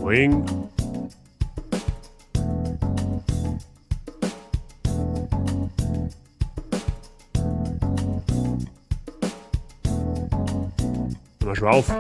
Wing. Mal schon auf.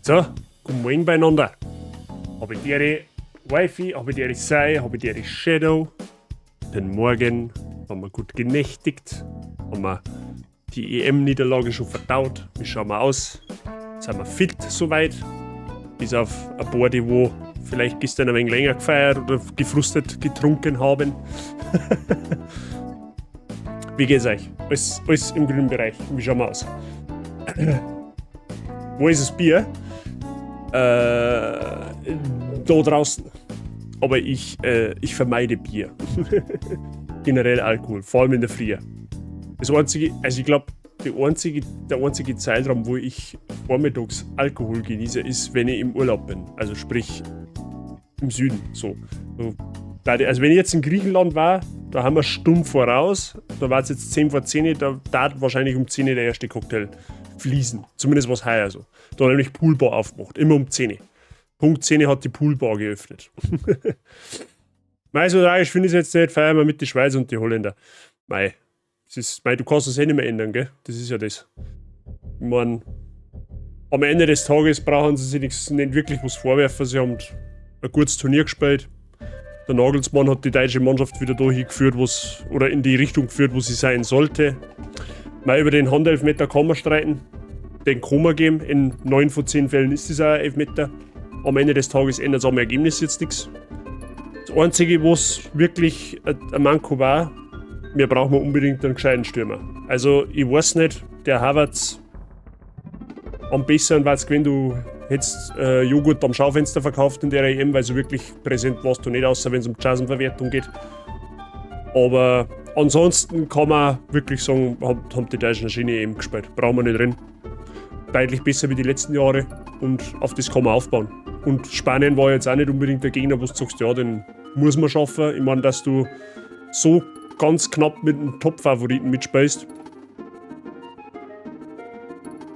So, guten Morgen beieinander. Habe ich dir Wifi, habe ich dir Sei, habe ich dir Shadow. Den Morgen haben wir gut genächtigt, haben wir die EM-Niederlage schon verdaut. Wie schauen wir aus? Sind wir fit soweit? Bis auf ein paar, die wo vielleicht gestern ein wenig länger gefeiert oder gefrustet getrunken haben. Wie geht's euch? Alles im grünen Bereich. Wie schauen wir aus? Wo ist das Bier? Da draußen. Aber ich vermeide Bier. Generell Alkohol, vor allem in der Früh. Das einzige, also ich glaube, der einzige Zeitraum, wo ich vormittags Alkohol genieße, ist, wenn ich im Urlaub bin. Also sprich im Süden. So. Also wenn ich jetzt in Griechenland war, Da haben wir Stunden voraus. Da war es jetzt 10 vor 10. Da darf wahrscheinlich um 10 der erste Cocktail fließen. Zumindest was heuer so. Da hat nämlich Poolbar aufgemacht. Immer um 10. Punkt 10 hat die Poolbar geöffnet. Mei, so tragisch finde ich es jetzt nicht. Feiern wir mit die Schweiz und die Holländer. Mei, du kannst das eh nicht mehr ändern, gell? Das ist ja das. Ich meine, am Ende des Tages brauchen sie sich nicht wirklich was vorwerfen. Sie haben ein gutes Turnier gespielt. Der Nagelsmann hat die deutsche Mannschaft wieder dahin geführt, oder in die Richtung geführt, wo sie sein sollte. Mal über den Handelfmeter kann man streiten. Den kann man geben. In 9 von 10 Fällen ist es auch ein Elfmeter. Am Ende des Tages ändert es am Ergebnis jetzt nichts. Das Einzige, was wirklich ein Manko war, wir brauchen unbedingt einen gescheiten Stürmer. Also, ich weiß nicht, der Havertz am besseren war es, wenn du hättest Joghurt am Schaufenster verkauft in der EM, weil so wirklich präsent warst du nicht, außer wenn es um Chancenverwertung geht. Aber ansonsten kann man wirklich sagen, haben die Deutschen eine schöne EM gespielt. Brauchen wir nicht drin. Deutlich besser wie die letzten Jahre und auf das kann man aufbauen. Und Spanien war jetzt auch nicht unbedingt der Gegner, wo du sagst, ja, den muss man schaffen. Ich meine, dass du so ganz knapp mit einem Top-Favoriten mitspielst.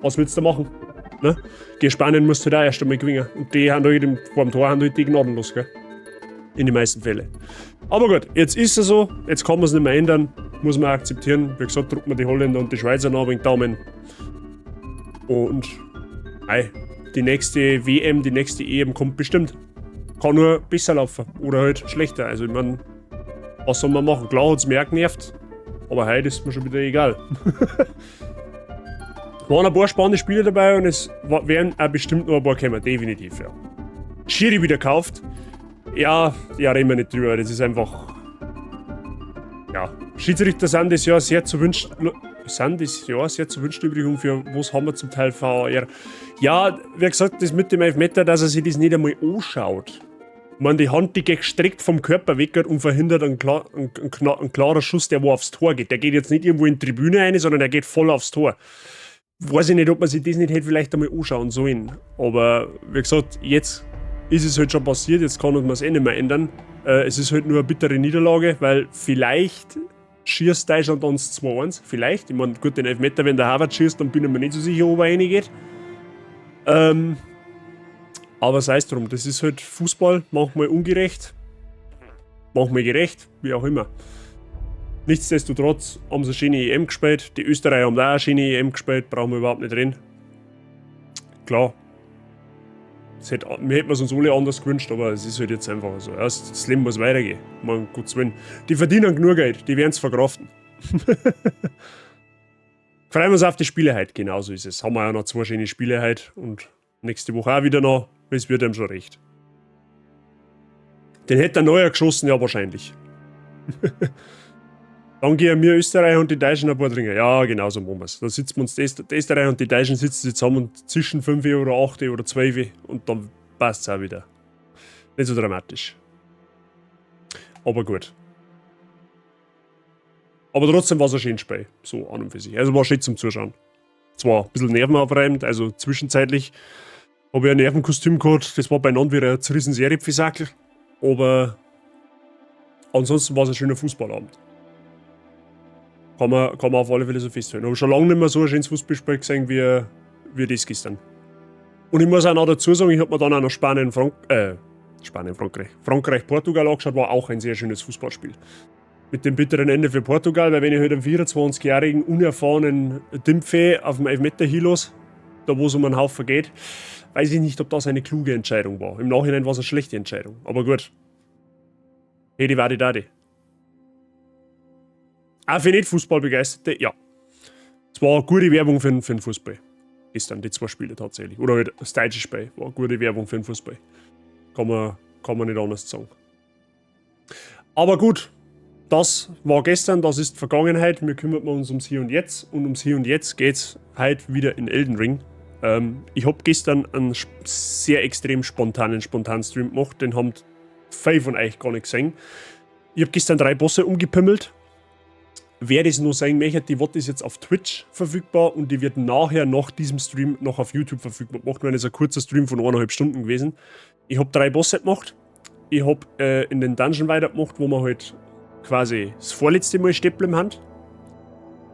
Was willst du machen? Ne? Gegen Spanien musst du da erst einmal gewinnen. Und die haben halt vor dem Tor die gnadenlos, gell? In den meisten Fällen. Aber gut, jetzt ist es so, jetzt kann man es nicht mehr ändern. Muss man akzeptieren. Wie gesagt, drückt man die Holländer und die Schweizer nach wegen Daumen. Und die nächste WM, die nächste EM kommt bestimmt. Kann nur besser laufen. Oder halt schlechter. Also ich meine, was soll man machen? Klar hat es mir auch genervt. Aber heute ist mir schon wieder egal. Es waren ein paar spannende Spiele dabei und es werden auch bestimmt noch ein paar kommen, definitiv, ja. Schiri wieder gekauft. Ja, reden wir nicht drüber, das ist einfach... Ja, Schiedsrichter sind das Jahr sehr zu wünschen... übrig und für was haben wir zum Teil VAR. Ja, wie gesagt, das mit dem Elfmeter, dass er sich das nicht einmal anschaut. Ich meine, die Hand, die geht strikt vom Körper weg und verhindert einen klaren Schuss, der wo aufs Tor geht. Der geht jetzt nicht irgendwo in die Tribüne rein, sondern der geht voll aufs Tor. Weiß ich nicht, ob man sich das nicht hätte vielleicht einmal anschauen sollen. Aber wie gesagt, jetzt ist es halt schon passiert, jetzt kann man es eh nicht mehr ändern. Es ist halt nur eine bittere Niederlage, weil vielleicht schießt Deutschland uns 2-1. Vielleicht. Ich meine, gut, den Elfmeter, wenn der Harvard schießt, dann bin ich mir nicht so sicher, ob er reingeht. Aber sei es drum, das ist halt Fußball, manchmal ungerecht, manchmal gerecht, wie auch immer. Nichtsdestotrotz haben sie eine schöne EM gespielt. Die Österreicher haben da auch eine schöne EM gespielt, brauchen wir überhaupt nicht reden. Klar, wir hätten es uns alle anders gewünscht, aber es ist halt jetzt einfach so. Das Leben muss weitergehen. Man, Gottes Willen. Die verdienen genug Geld, die werden es verkraften. Freuen wir uns auf die Spiele heute, genauso ist es. Haben wir ja noch 2 schöne Spiele heute und nächste Woche auch wieder noch. Es wird ihm schon recht. Den hätte der Neuer geschossen, ja wahrscheinlich. Dann gehen wir Österreich und die Deutschen ein paar Trinken. Ja, genau so machen wir es. Da sitzen wir uns, die Österreich und die Deutschen sitzen zusammen und zwischen 5 oder 8 oder 12 und dann passt es auch wieder. Nicht so dramatisch. Aber gut. Aber trotzdem war es ein schönes Spiel. So an und für sich. Also war schön zum Zuschauen. Zwar ein bisschen nervenaufreibend, also zwischenzeitlich habe ich ein Nervenkostüm gehabt. Das war beieinander wie ein zerrissen Serifisackel. Aber ansonsten war es ein schöner Fußballabend. Kann man auf alle Fälle so festhalten. Ich habe schon lange nicht mehr so ein schönes Fußballspiel gesehen wie das gestern. Und ich muss auch noch dazu sagen, ich habe mir dann auch noch Frankreich-Portugal angeschaut, war auch ein sehr schönes Fußballspiel. Mit dem bitteren Ende für Portugal, weil wenn ich halt einen 24-jährigen, unerfahrenen Dimpfe auf dem Elfmeter hinlos, da wo es um einen Haufen geht, weiß ich nicht, ob das eine kluge Entscheidung war. Im Nachhinein war es eine schlechte Entscheidung. Aber gut. Hedi wadi dadi. Auch für Nicht-Fußballbegeisterte, ja. Es war eine gute Werbung für den Fußball. Gestern, die 2 Spiele tatsächlich. Oder halt das deutsche Spiel war eine gute Werbung für den Fußball. Kann man nicht anders sagen. Aber gut, das war gestern, das ist Vergangenheit. Wir kümmern uns ums Hier und Jetzt. Und ums Hier und Jetzt geht es heute wieder in Elden Ring. Ich habe gestern einen sehr extrem spontanen Stream gemacht. Den haben viele von euch gar nicht gesehen. Ich habe gestern 3 Bosse umgepimmelt. Wer das noch sagen möchte, die wird ist jetzt auf Twitch verfügbar und die wird nachher nach diesem Stream noch auf YouTube verfügbar gemacht. Das ist ein kurzer Stream von 1,5 Stunden gewesen. Ich habe 3 Bosse gemacht. Ich habe in den Dungeon weitergemacht, wo man halt quasi das vorletzte Mal Stäppel im Hand.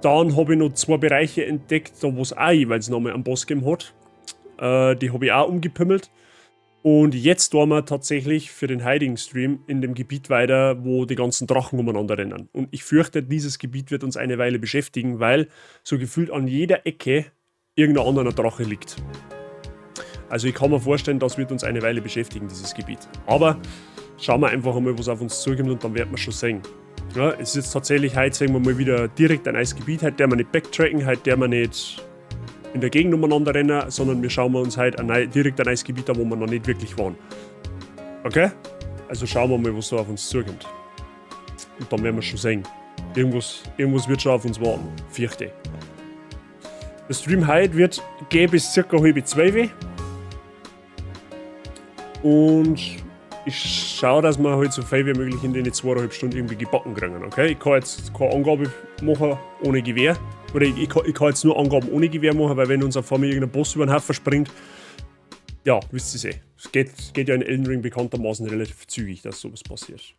Dann habe ich noch 2 Bereiche entdeckt, da wo es auch jeweils nochmal einen Boss gegeben hat. Die habe ich auch umgepimmelt. Und jetzt tun wir tatsächlich für den heutigen Stream in dem Gebiet weiter, wo die ganzen Drachen umeinander rennen. Und ich fürchte, dieses Gebiet wird uns eine Weile beschäftigen, weil so gefühlt an jeder Ecke irgendein anderer Drache liegt. Also ich kann mir vorstellen, das wird uns eine Weile beschäftigen, dieses Gebiet. Aber schauen wir einfach einmal, was auf uns zukommt und dann werden wir schon sehen. Ja, es ist jetzt tatsächlich, heute sehen wir mal wieder direkt ein neues Gebiet, heute der wir nicht backtracken, heute der wir nicht in der Gegend umeinander rennen, sondern wir schauen uns halt direkt ein neues Gebiet an, wo wir noch nicht wirklich waren. Okay? Also schauen wir mal, was da auf uns zukommt. Und dann werden wir schon sehen. Irgendwas wird schon auf uns warten. Fürchte. Der Stream heute wird gehen bis ca. 11:30. Und ich schaue, dass wir halt so viel wie möglich in den 2,5 Stunden irgendwie gebacken kriegen. Okay? Ich kann jetzt keine Angabe machen ohne Gewehr. Oder ich kann jetzt nur Angaben ohne Gewehr machen, weil wenn uns auf einmal irgendein Boss über den Haufen springt, ja, wisst ihr eh. Es geht ja in Elden Ring bekanntermaßen relativ zügig, dass sowas passiert.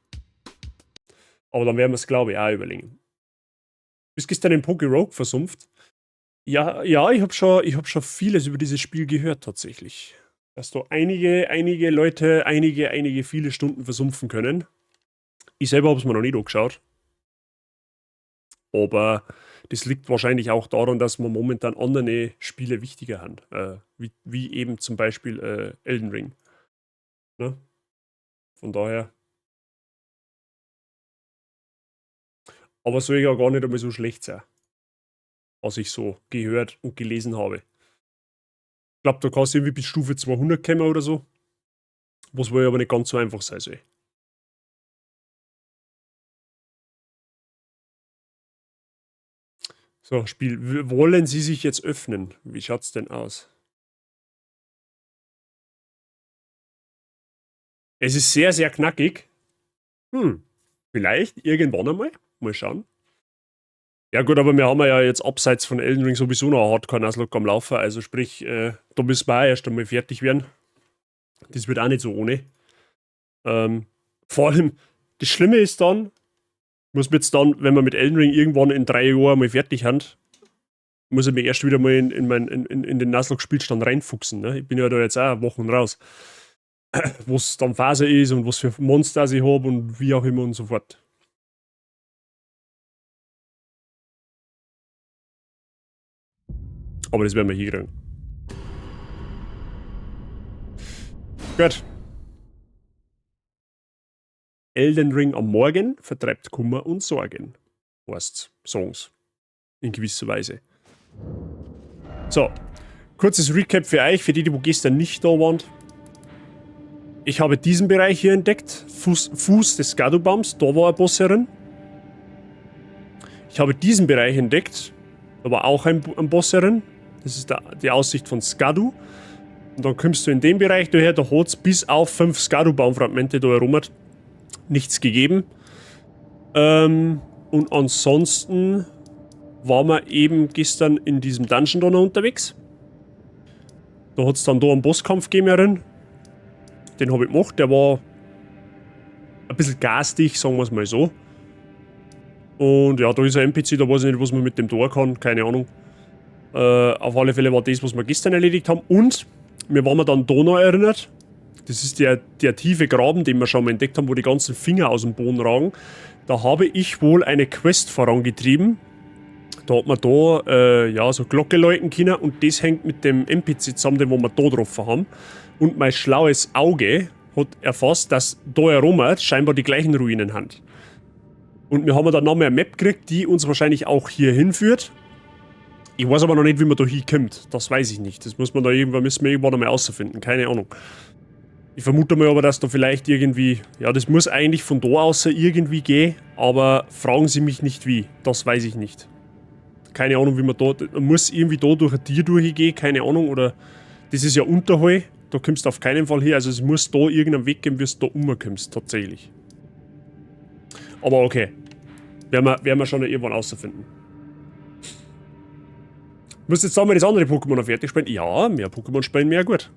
Aber dann werden wir es, glaube ich, auch überlegen. Bist gestern in Poké Rogue versumpft? Ja, ich hab schon vieles über dieses Spiel gehört, tatsächlich. Dass da einige Leute viele Stunden versumpfen können. Ich selber habe es mir noch nicht angeschaut. Aber das liegt wahrscheinlich auch daran, dass wir momentan andere Spiele wichtiger haben. Wie eben zum Beispiel Elden Ring. Ne? Von daher. Aber soll ja gar nicht einmal so schlecht sein. Was ich so gehört und gelesen habe. Ich glaube, da kannst du irgendwie bis Stufe 200 kommen oder so. Was wohl aber nicht ganz so einfach sein soll. So, Spiel. Wollen Sie sich jetzt öffnen? Wie schaut's denn aus? Es ist sehr, sehr knackig. Vielleicht irgendwann einmal. Mal schauen. Ja gut, aber wir haben ja jetzt abseits von Elden Ring sowieso noch ein Hardcore-Nuzlocke am Laufen. Also sprich, da müssen wir auch erst einmal fertig werden. Das wird auch nicht so ohne. Vor allem, das Schlimme ist dann, muss man jetzt dann, wenn wir mit Elden Ring irgendwann in 3 Jahren mal fertig haben, muss ich mich erst wieder mal in den Nuzlocke-Spielstand reinfuchsen. Ne? Ich bin ja da jetzt auch Wochen raus. Was dann Phase ist und was für Monster ich habe und wie auch immer und so fort. Aber das werden wir hinkriegen. Gut. Elden Ring am Morgen vertreibt Kummer und Sorgen. Heißt Songs. In gewisser Weise. So. Kurzes Recap für euch, für die wo gestern nicht da waren. Ich habe diesen Bereich hier entdeckt. Fuß des Skadu-Baums. Da war ein Boss herin. Ich habe diesen Bereich entdeckt. Da war auch ein Boss herin. Das ist die Aussicht von Skadu. Und dann kommst du in den Bereich daher, da hat es bis auf 5 Skadu-Baumfragmente da herum nichts gegeben. Und ansonsten waren wir eben gestern in diesem Dungeon da noch unterwegs. Da hat es dann da einen Bosskampf gegeben. Den habe ich gemacht. Der war ein bisschen garstig, sagen wir es mal so. Und ja, da ist ein NPC, da weiß ich nicht, was man mit dem tun kann. Keine Ahnung. Auf alle Fälle war das, was wir gestern erledigt haben. Und mir waren wir dann da noch erinnert. Das ist der tiefe Graben, den wir schon mal entdeckt haben, wo die ganzen Finger aus dem Boden ragen. Da habe ich wohl eine Quest vorangetrieben. Da hat man da so Glocke läuten können und das hängt mit dem NPC zusammen, den wir da getroffen haben. Und mein schlaues Auge hat erfasst, dass da herum scheinbar die gleichen Ruinen haben. Und wir haben dann noch mehr eine Map gekriegt, die uns wahrscheinlich auch hier hinführt. Ich weiß aber noch nicht, wie man da hinkommt. Das weiß ich nicht. Das müssen wir irgendwann einmal rausfinden. Keine Ahnung. Ich vermute mal aber, dass da vielleicht irgendwie... Ja, das muss eigentlich von da aus irgendwie gehen. Aber fragen Sie mich nicht wie. Das weiß ich nicht. Keine Ahnung, wie man da... Man muss irgendwie da durch ein Tier durchgehen. Keine Ahnung. Oder... Das ist ja Unterhall. Da kommst du auf keinen Fall her. Also es muss da irgendeinen Weg geben, wie du da umkommst. Tatsächlich. Aber okay. Werden wir schon irgendwann rausfinden. Muss jetzt sagen wir das andere Pokémon noch fertig spielen? Ja, mehr Pokémon spielen, mehr gut.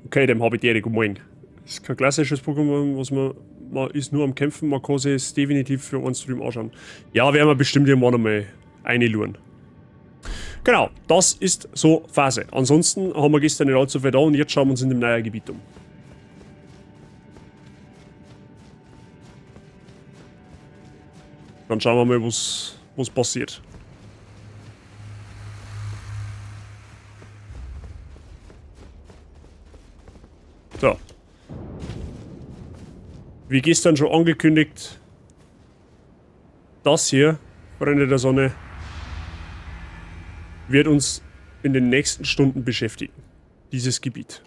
Okay, dem habe ich direkt gemeint. Das ist kein klassisches Pokémon, man ist nur am Kämpfen, man kann sich es definitiv für einen Stream anschauen. Ja, werden wir bestimmt irgendwann einmal reinluren. Genau, das ist so Phase. Ansonsten haben wir gestern nicht allzu viel da und jetzt schauen wir uns in dem neuen Gebiet um. Dann schauen wir mal, was passiert. So. Wie gestern schon angekündigt, das hier, Freunde der Sonne, wird uns in den nächsten Stunden beschäftigen. Dieses Gebiet.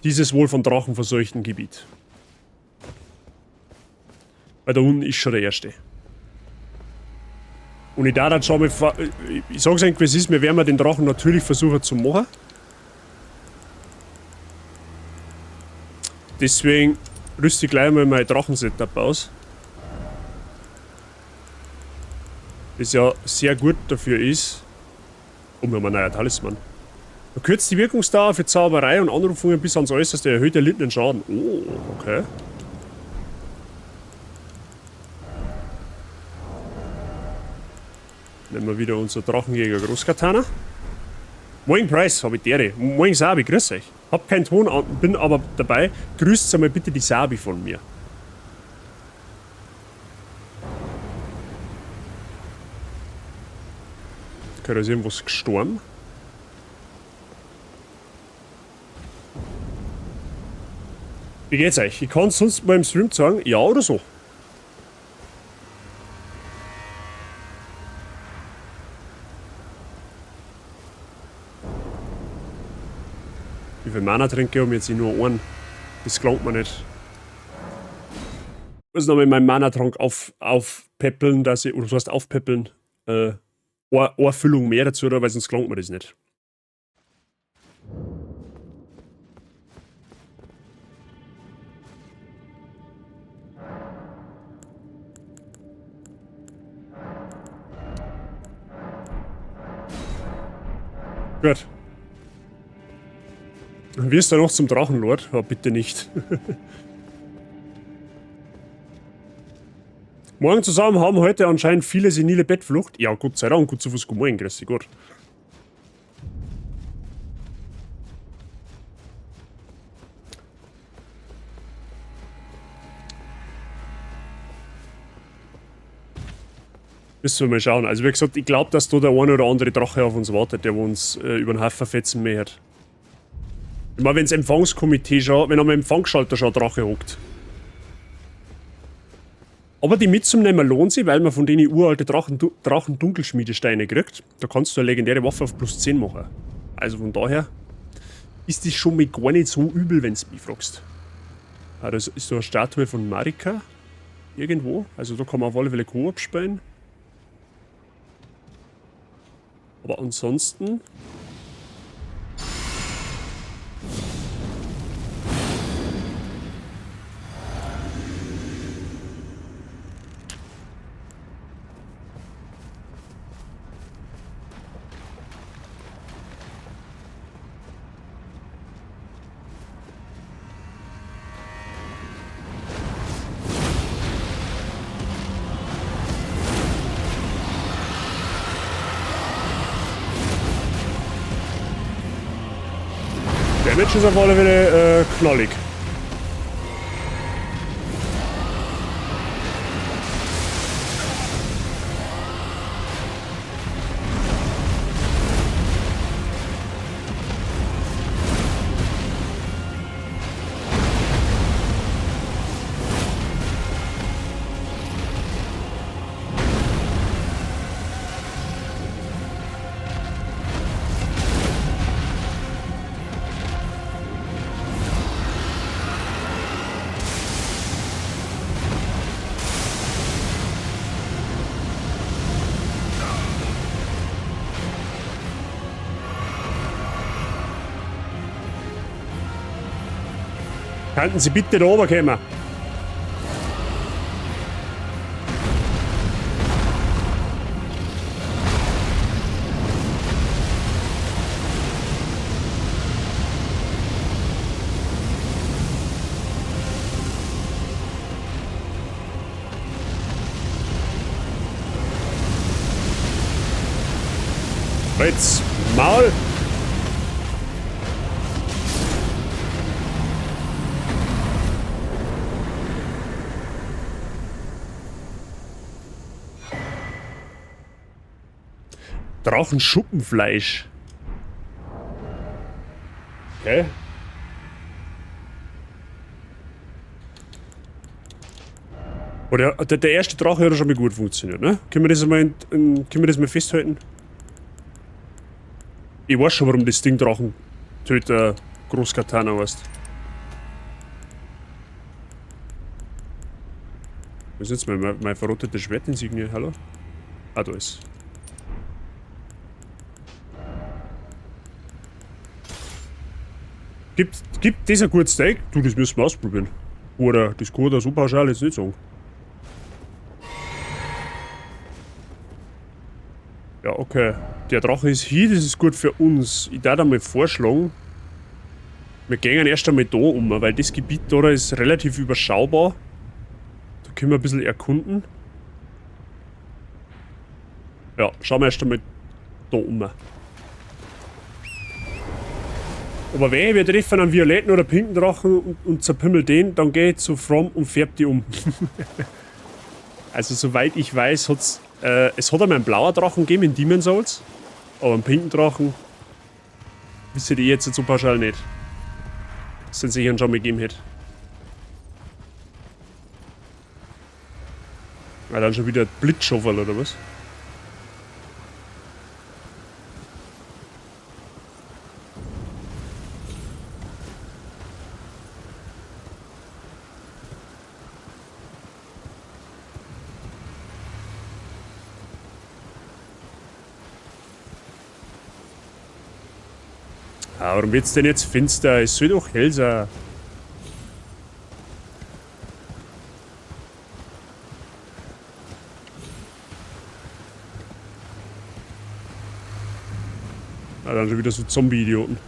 Dieses wohl von Drachen verseuchten Gebiet. Weil da unten ist schon der erste. Und ich darf dann schauen, ich sag's eigentlich, wie es ist, wir werden den Drachen natürlich versuchen zu machen. Deswegen rüste ich gleich mal mein Drachen-Setup aus. Das ja sehr gut dafür ist. Und wir haben einen neuen Talisman. Verkürzt die Wirkungsdauer für Zauberei und Anrufungen bis ans Äußerste, erhöht erlittenen Schaden. Oh, okay. Nehmen wir wieder unser Drachenjäger Großkatana. Moin Price, habe ich Dere. Moin Sabi, grüß euch. Hab keinen Ton an, bin aber dabei. Grüßt einmal bitte die Sabi von mir. Okay, da ist irgendwas gestorben. Wie geht's euch? Ich kann es sonst mal im Stream sagen, ja oder so. Wie viel Mana-Tränke haben jetzt nur einen? Das glaubt man nicht. Ich muss nochmal meinen Mana-Trank aufpeppeln, dass ich, oder was heißt aufpeppeln, eine Füllung mehr dazu, weil sonst glaubt man das nicht. Gut. Wirst du noch zum Drachenlord? Ja, bitte nicht. Morgen zusammen haben heute anscheinend viele senile Bettflucht. Ja, Gott sei Dank, gut zu Fuß morgen, grüß dich Gott. Müssen wir mal schauen. Also wie gesagt, ich glaube, dass da der eine oder andere Drache auf uns wartet, der uns über den Haufen fetzen möchte. Ich meine, wenn das Empfangskomitee schon, wenn am Empfangsschalter schon ein Drache hockt. Aber die mitzunehmen lohnt sich, weil man von denen uralte Drachen-Dunkelschmiedesteine kriegt. Da kannst du eine legendäre Waffe auf plus 10 machen. Also von daher ist das schon mal gar nicht so übel, wenn du mich fragst. Ah, das ist so eine Statue von Marika. Irgendwo. Also da kann man auf alle Fälle Koop spielen. Aber ansonsten... Damage ist auf alle Fälle knallig. Könnten Sie bitte da oben kommen? Jetzt Maul! Drachenschuppenfleisch. Okay. Oder der erste Drache hat ja schon mal gut funktioniert, ne? Können wir das mal festhalten? Ich weiß schon, warum das Ding Drachentöter Großkatana heißt. Was ist jetzt mein verrottetes Schwertinsignie? Hallo? Ah, da ist. Gibt das ein gutes Steak? Du, das müssen wir ausprobieren. Oder das kann da so pauschal jetzt nicht sagen. Ja, okay. Der Drache ist hier, das ist gut für uns. Ich darf einmal vorschlagen, wir gehen erst einmal da um, weil das Gebiet da ist relativ überschaubar. Da können wir ein bisschen erkunden. Ja, schauen wir erst einmal da um. Aber wenn wir treffen einen violetten oder pinken Drachen und zerpimmel den, dann gehe ich zu From und färb die um. Also soweit ich weiß, es hat einmal einen blauen Drachen gegeben in Demon's Souls, aber einen pinken Drachen wisst ihr jetzt so pauschal nicht. Das den sicher schon mal gegeben hätte. Ah, dann schon wieder Blitzschaufel oder was? Ah, warum wird's denn jetzt finster? Es soll doch hell sein. Ah, dann schon wieder so Zombie-Idioten.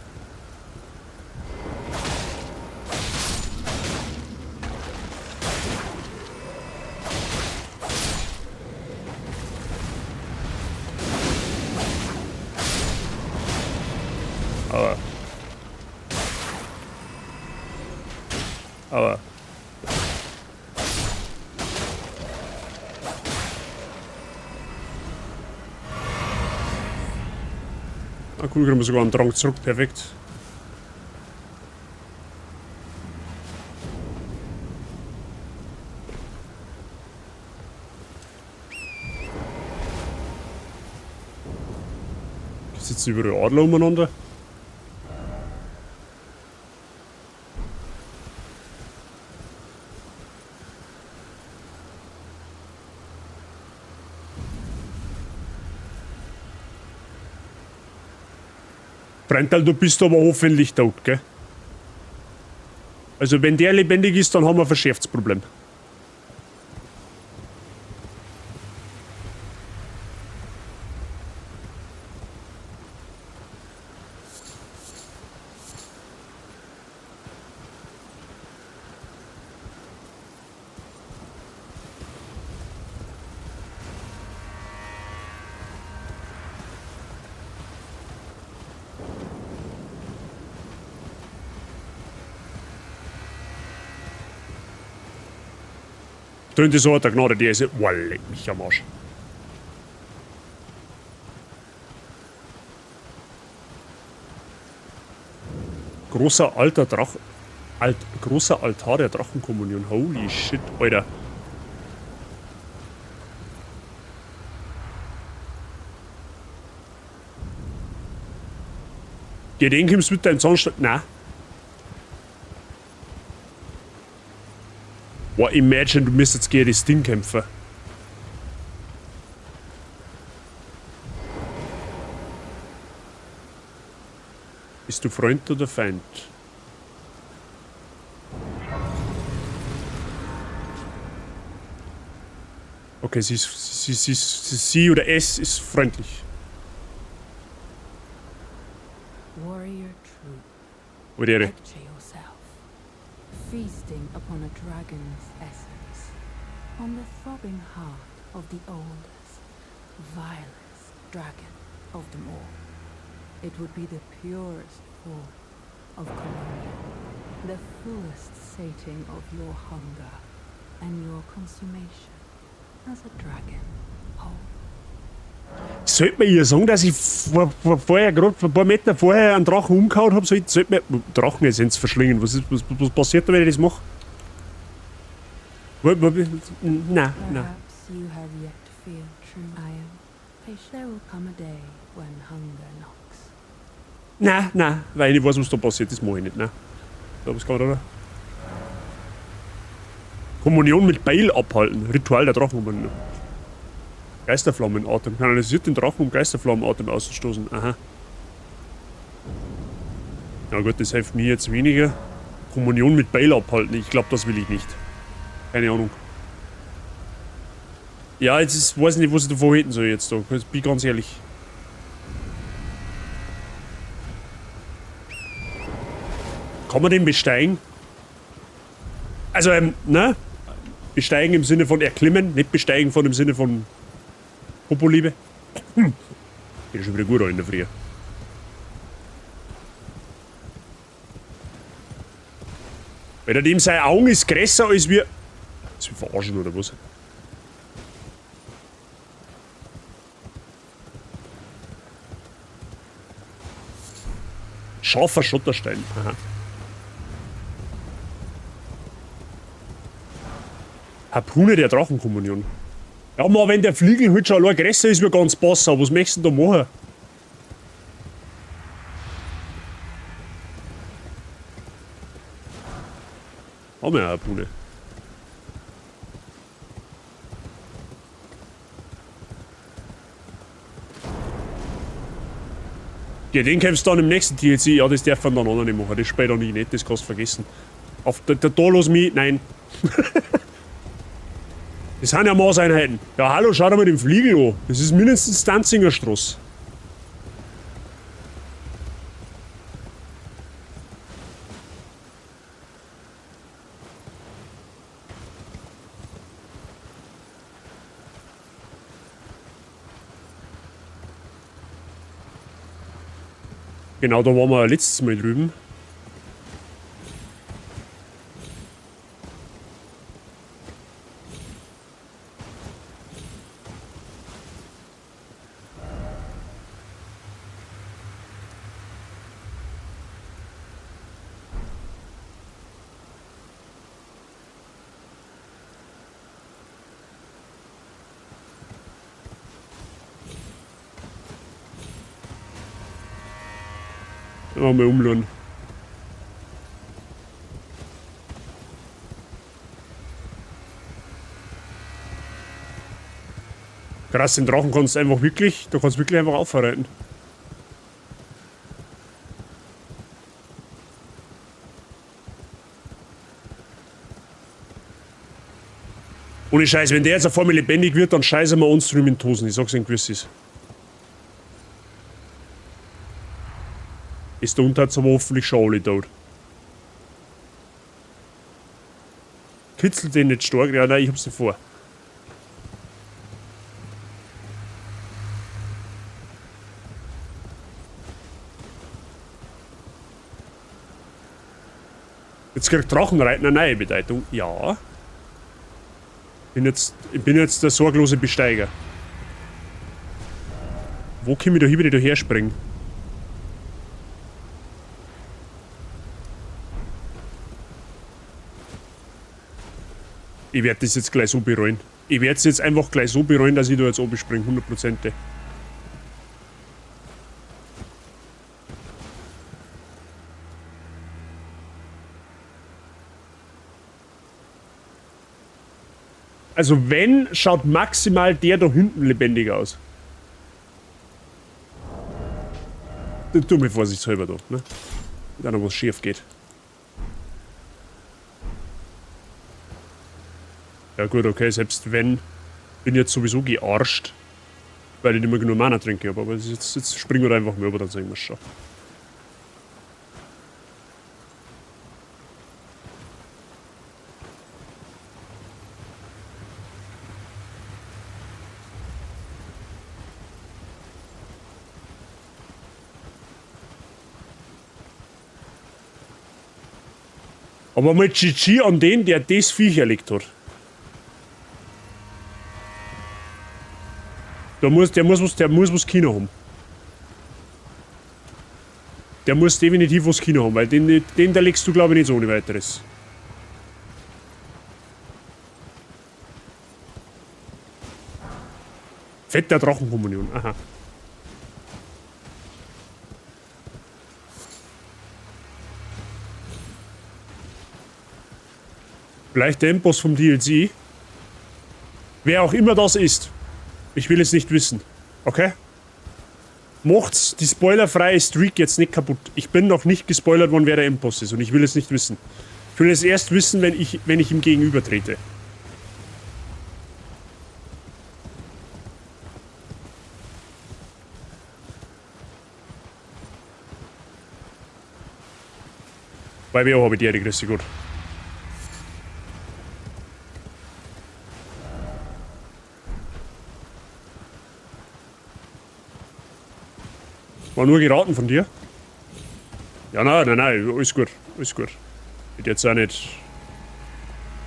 Aber. Ah, cool, kriegen wir sogar einen Drang zurück, perfekt. Gibt es jetzt überall Adler umeinander? Brenntal, du bist aber hoffentlich tot, gell? Also wenn der lebendig ist, dann haben wir ein Verschärftsproblem. Tönt so hat der Gnade, die ist oh, leck mich am Arsch. Großer alter Drache. Großer Altar der Drachenkommunion. Holy shit, Alter. Gedenkst mit deinem Zahnstock? Nein. Boah, imagine, du müsstest gegen das Ding kämpfen. Bist du Freund oder Feind? Okay, sie oder es ist freundlich. Warrior troop. Oder Picture yourself feasting upon a dragon's essence, on the throbbing heart of the oldest, vilest dragon of them all. It would be the purest form of colonial, the fullest sating of your hunger and your consummation as a dragon whole. Sollte man ihr sagen, dass ich vorher gerade ein paar Meter vorher einen Drachen umgehauen habe? Sollte man Drachenessenz verschlingen? Was passiert da, wenn ich das mache? Nein, nein. Perhaps you have yet to feel true iron. There will come a day when hunger knocks. Nein, weil ich weiß, was da passiert, das mache ich nicht. Nein. Da was gerade, oder? Kommunion mit Beil abhalten. Ritual der Drachenummer. Geisterflammenatem. Kanalisiert den Drachen, um Geisterflammenatem auszustoßen. Aha. Ja gut, das hilft mir jetzt weniger. Kommunion mit Beil abhalten. Ich glaube, das will ich nicht. Keine Ahnung. Ja, jetzt weiß ich nicht, was ich davon hätten soll jetzt da. Jetzt bin ich ganz ehrlich. Kann man den besteigen? Also, ne? Besteigen im Sinne von erklimmen, nicht besteigen von im Sinne von Popoliebe. Geht schon wieder gut in der Früh. Weil er dem seine Augen ist größer als wir. Ist wir verarschen oder was? Scharfer Schotterstein. Aha. Harpune der Drachenkommunion. Ja, mal, wenn der Fliegel halt schon allein größer ist, wie ganz besser. Was möchtest du denn da machen? Haben wir ja eine Harpune. Ja, den kämpfst du dann im nächsten DLC. Ja, das darf man dann auch noch nicht machen. Das später nicht, das kannst du vergessen. Auf der da los mich. Nein. Das sind ja Maßeinheiten. Ja, hallo, schau dir mal den Fliegel an. Das ist mindestens Danziger Straße. Genau, da waren wir letztes Mal drüben. Mal umladen. Krass, den Drachen kannst du einfach wirklich, da kannst du wirklich einfach aufreiten. Ohne Scheiß, wenn der jetzt auf einmal lebendig wird, dann scheißen wir uns drüben in die Hosen. Ich sag's Ihnen, gewiss ist. Ist der Unter aber hoffentlich schon alle tot. Kitzelt den nicht stark? Ja, nein, ich hab's nicht vor. Jetzt kriegt Drachenreiten eine neue Bedeutung. Ja. Ich bin jetzt der sorglose Besteiger. Wo komme ich da hin, wenn ich da herspringen? Ich werde das jetzt gleich so bereuen. Ich werde es jetzt einfach gleich so bereuen, dass ich da jetzt oben springe. 100%. Also wenn, schaut maximal der da hinten lebendig aus. Tu mir vorsichtshalber da, ne? Da noch was schief geht. Ja gut, okay, selbst wenn, bin ich jetzt sowieso gearscht, weil ich nicht mehr genug Mana trinke, aber jetzt springen wir da einfach mal über, dann sehen wir es schon. Aber mal GG an den, der das Viech erlegt hat. Der muss was Kino haben. Der muss definitiv was Kino haben, weil den da legst du, glaube ich, nicht so ohne weiteres. Fett der Drachenkommunion, aha. Vielleicht der Endboss vom DLC. Wer auch immer das ist. Ich will es nicht wissen. Okay? Macht's die spoilerfreie Streak jetzt nicht kaputt. Ich bin noch nicht gespoilert worden, wer der Endboss ist. Und ich will es nicht wissen. Ich will es erst wissen, wenn ich ihm gegenüber trete. Bei mir habe ich die Grüße gut. War nur geraten von dir? Ja, nein, alles gut, alles gut. Hätte jetzt auch nicht...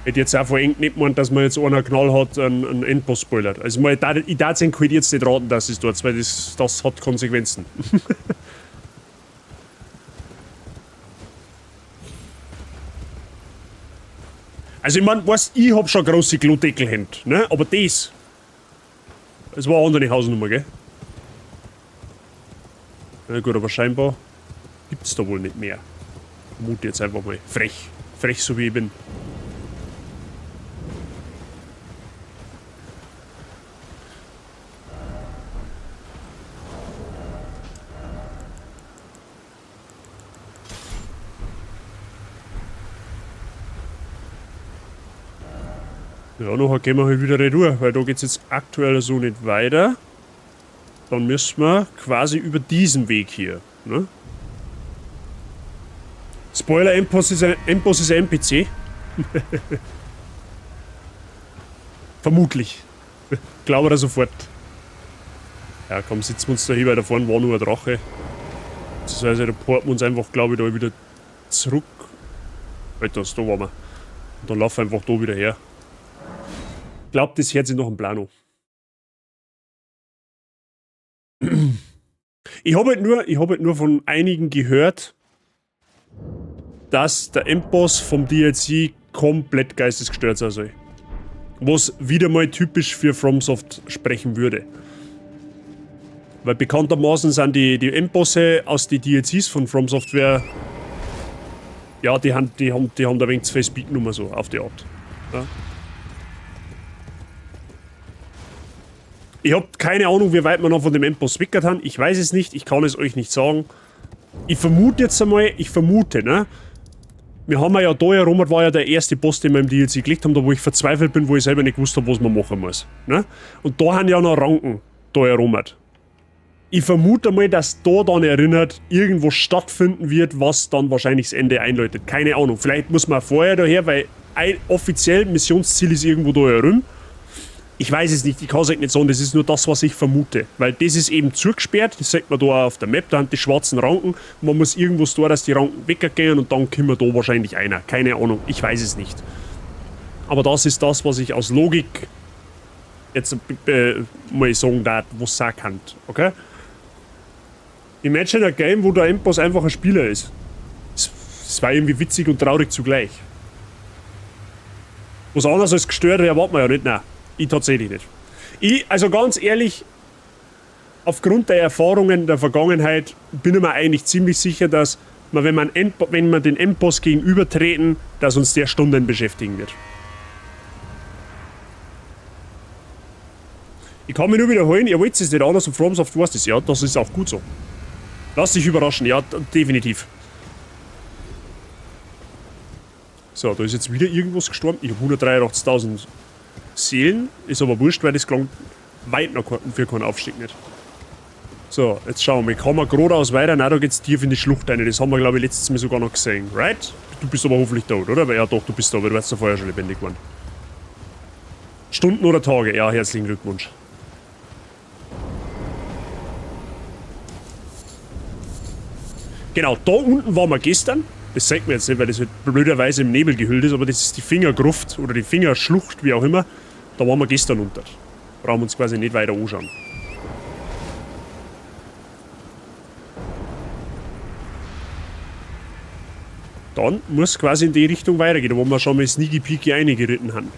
Hätte jetzt auch verengt nicht gemeint, dass man jetzt einer Knall hat, einen Endboss spoilert. Also ich darf den halt jetzt nicht raten, dass es dort, weil das hat Konsequenzen. Also ich mein, weißt, ich hab schon große Klodeckelhände, ne? Aber das war eine andere Hausnummer, gell? Na gut, aber scheinbar gibt's da wohl nicht mehr. Vermute jetzt einfach mal. Frech. Frech, so wie ich bin. Ja, nachher gehen wir halt wieder retour, weil da geht's jetzt aktuell so nicht weiter. Dann müssen wir quasi über diesen Weg hier, ne? Spoiler, Endboss ist ein NPC. Vermutlich. Glaube er sofort. Ja, komm, sitzen wir uns da hier, weil da vorne war nur ein Drache. Das heißt, da porten wir uns einfach, glaube ich, da wieder zurück. Alter, da waren wir. Und dann laufen wir einfach da wieder her. Ich glaube, das hört sich noch ein Plano. Ich habe halt nur von einigen gehört, dass der Endboss vom DLC komplett geistesgestört sein soll. Was wieder mal typisch für FromSoft sprechen würde. Weil bekanntermaßen sind die Endbosse aus den DLCs von From Software, ja, die haben da ein wenig zu viel Speed genommen, so auf die Art. Ja. Ich hab keine Ahnung, wie weit wir noch von dem Endboss weggert haben. Ich weiß es nicht, ich kann es euch nicht sagen. Ich vermute jetzt einmal, ne? Wir haben ja da herum, war ja der erste Boss, den wir im DLC gelegt haben, da wo ich verzweifelt bin, wo ich selber nicht gewusst habe, was man machen muss. Ne? Und da haben ja noch Ranken da herum. Ich vermute mal, dass da dann erinnert irgendwo stattfinden wird, was dann wahrscheinlich das Ende einläutet. Keine Ahnung. Vielleicht muss man vorher daher, weil offiziell Missionsziel ist irgendwo da herum. Ich weiß es nicht, ich kann es halt nicht sagen, das ist nur das, was ich vermute. Weil das ist eben zugesperrt, das sieht man da auf der Map, da haben die schwarzen Ranken. Man muss irgendwo da, dass die Ranken weggehen und dann kommen wir da wahrscheinlich einer. Keine Ahnung, ich weiß es nicht. Aber das ist das, was ich aus Logik jetzt mal sagen darf, was es sagen kann. Okay? Imagine ein Game, wo der Endboss einfach ein Spieler ist. Das war irgendwie witzig und traurig zugleich. Was anderes als gestört erwartet man ja nicht, nein. Ich tatsächlich nicht. Also ganz ehrlich, aufgrund der Erfahrungen der Vergangenheit bin ich mir eigentlich ziemlich sicher, dass wir, wenn wir den Endboss gegenübertreten, dass uns der Stunden beschäftigen wird. Ich kann mich nur wiederholen, ihr wollt es nicht anders und FromSoft weiß das, ja, das ist auch gut so. Lass dich überraschen, ja, definitiv. So, da ist jetzt wieder irgendwas gestorben. Ich habe 183.000 Seelen, ist aber wurscht, weil das klang weit noch für keinen Aufstieg nicht. So, jetzt schauen wir, kann man geradeaus weiter? Nein, da geht's tief in die Schlucht rein. Das haben wir, glaube ich, letztes Mal sogar noch gesehen, right? Du bist aber hoffentlich tot, oder? Ja doch, du bist da, weil du warst ja vorher schon lebendig geworden. Stunden oder Tage? Ja, herzlichen Glückwunsch. Genau, da unten waren wir gestern. Das zeigt mir jetzt nicht, weil das halt blöderweise im Nebel gehüllt ist, aber das ist die Fingergruft oder die Fingerschlucht, wie auch immer. Da waren wir gestern unter. Brauchen wir uns quasi nicht weiter anschauen. Dann muss es quasi in die Richtung weitergehen, wo wir schon mal Sneaky Peaky eingeritten haben.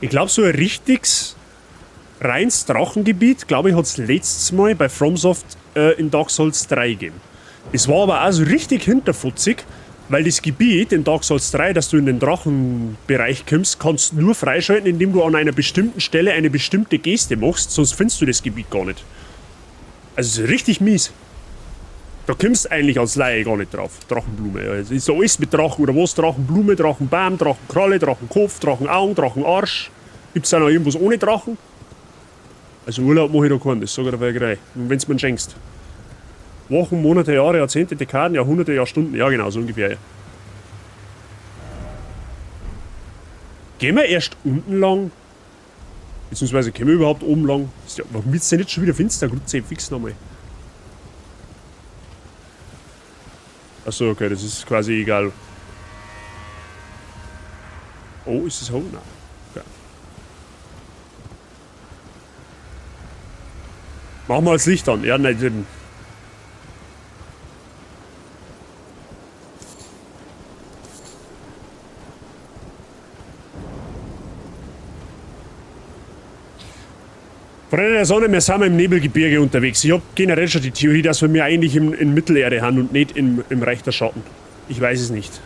Ich glaube, so ein richtiges, reines Drachengebiet, glaube ich, hat es letztes Mal bei FromSoft in Dark Souls 3 gegeben. Es war aber auch so richtig hinterfutzig, weil das Gebiet in Dark Souls 3, dass du in den Drachenbereich kommst, kannst du nur freischalten, indem du an einer bestimmten Stelle eine bestimmte Geste machst, sonst findest du das Gebiet gar nicht. Also es ist richtig mies. Da kommst du eigentlich als Laie gar nicht drauf. Drachenblume. Es ist alles mit Drachen oder was? Drachenblume, Drachenbaum, Drachenkralle, Drachenkopf, Drachenaugen, Drachenarsch. Gibt es auch noch irgendwas ohne Drachen? Also Urlaub mache ich da keinen, das sage ich dir gleich. Und wenn du mir schenkst. Wochen, Monate, Jahre, Jahrzehnte, Dekaden, Jahrhunderte, Jahrstunden. Ja genau, so ungefähr. Ja. Gehen wir erst unten lang? Beziehungsweise gehen wir überhaupt oben lang? Ja, warum wird es denn nicht schon wieder finster? Gut, fix nochmal. Achso, okay, das ist quasi egal. Oh, ist es hoch? Nein. Okay. Machen wir das Licht an. Ja, nein. Freunde der Sonne, wir sind im Nebelgebirge unterwegs. Ich habe generell schon die Theorie, dass wir eigentlich in Mittelerde haben und nicht im Reich der Schatten. Ich weiß es nicht.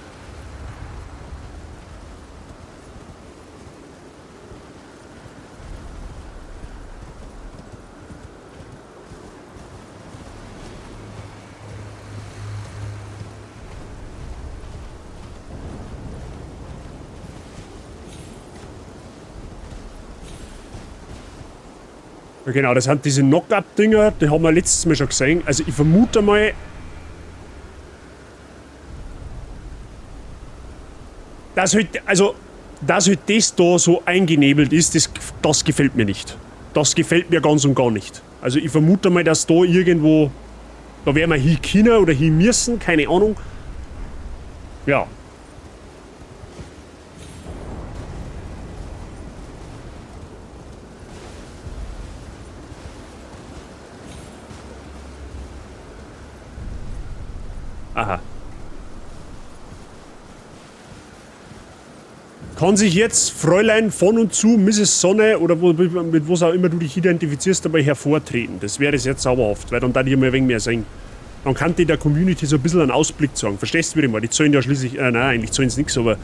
Ja, genau, das sind diese Knock-Up-Dinger, die haben wir letztes Mal schon gesehen. Also ich vermute mal, dass halt das da so eingenebelt ist, das gefällt mir nicht. Das gefällt mir ganz und gar nicht. Also ich vermute mal, dass da irgendwo, da werden wir hin können oder hin müssen, keine Ahnung. Ja. Aha. Kann sich jetzt Fräulein von und zu Mrs. Sonne oder mit was auch immer du dich identifizierst, dabei hervortreten. Das wäre es jetzt sauberhaft, weil dann da die mal ein wenig mehr sehen. Dann kann die der Community so ein bisschen einen Ausblick sagen. Verstehst du, wie ich mal? Die zahlen ja schließlich, nein, eigentlich zahlen sie nichts, aber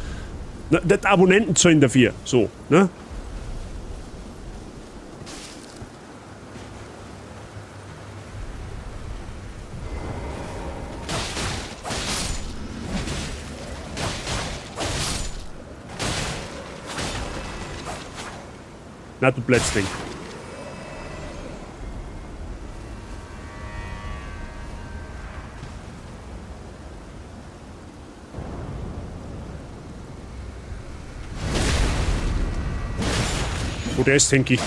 die Abonnenten zahlen dafür. So, ne? Na, du Plätzling. Wo der ist, denke ich.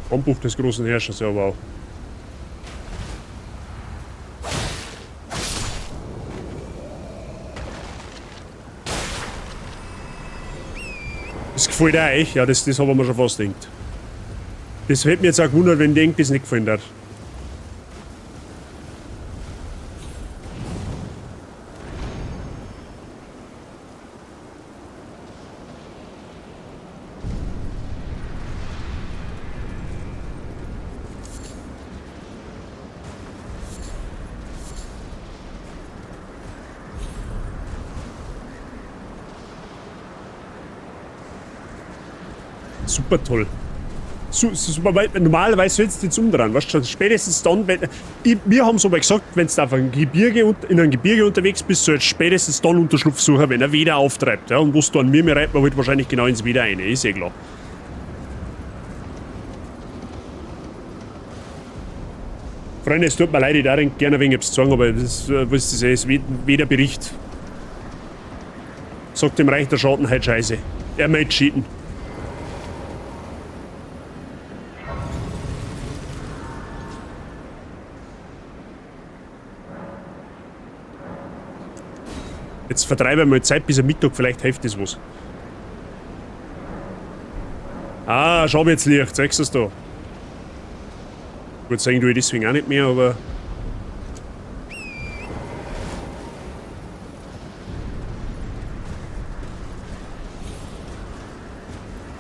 Anbruch des großen Herrschers, ja, wow. Das gefällt auch euch, ja, das haben wir schon fast gedacht. Das hätte mich jetzt auch gewundert, wenn denkt, das nicht gefallen hat. Super toll. normalerweise sollst du jetzt umdrehen, weißt du, spätestens dann, wenn, wir haben es aber gesagt, wenn du auf einem Gebirge, in einem Gebirge unterwegs bist, sollst du spätestens dann Unterschlupf suchen, wenn er wieder auftreibt, ja, und wo du an mir reibt, man halt wahrscheinlich genau ins Wieder rein, ist eh klar. Freunde, es tut mir leid, ich darf gerne ein wenig etwas sagen, aber das, was das ist, weder Bericht. Sagt dem Reich der Schaden halt scheiße. Er meint cheaten. Jetzt vertreibe ich mal Zeit bis am Mittag, vielleicht hilft das was. Ah, schau jetzt Licht, zeigst du es da. Gut, sagen tue ich deswegen auch nicht mehr, aber.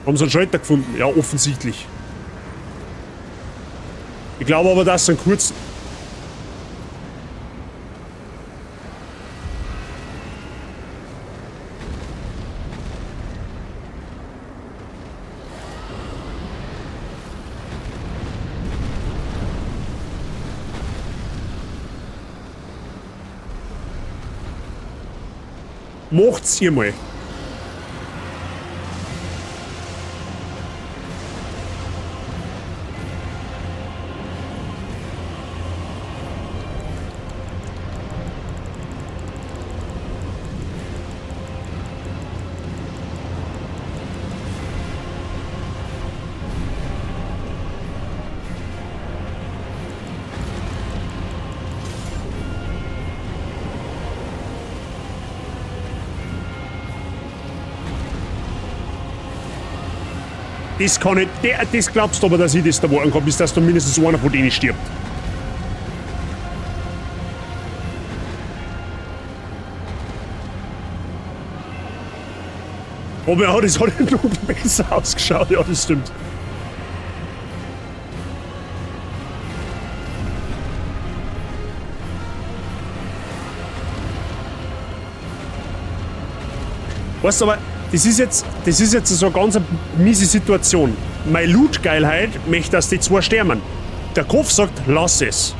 Haben sie einen Schalter gefunden? Ja, offensichtlich. Ich glaube aber, dass sie einen kurzen. Macht's ihr mal. Das kann ich, das glaubst du aber, dass ich das da warten kann, bis dass da mindestens einer von denen stirbt. Aber ja, das hat noch besser ausgeschaut, ja, das stimmt. Weißt du, aber das ist jetzt so eine ganz miese Situation. Meine Loot-Geilheit möchte, dass die zwei sterben. Der Kopf sagt, lass es.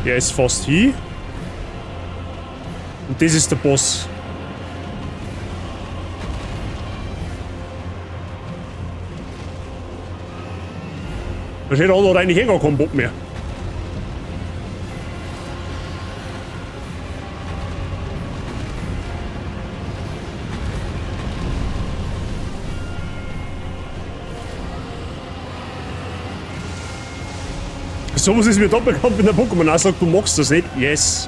Der ist fast hier. Und das ist der Boss. Da steht auch noch eigentlich eh gar keinen Bock mehr. So was ist mir doppelkampf, wenn der Pokémon auch sagt, du magst das nicht. Yes.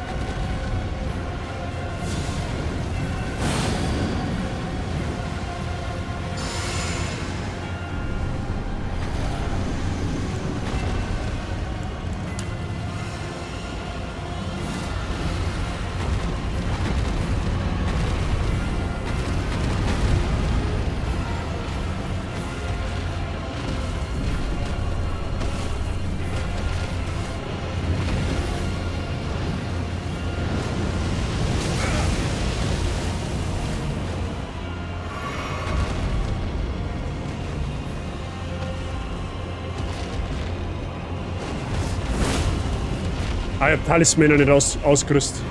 Ah, ich hab Talismänner nicht ausgerüstet.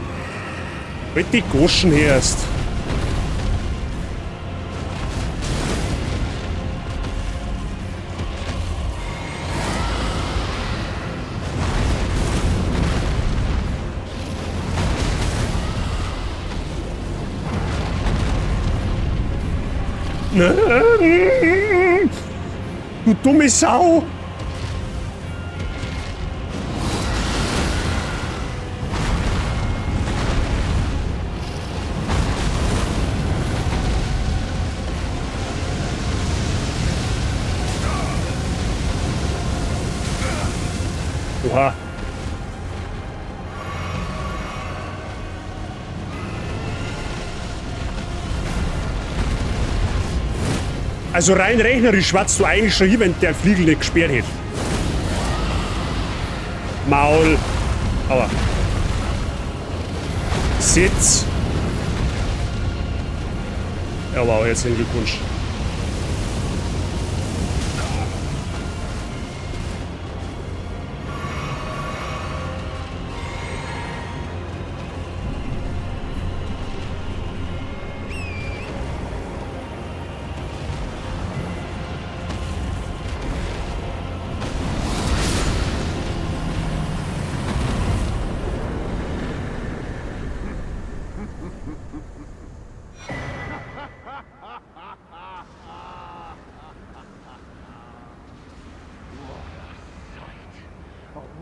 Halt die Goschen her erst. Du dumme Sau! Oha. Also rein rechnerisch schwatzt du eigentlich schon hier, wenn der Fliegel nicht gesperrt hätte. Maul. Aber. Sitz. Ja, wow, herzlichen Glückwunsch.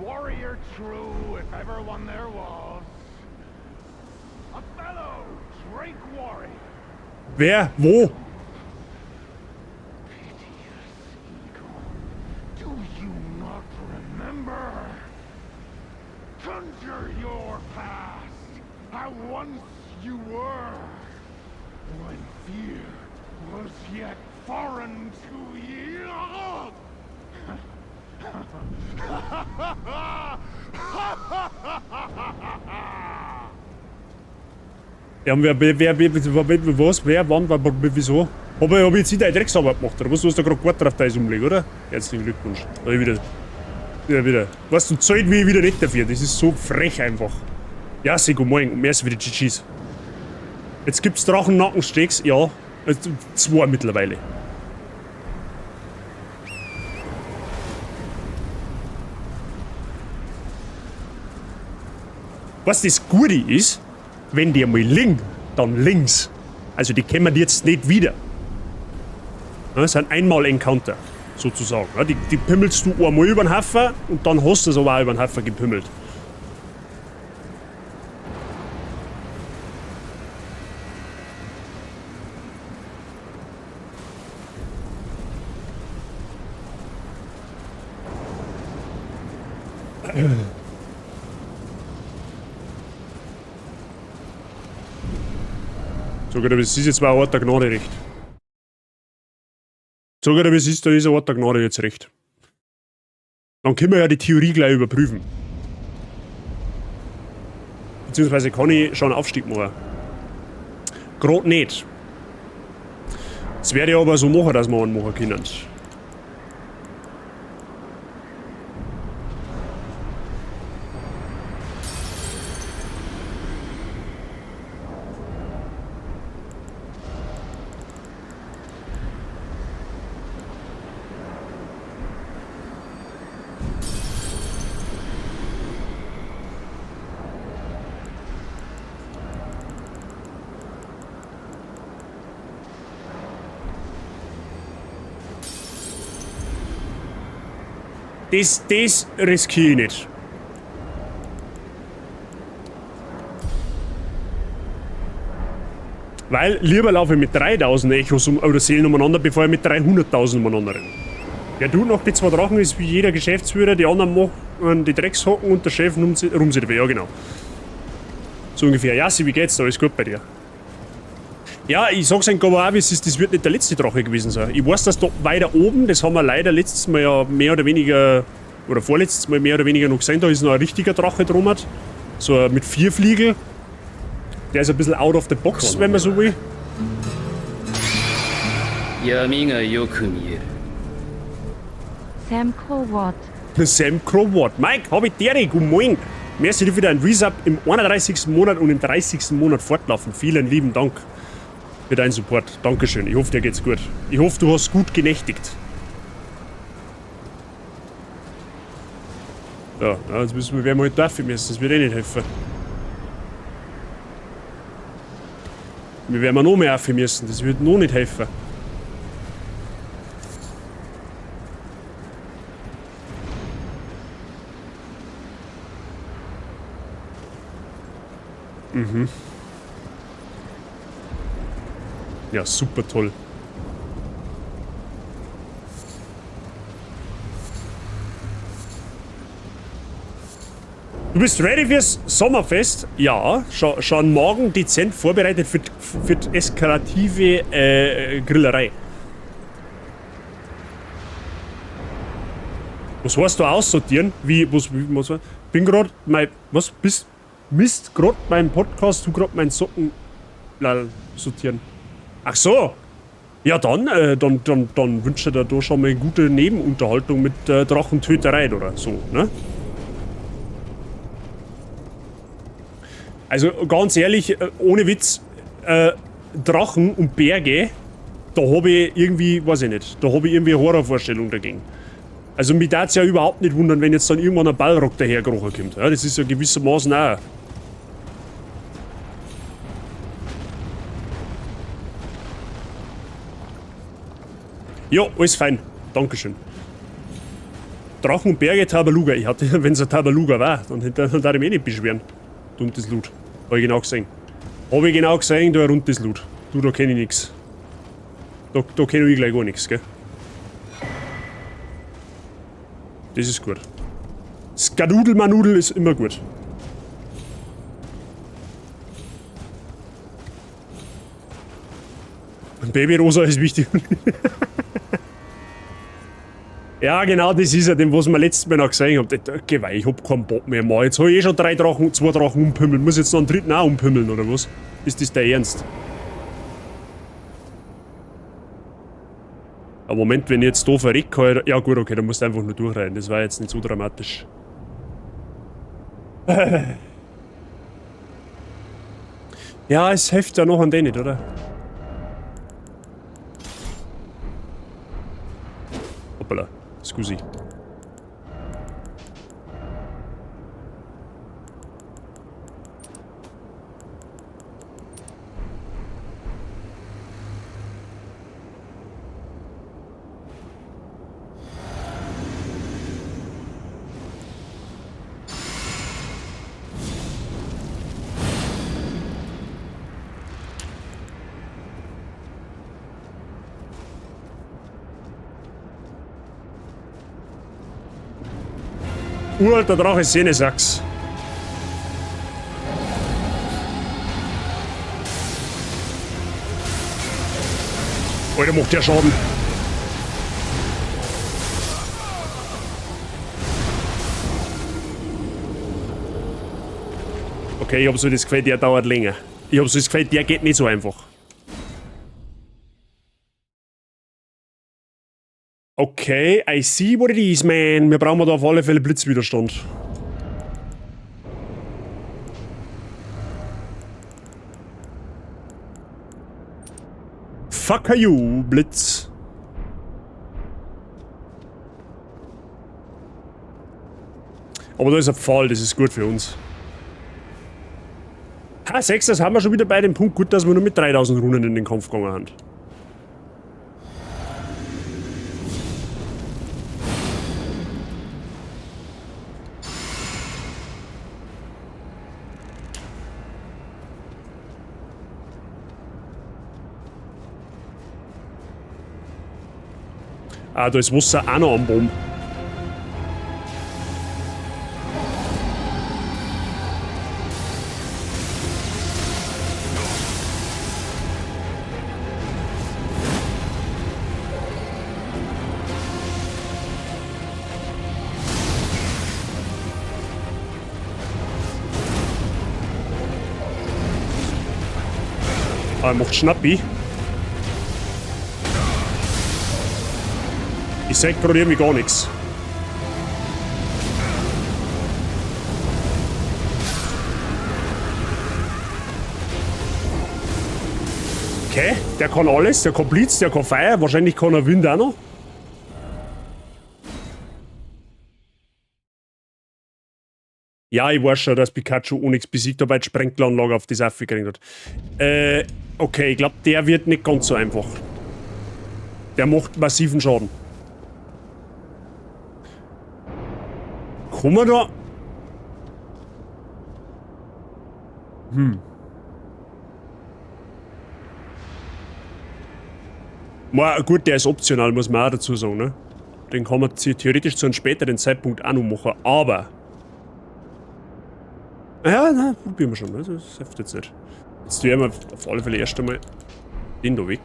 Warrior true, if ever one there was. A fellow Drake warrior. Wer? Wo? Piteous eagle, do you not remember? Conjure your past, how once you were, when fear was yet foreign to you. Ja, und wer, wann, wieso? Hab ich jetzt wieder eine Drecksarbeit gemacht, oder was? Du hast da gerade gewartet auf dein Umleg, oder? Herzlichen Glückwunsch. Da wieder. Weißt du, zahlt mich wieder nicht dafür. Das ist so frech einfach. Ja, sehr gut morgen. Und merci für die GGs. Jetzt gibt's Drachennackensteaks, ja. 2 mittlerweile. Was das Gute ist, wenn die mal liegen, dann links. Also die kennen jetzt nicht wieder. Das sind Einmal-Encounter, sozusagen. Die pimmelst du einmal über den Haufen und dann hast du es aber auch über den Haufen gepimmelt. Sogar wie es ist, jetzt war ein Ort der Gnade recht. Sogar wie es ist, da ist ein Ort der Gnade jetzt recht. Dann können wir ja die Theorie gleich überprüfen. Beziehungsweise kann ich schon einen Aufstieg machen. Gerade nicht. Das werde ich aber so machen, dass wir einen machen können. Das riskiere ich nicht. Weil lieber laufe ich mit 3000 Echos oder Seelen umeinander, bevor ich mit 300.000 umeinander renne. Der tut noch die 2 Drachen ist wie jeder Geschäftsführer, die anderen machen die Dreckshocken und der Chef rumsieht. Ja, genau. So ungefähr. Jassi, wie geht's da? Alles gut bei dir? Ja, ich sag's euch aber auch, wie es ist, das wird nicht der letzte Drache gewesen sein. Ich weiß, dass da weiter oben, das haben wir leider letztes Mal ja mehr oder weniger, oder vorletztes Mal mehr oder weniger noch gesehen, da ist noch ein richtiger Drache drum. So mit 4 Fliegel. Der ist ein bisschen out of the box, wenn man so will. Sam Crowat. Sam Crowat. Mike, hab ich dir, guten Morgen. Merci dir für deinen Resub im 31. Monat und im 30. Monat fortlaufen. Vielen lieben Dank für deinen Support. Dankeschön. Ich hoffe, dir geht's gut. Ich hoffe, du hast gut genächtigt. Ja, jetzt müssen wir mal dafür müssen. Das wird eh nicht helfen. Wir werden noch mehr aufhören müssen. Das wird noch nicht helfen. Mhm. Ja, super toll. Du bist ready fürs Sommerfest? Ja, schon morgen dezent vorbereitet für die eskalative Grillerei. Was heißt da aussortieren? Was? Bin grad Mist grad meinen Podcast, du grad meinen Socken sortieren. Ach so. Ja, dann wünsche ich dir da schon mal eine gute Nebenunterhaltung mit Drachentöterei oder so, ne? Also ganz ehrlich, ohne Witz, Drachen und Berge, da habe ich irgendwie, weiß ich nicht, da habe ich irgendwie eine Horrorvorstellung dagegen. Also mich darf es ja überhaupt nicht wundern, wenn jetzt dann irgendwann ein Ballrock dahergerochen kommt. Ja, das ist ja gewissermaßen auch. Ja, alles fein. Dankeschön. Drachen und Berge, Tabaluga. Ich hatte, wenn es ein Tabaluga war, dann hätte ich mich nicht beschweren. Duntes Loot. Habe ich genau gesehen. Habe ich genau gesehen, da ein rundes Loot. Du, da kenne ich nix. Da kenne ich gleich gar nichts, gell? Das ist gut. Skadudelmanudel ist immer gut. Babyrosa ist wichtig. Ja, genau, das ist ja dem, was wir letztes Mal noch gesehen haben. Okay, ich hab keinen Bock mehr mal. Jetzt habe ich eh schon zwei Drachen umpümmeln. Muss jetzt noch einen dritten auch umpümmeln, oder was? Ist das der Ernst? Aber Moment, wenn ich jetzt da verrecke, ja gut, okay, dann musst du einfach nur durchreiten. Das war jetzt nicht so dramatisch. Ja, es hilft ja noch an denen nicht, oder? Hoppala, scusi. Uralter Drache Senesachs. Alter, macht der Schaden. Okay, ich hab so das Gefühl, der dauert länger. Ich hab so das Gefühl, der geht nicht so einfach. Okay, I see what it is, man. Wir brauchen da auf alle Fälle Blitzwiderstand. Fuck you, Blitz. Aber da ist ein Pfahl, das ist gut für uns. Ha, 6, das haben wir schon wieder bei dem Punkt. Gut, dass wir nur mit 3000 Runen in den Kampf gegangen haben. Ah, da ist Wasser auch noch am Baum. Ah, er macht Schnappi. Ich sag gerade irgendwie gar nichts. Okay, der kann alles, der kann Blitz, der kann Feuer, wahrscheinlich kann er Wind auch noch. Ja, ich weiß schon, dass Pikachu Onyx besiegt hat, weil die Sprenkelanlage auf die Saffe gekriegt hat. Okay, ich glaube, der wird nicht ganz so einfach. Der macht massiven Schaden. Kann man da... Gut, der ist optional, muss man auch dazu sagen, ne? Den kann man theoretisch zu einem späteren Zeitpunkt auch noch machen, aber... Ja, nein, probieren wir schon, ne? Das hilft jetzt nicht. Jetzt tue ich mal auf alle Fälle erst einmal den da weg.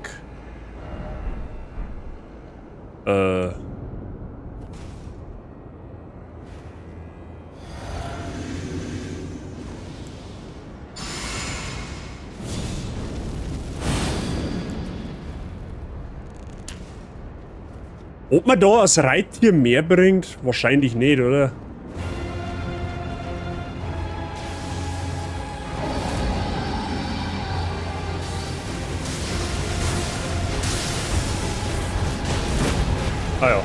Ob man da als Reittier mehr bringt? Wahrscheinlich nicht, oder? Ah ja.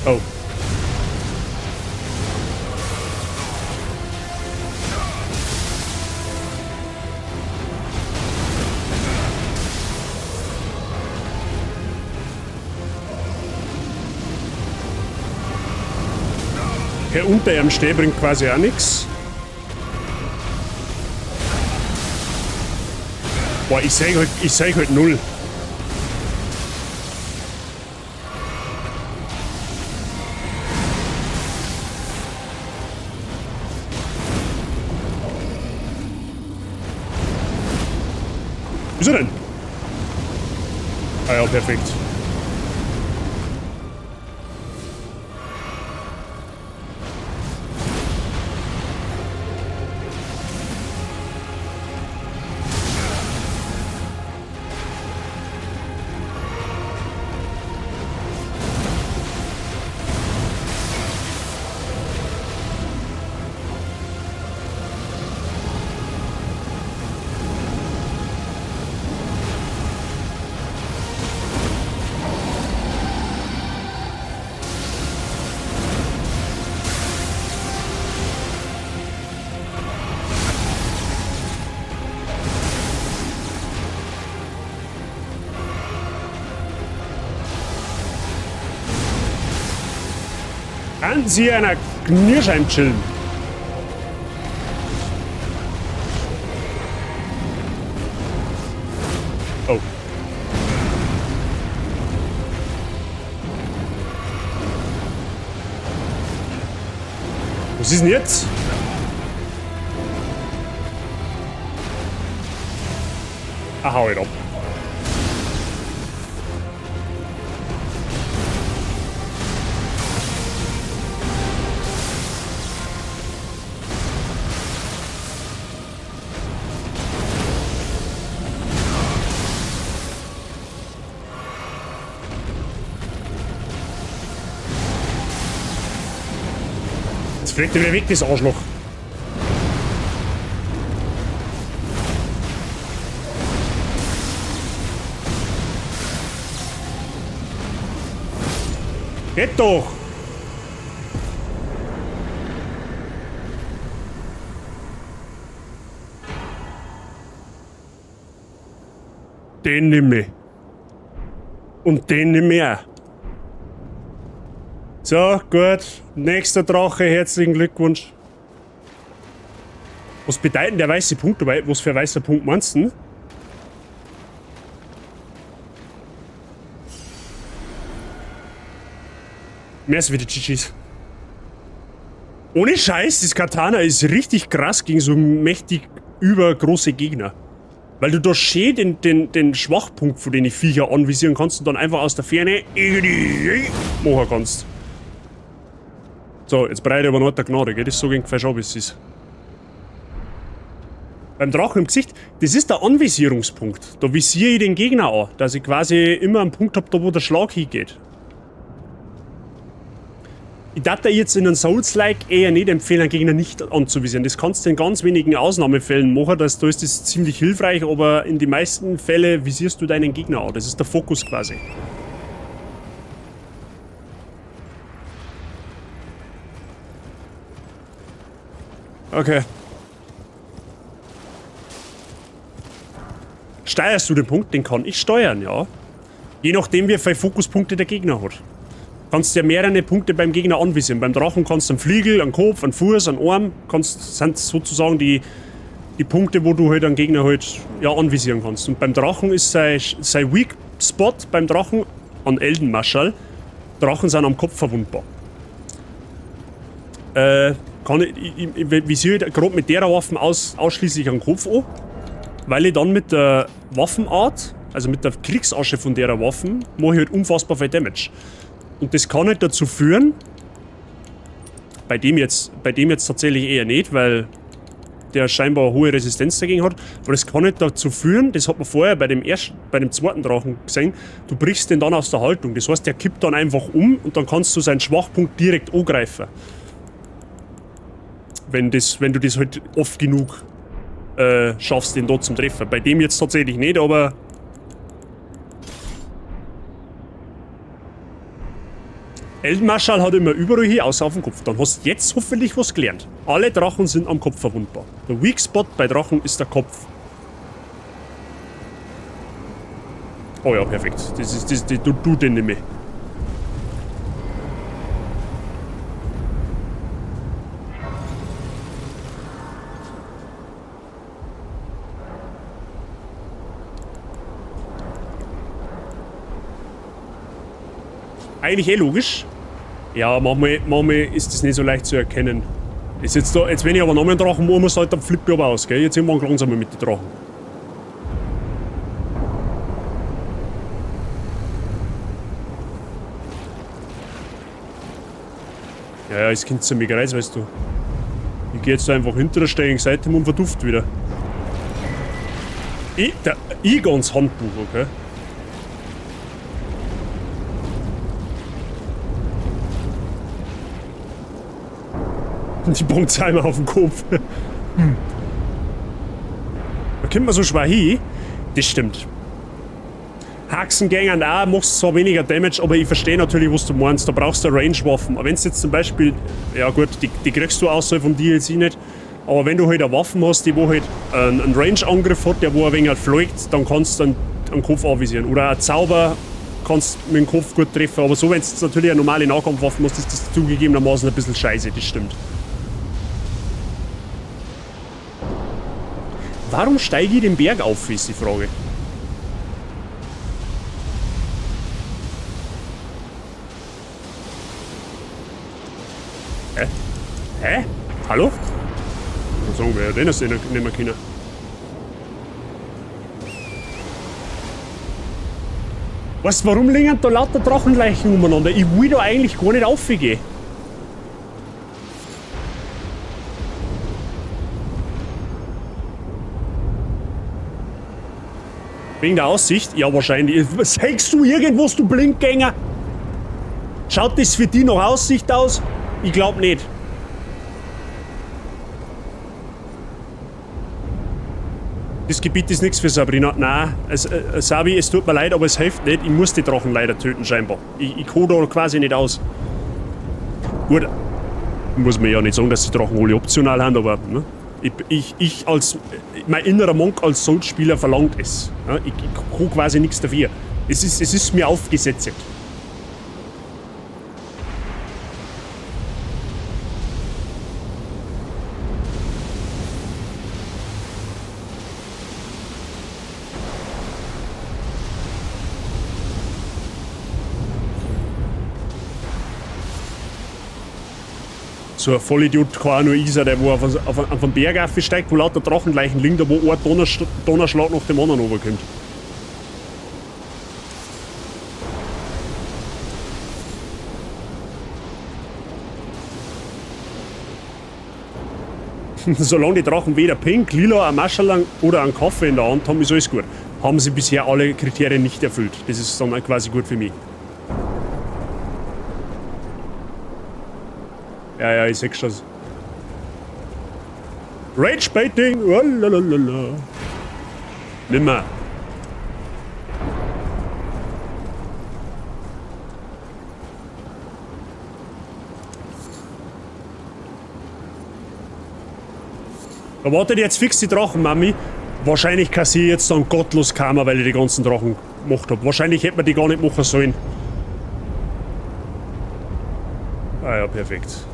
Oh. Okay, unter ihrem Steh bringt quasi auch nichts. Boah, ich seh halt null. Wieso denn? Ah ja, perfekt. Kann sie einer Knirschein chillen? Oh. Was ist denn jetzt? Ah, hau ich ab. Jetzt fliegt er wieder weg, das Arschloch. Geht doch! Den nehme ich. Und den nehme ich auch. So, gut. Nächster Drache, herzlichen Glückwunsch. Was bedeutet der weiße Punkt dabei? Was für ein weißer Punkt meinst du? Merci für die GGs. Ohne Scheiß, das Katana ist richtig krass gegen so mächtig übergroße Gegner. Weil du da schön den Schwachpunkt von den Viecher anvisieren kannst und dann einfach aus der Ferne machen kannst. So, jetzt breite aber noch der Gnade, gell? Das ist so gegen falsch ab, wie es ist. Beim Drachen im Gesicht, das ist der Anvisierungspunkt. Da visiere ich den Gegner an, dass ich quasi immer einen Punkt habe, da wo der Schlag hingeht. Ich darf da jetzt in einem Souls-like eher nicht empfehlen, einen Gegner nicht anzuvisieren. Das kannst du in ganz wenigen Ausnahmefällen machen, da ist das ziemlich hilfreich, aber in den meisten Fällen visierst du deinen Gegner an. Das ist der Fokus quasi. Okay. Steuerst du den Punkt? Den kann ich steuern, ja. Je nachdem, wie viele Fokuspunkte der Gegner hat. Kannst ja mehrere Punkte beim Gegner anvisieren. Beim Drachen kannst du einen Flügel, einen Kopf, einen Fuß, einen Arm, sind sozusagen die Punkte, wo du halt einen Gegner halt ja anvisieren kannst. Und beim Drachen ist sein Weak Spot beim Drachen an Eldenmarschall. Drachen sind am Kopf verwundbar. Ich visiere gerade mit der Waffe ausschließlich einen Kopf an, weil ich dann mit der Waffenart, also mit der Kriegsasche von der Waffe, mache ich halt unfassbar viel Damage. Und das kann halt dazu führen, Bei dem jetzt tatsächlich eher nicht, weil der scheinbar eine hohe Resistenz dagegen hat. Aber das kann nicht dazu führen, das hat man vorher bei dem zweiten Drachen gesehen, du brichst den dann aus der Haltung. Das heißt, der kippt dann einfach um und dann kannst du seinen Schwachpunkt direkt angreifen. Wenn du das halt oft genug schaffst, den dort zum Treffen. Bei dem jetzt tatsächlich nicht, aber Eldenmarschall hat immer überall hier, außer auf dem Kopf. Dann hast du jetzt hoffentlich was gelernt. Alle Drachen sind am Kopf verwundbar. Der Weak Spot bei Drachen ist der Kopf. Oh ja, perfekt. Du den nicht mehr. Eigentlich logisch. Ja, manchmal ist das nicht so leicht zu erkennen. Ist jetzt wenn ich aber noch einen Drachen machen muss, halt, dann flippe ich aber aus, gell? Jetzt irgendwann langsamer mit den Drachen. Ja, es kommt zu mir gereizt, weißt du. Ich gehe jetzt da einfach hinter der steinigen Seite und verduft wieder. Der Igons Handbuch, okay? Die Punktsheimer auf dem Kopf. Da kommt man so schwer hin. Das stimmt. Haxengängern auch, machst zwar weniger Damage, aber ich verstehe natürlich, was du meinst. Da brauchst du Range-Waffen. Aber wenn du jetzt zum Beispiel, ja gut, die kriegst du außerhalb vom DLC nicht. Aber wenn du halt eine Waffe hast, die wo halt einen Range-Angriff hat, der wo ein wenig fliegt, dann kannst du einen Kopf anvisieren. Oder ein Zauber kannst du mit dem Kopf gut treffen. Aber so, wenn du jetzt natürlich eine normale Nahkampfwaffe hast, ist das zugegebenermaßen ein bisschen scheiße, das stimmt. Warum steige ich den Berg auf, ist die Frage. Hä? Hallo? Ich sagen, wer denn das nicht mehr können. Weißt du, warum liegen da lauter Drachenleichen umeinander? Ich will da eigentlich gar nicht raufgehen. Wegen der Aussicht? Ja, wahrscheinlich. Sagst du irgendwas, du Blindgänger? Schaut das für die nach Aussicht aus? Ich glaube nicht. Das Gebiet ist nichts für Sabrina. Nein, Sabi, es tut mir leid, aber es hilft nicht. Ich muss die Drachen leider töten, scheinbar. Ich komme da quasi nicht aus. Gut, muss man ja nicht sagen, dass die Drachen alle optional haben, aber ne? Mein innerer Monk als Soul-Spieler verlangt es. Ja, ich kann quasi nichts dafür. Es ist mir aufgesetzt. So ein Vollidiot kann auch nur ich sein, der wo auf den Berg aufsteigt, wo lauter Drachenleichen liegen, da wo ein Donnerschlag nach dem anderen runterkommt. Solange die Drachen weder pink, lila, ein Mascherlang oder einen Kaffee in der Hand haben, ist alles gut. Haben sie bisher alle Kriterien nicht erfüllt. Das ist dann quasi gut für mich. Ja, ich seh's schon. Rage-Baiting! Lalalala. Nimmer. Da wartet jetzt fix die Drachenmami. Wahrscheinlich kassiere ich jetzt dann gottlos Karma, weil ich die ganzen Drachen gemacht habe. Wahrscheinlich hätte man die gar nicht machen sollen. Ah ja, perfekt.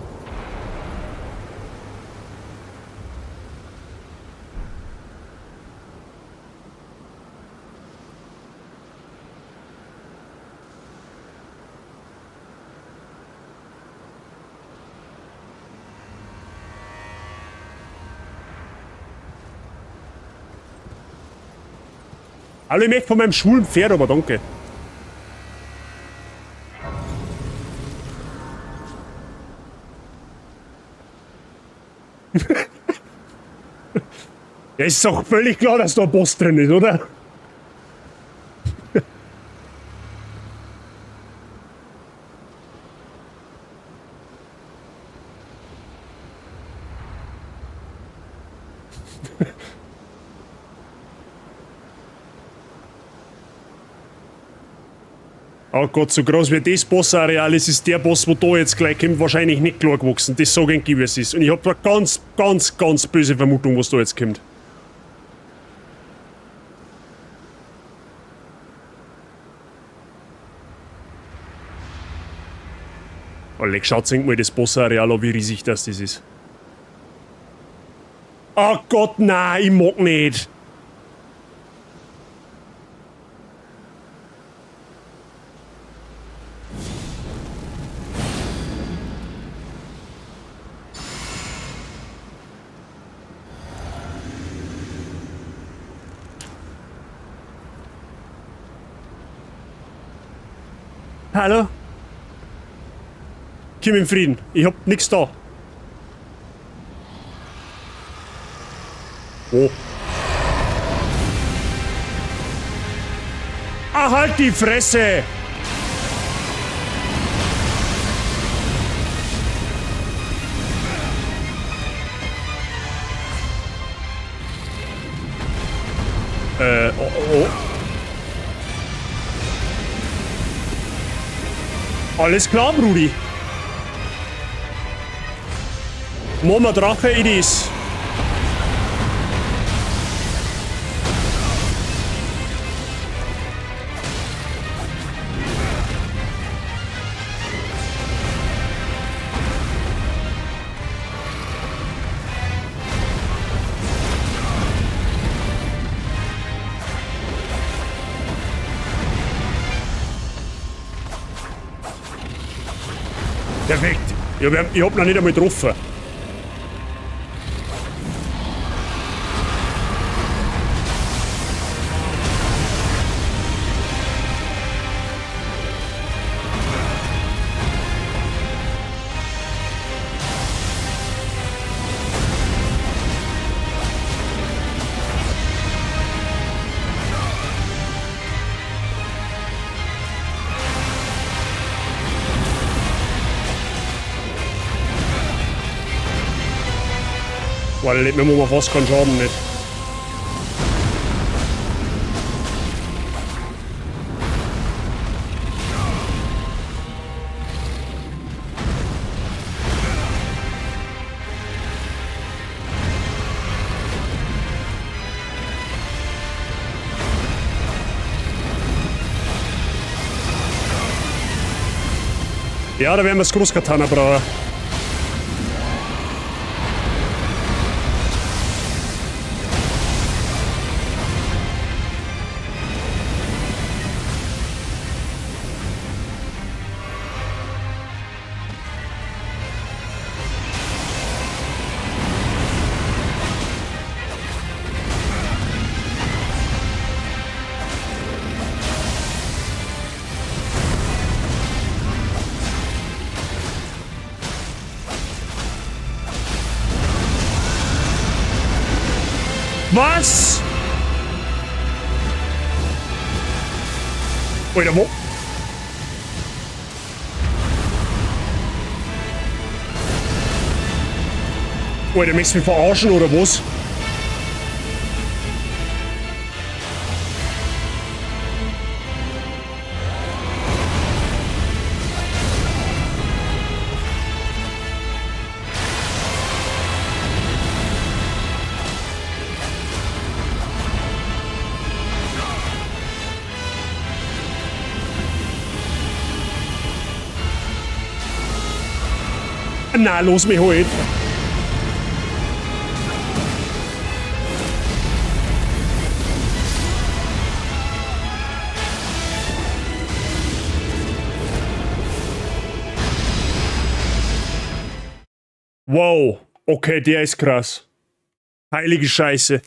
Hallo, ich möchte von meinem schwulen Pferd, aber danke. Ja, ist doch völlig klar, dass da ein Boss drin ist, oder? Oh Gott, so groß wie das Bossareal ist, ist der Boss, wo da jetzt gleich kommt, wahrscheinlich nicht klar gewachsen. Das sage ich, wie es ist. Und ich habe eine ganz böse Vermutung, was da jetzt kommt. Alter, schaut euch mal das Bossareal an, wie riesig das ist. Oh Gott, nein, ich mag nicht. Hallo? Komm in Frieden, ich hab nix da. Oh. Ah, halt die Fresse! Oh. Alles klar, Brudi. Mama Drache, it is. Perfekt. Ich hab noch nicht einmal getroffen. Weil mir mal fast keinen Schaden nicht. Ja, da werden wir das Großkatana brauchen. Was? Alter, wo? Alter, möchtest du mich verarschen oder was? Na, los mich halt. Wow, okay, der ist krass. Heilige Scheiße.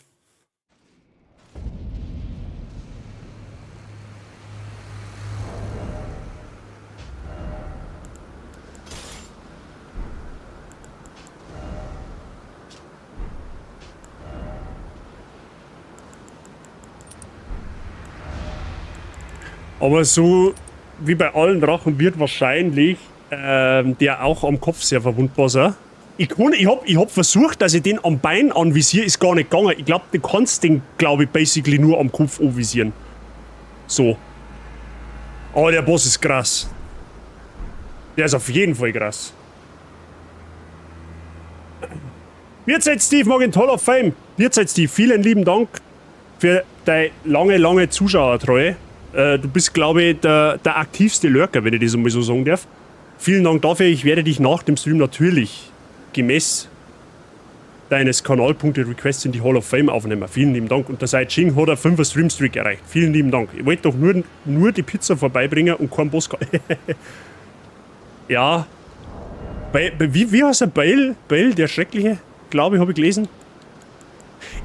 Aber so wie bei allen Drachen wird wahrscheinlich der auch am Kopf sehr verwundbar sein. Ich hab versucht, dass ich den am Bein anvisiere, ist gar nicht gegangen. Ich glaube, du kannst den, glaube ich, basically nur am Kopf anvisieren. So. Aber der Boss ist krass. Der ist auf jeden Fall krass. Wirzeit Steve, Morgan Hall of Fame. Wirzeit Steve, vielen lieben Dank für deine lange Zuschauertreue. Du bist, glaube ich, der aktivste Lurker, wenn ich das einmal so sagen darf. Vielen Dank dafür. Ich werde dich nach dem Stream natürlich gemäß deines Kanalpunkte Requests in die Hall of Fame aufnehmen. Vielen lieben Dank. Und der Sai Ching hat einen 5er Streamstreak erreicht. Vielen lieben Dank. Ich wollte doch nur die Pizza vorbeibringen und keinen Boss. Ja. Wie heißt er? Bale, der Schreckliche? Glaube ich, habe ich gelesen.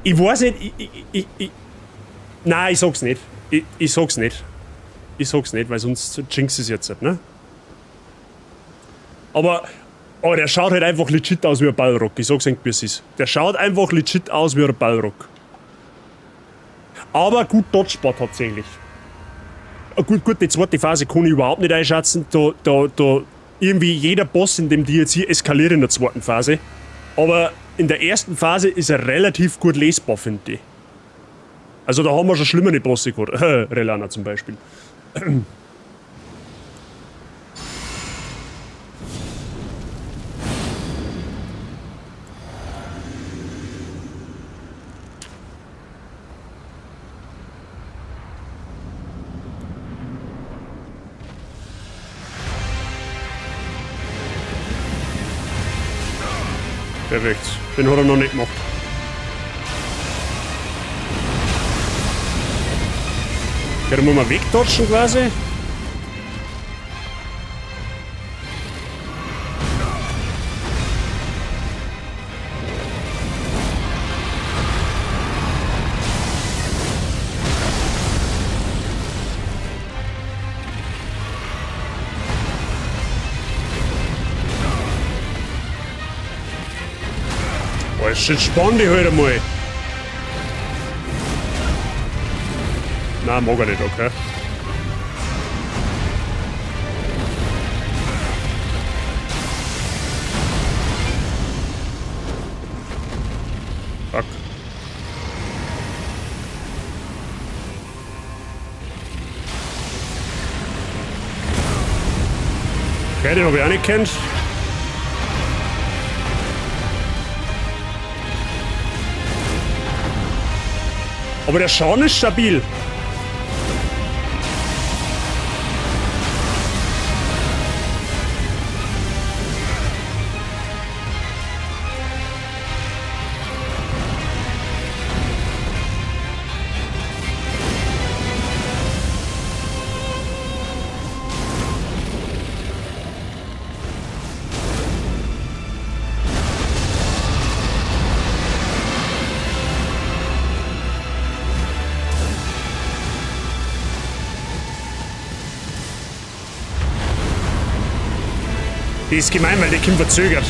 Ich weiß nicht. Nein, ich sag's nicht. Ich sag's nicht. Ich sag's nicht, weil sonst jinx es jetzt nicht, ne? Aber der schaut halt einfach legit aus wie ein Balrog. Ich sag's nicht, wie es ist. Der schaut einfach legit aus wie ein Balrog. Aber gut dodgebar tatsächlich. Gut, die zweite Phase kann ich überhaupt nicht einschätzen. Da irgendwie jeder Boss in dem DLC eskaliert in der zweiten Phase. Aber in der ersten Phase ist er relativ gut lesbar, finde ich. Also da haben wir schon schlimmere Bosse gehabt. Relana zum Beispiel. Perfekt. Den hat er noch nicht gemacht. Ja, dann muss man wegdodgen quasi. Oh, shit, spann dich halt einmal. Nein, mag er nicht, okay. Fuck. Okay, den hab ich auch nicht kennt. Aber der Schaden ist stabil. Die ist gemein, weil der Kim verzögert.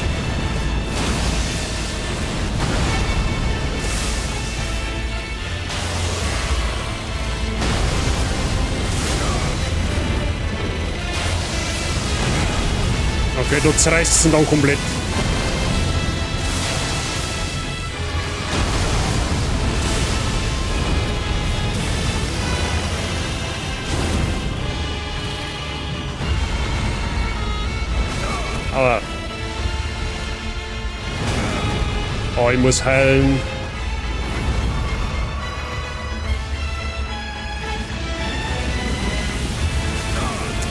Okay, du zerreißt ihn dann komplett. Aber... Oh, ich muss heilen.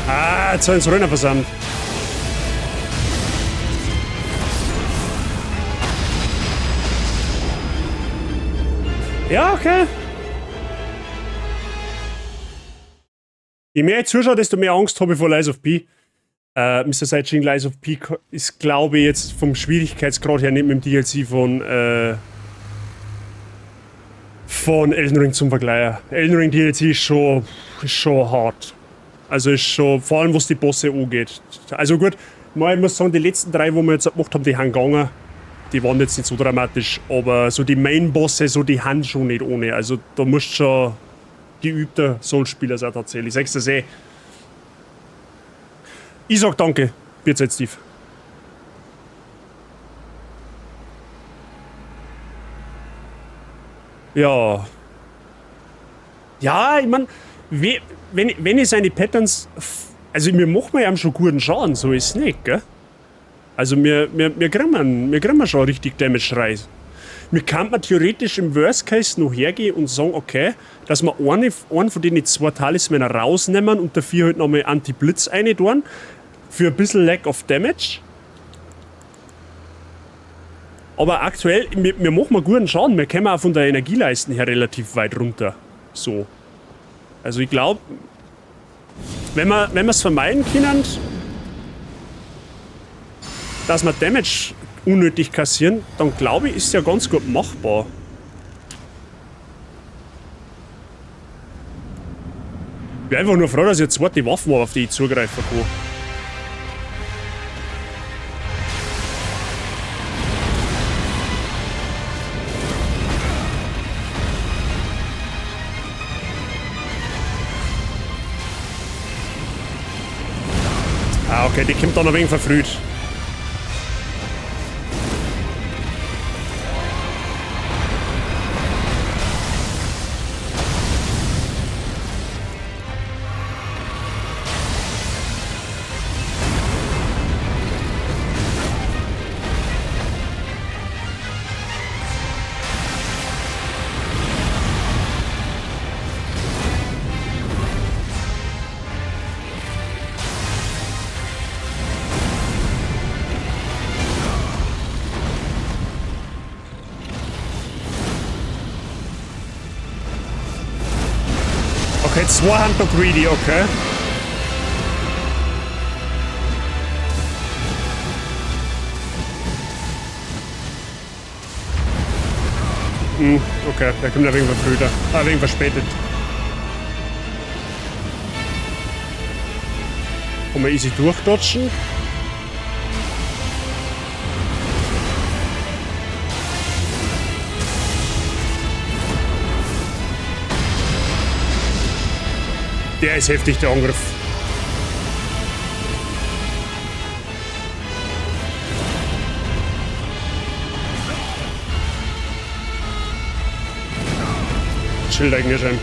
Ah, jetzt haben sie Röner versammelt. Ja, okay. Je mehr ich zuschaue, desto mehr Angst habe ich vor Lies of P. Mr. Sideching Lies of P ist, glaube ich, jetzt vom Schwierigkeitsgrad her nicht mit dem DLC von Elden Ring zum Vergleichen. Elden Ring DLC ist schon hart. Also ist schon, vor allem was die Bosse angeht. Also gut, ich muss sagen, die letzten 3, die wir jetzt gemacht haben, die haben gegangen. Die waren jetzt nicht so dramatisch, aber so die Main-Bosse, so die haben schon nicht ohne. Also da musst du schon geübter Souls-Spieler sein tatsächlich. Sagst du das eh? Ich sag danke. Bierzeit Steve. Ja. Ja, ich mein, wenn ich seine Patterns. Also, mir macht man ja schon guten Schaden, so ist es nicht, gell? Also, wir kriegen schon richtig Damage rein. Wir könnten theoretisch im Worst Case noch hergehen und sagen, okay, dass wir einen von den 2 Talismänner rausnehmen und dafür halt nochmal Anti-Blitz rein tun. Für ein bisschen Lack of Damage. Aber aktuell, wir machen guten Schaden. Wir kommen auch von der Energieleisten her relativ weit runter. So. Also ich glaube, wenn wir es vermeiden können, dass wir Damage unnötig kassieren, dann glaube ich, ist ja ganz gut machbar. Ich bin einfach nur froh, dass ich jetzt zweite Waffen habe, auf die ich zugreifen kann. Ah, okay, die kommt dann ein wenig verfrüht. Okay, 2 Hunter Greedy, okay. Okay, der kommt ein wenig verfrüht. Ein wenig verspätet. Kann man easy durchdodgen. Der ist heftig, der Angriff. Schild eigentlich schon.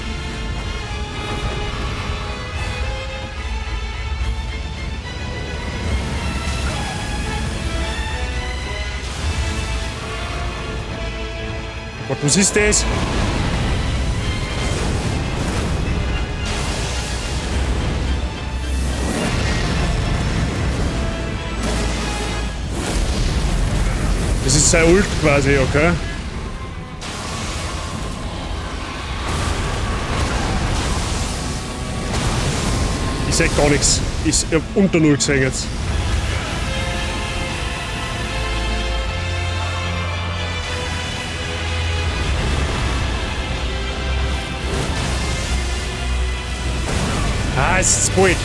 Gott, was ist das? Das ist sein Ult quasi, okay? Ich seh gar nichts. Ich hab unter Null gesehen jetzt. Ah, es ist bald.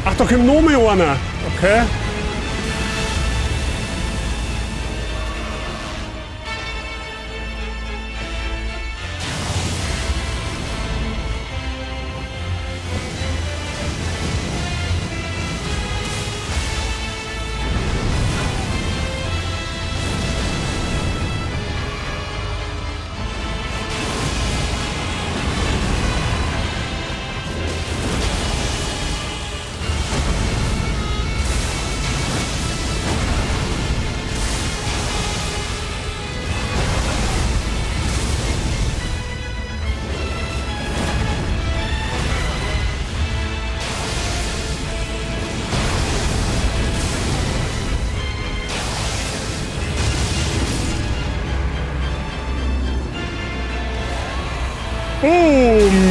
Ach, da kommt noch mehr einer. Okay.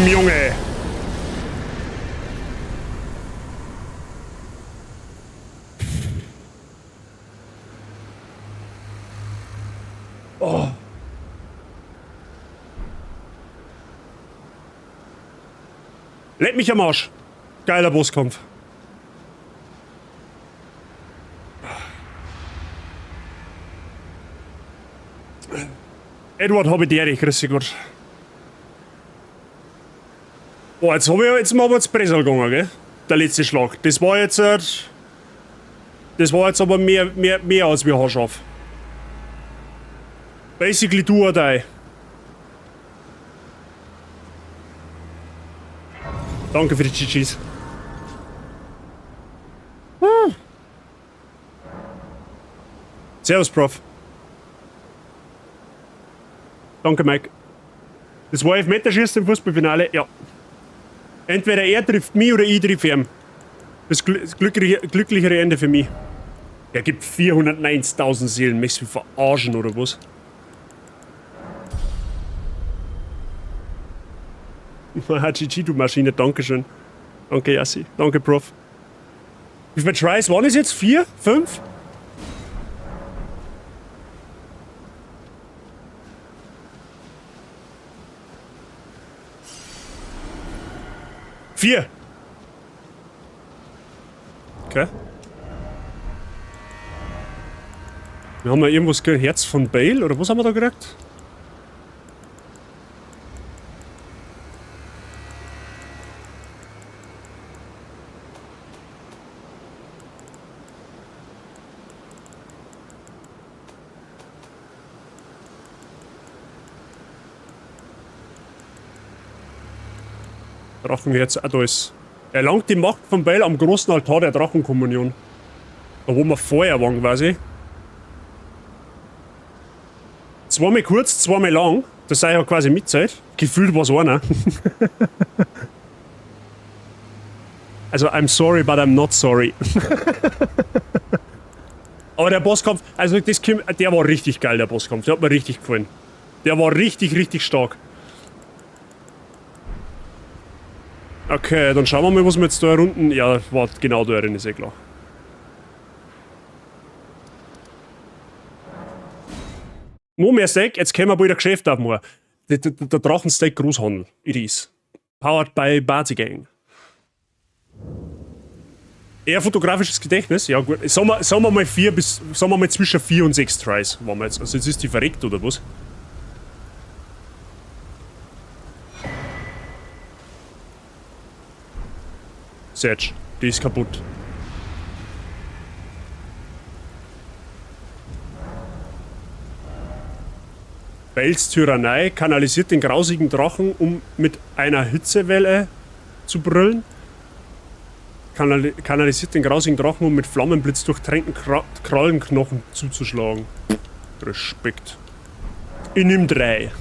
Junge! Oh. Leck mich am Arsch. Geiler Bosskampf. Edward Habideri, grüß dich Gott. Boah, jetzt habe ich jetzt mal ins Pressel gegangen, gell? Der letzte Schlag. Das war jetzt aber mehr als wir haarscharf. Basically do or die. Danke für die GGs. Servus, Prof. Danke, Mike. Das war Elfmeterschießen im Fußballfinale, ja. Entweder er trifft mich oder ich triff ihn. Das glücklichere Ende für mich. Er gibt 490.000 Seelen. Möchtest du mich verarschen oder was? GG, du Maschine, dankeschön. Danke, Yassi. Danke, Prof. Wie viele Tries waren es jetzt? 4? 5? Vier. Okay. Wir haben ja irgendwas gehört, Herz von Bale, oder was haben wir da gekriegt? Drachenherz, da ist. Erlangt die Macht von Bale am großen Altar der Drachenkommunion. Da wo wir vorher waren quasi. Zweimal kurz, zweimal lang. Das sei ja quasi Mitzeit. Gefühlt war es einer. Also, I'm sorry, but I'm not sorry. Aber der Bosskampf, also der war richtig geil, der Bosskampf. Der hat mir richtig gefallen. Der war richtig, richtig stark. Okay, dann schauen wir mal, was wir jetzt da unten... Ja, warte, genau da drin ist eh klar. Noch mehr Steak, jetzt können wir bald ein Geschäft aufmachen. Der Drachensteak Großhandel, it is. Powered by Barty Gang. Eher fotografisches Gedächtnis, ja gut. Sagen wir mal sagen wir mal zwischen 4 und 6 Tries waren wir jetzt. Also jetzt ist die verreckt oder was? Search, die ist kaputt. Bales Tyrannei kanalisiert den grausigen Drachen, um mit einer Hitzewelle zu brüllen. Kanalisiert den grausigen Drachen, um mit Flammenblitz durchtränkten Krallenknochen zuzuschlagen. Respekt. Ich nehm 3.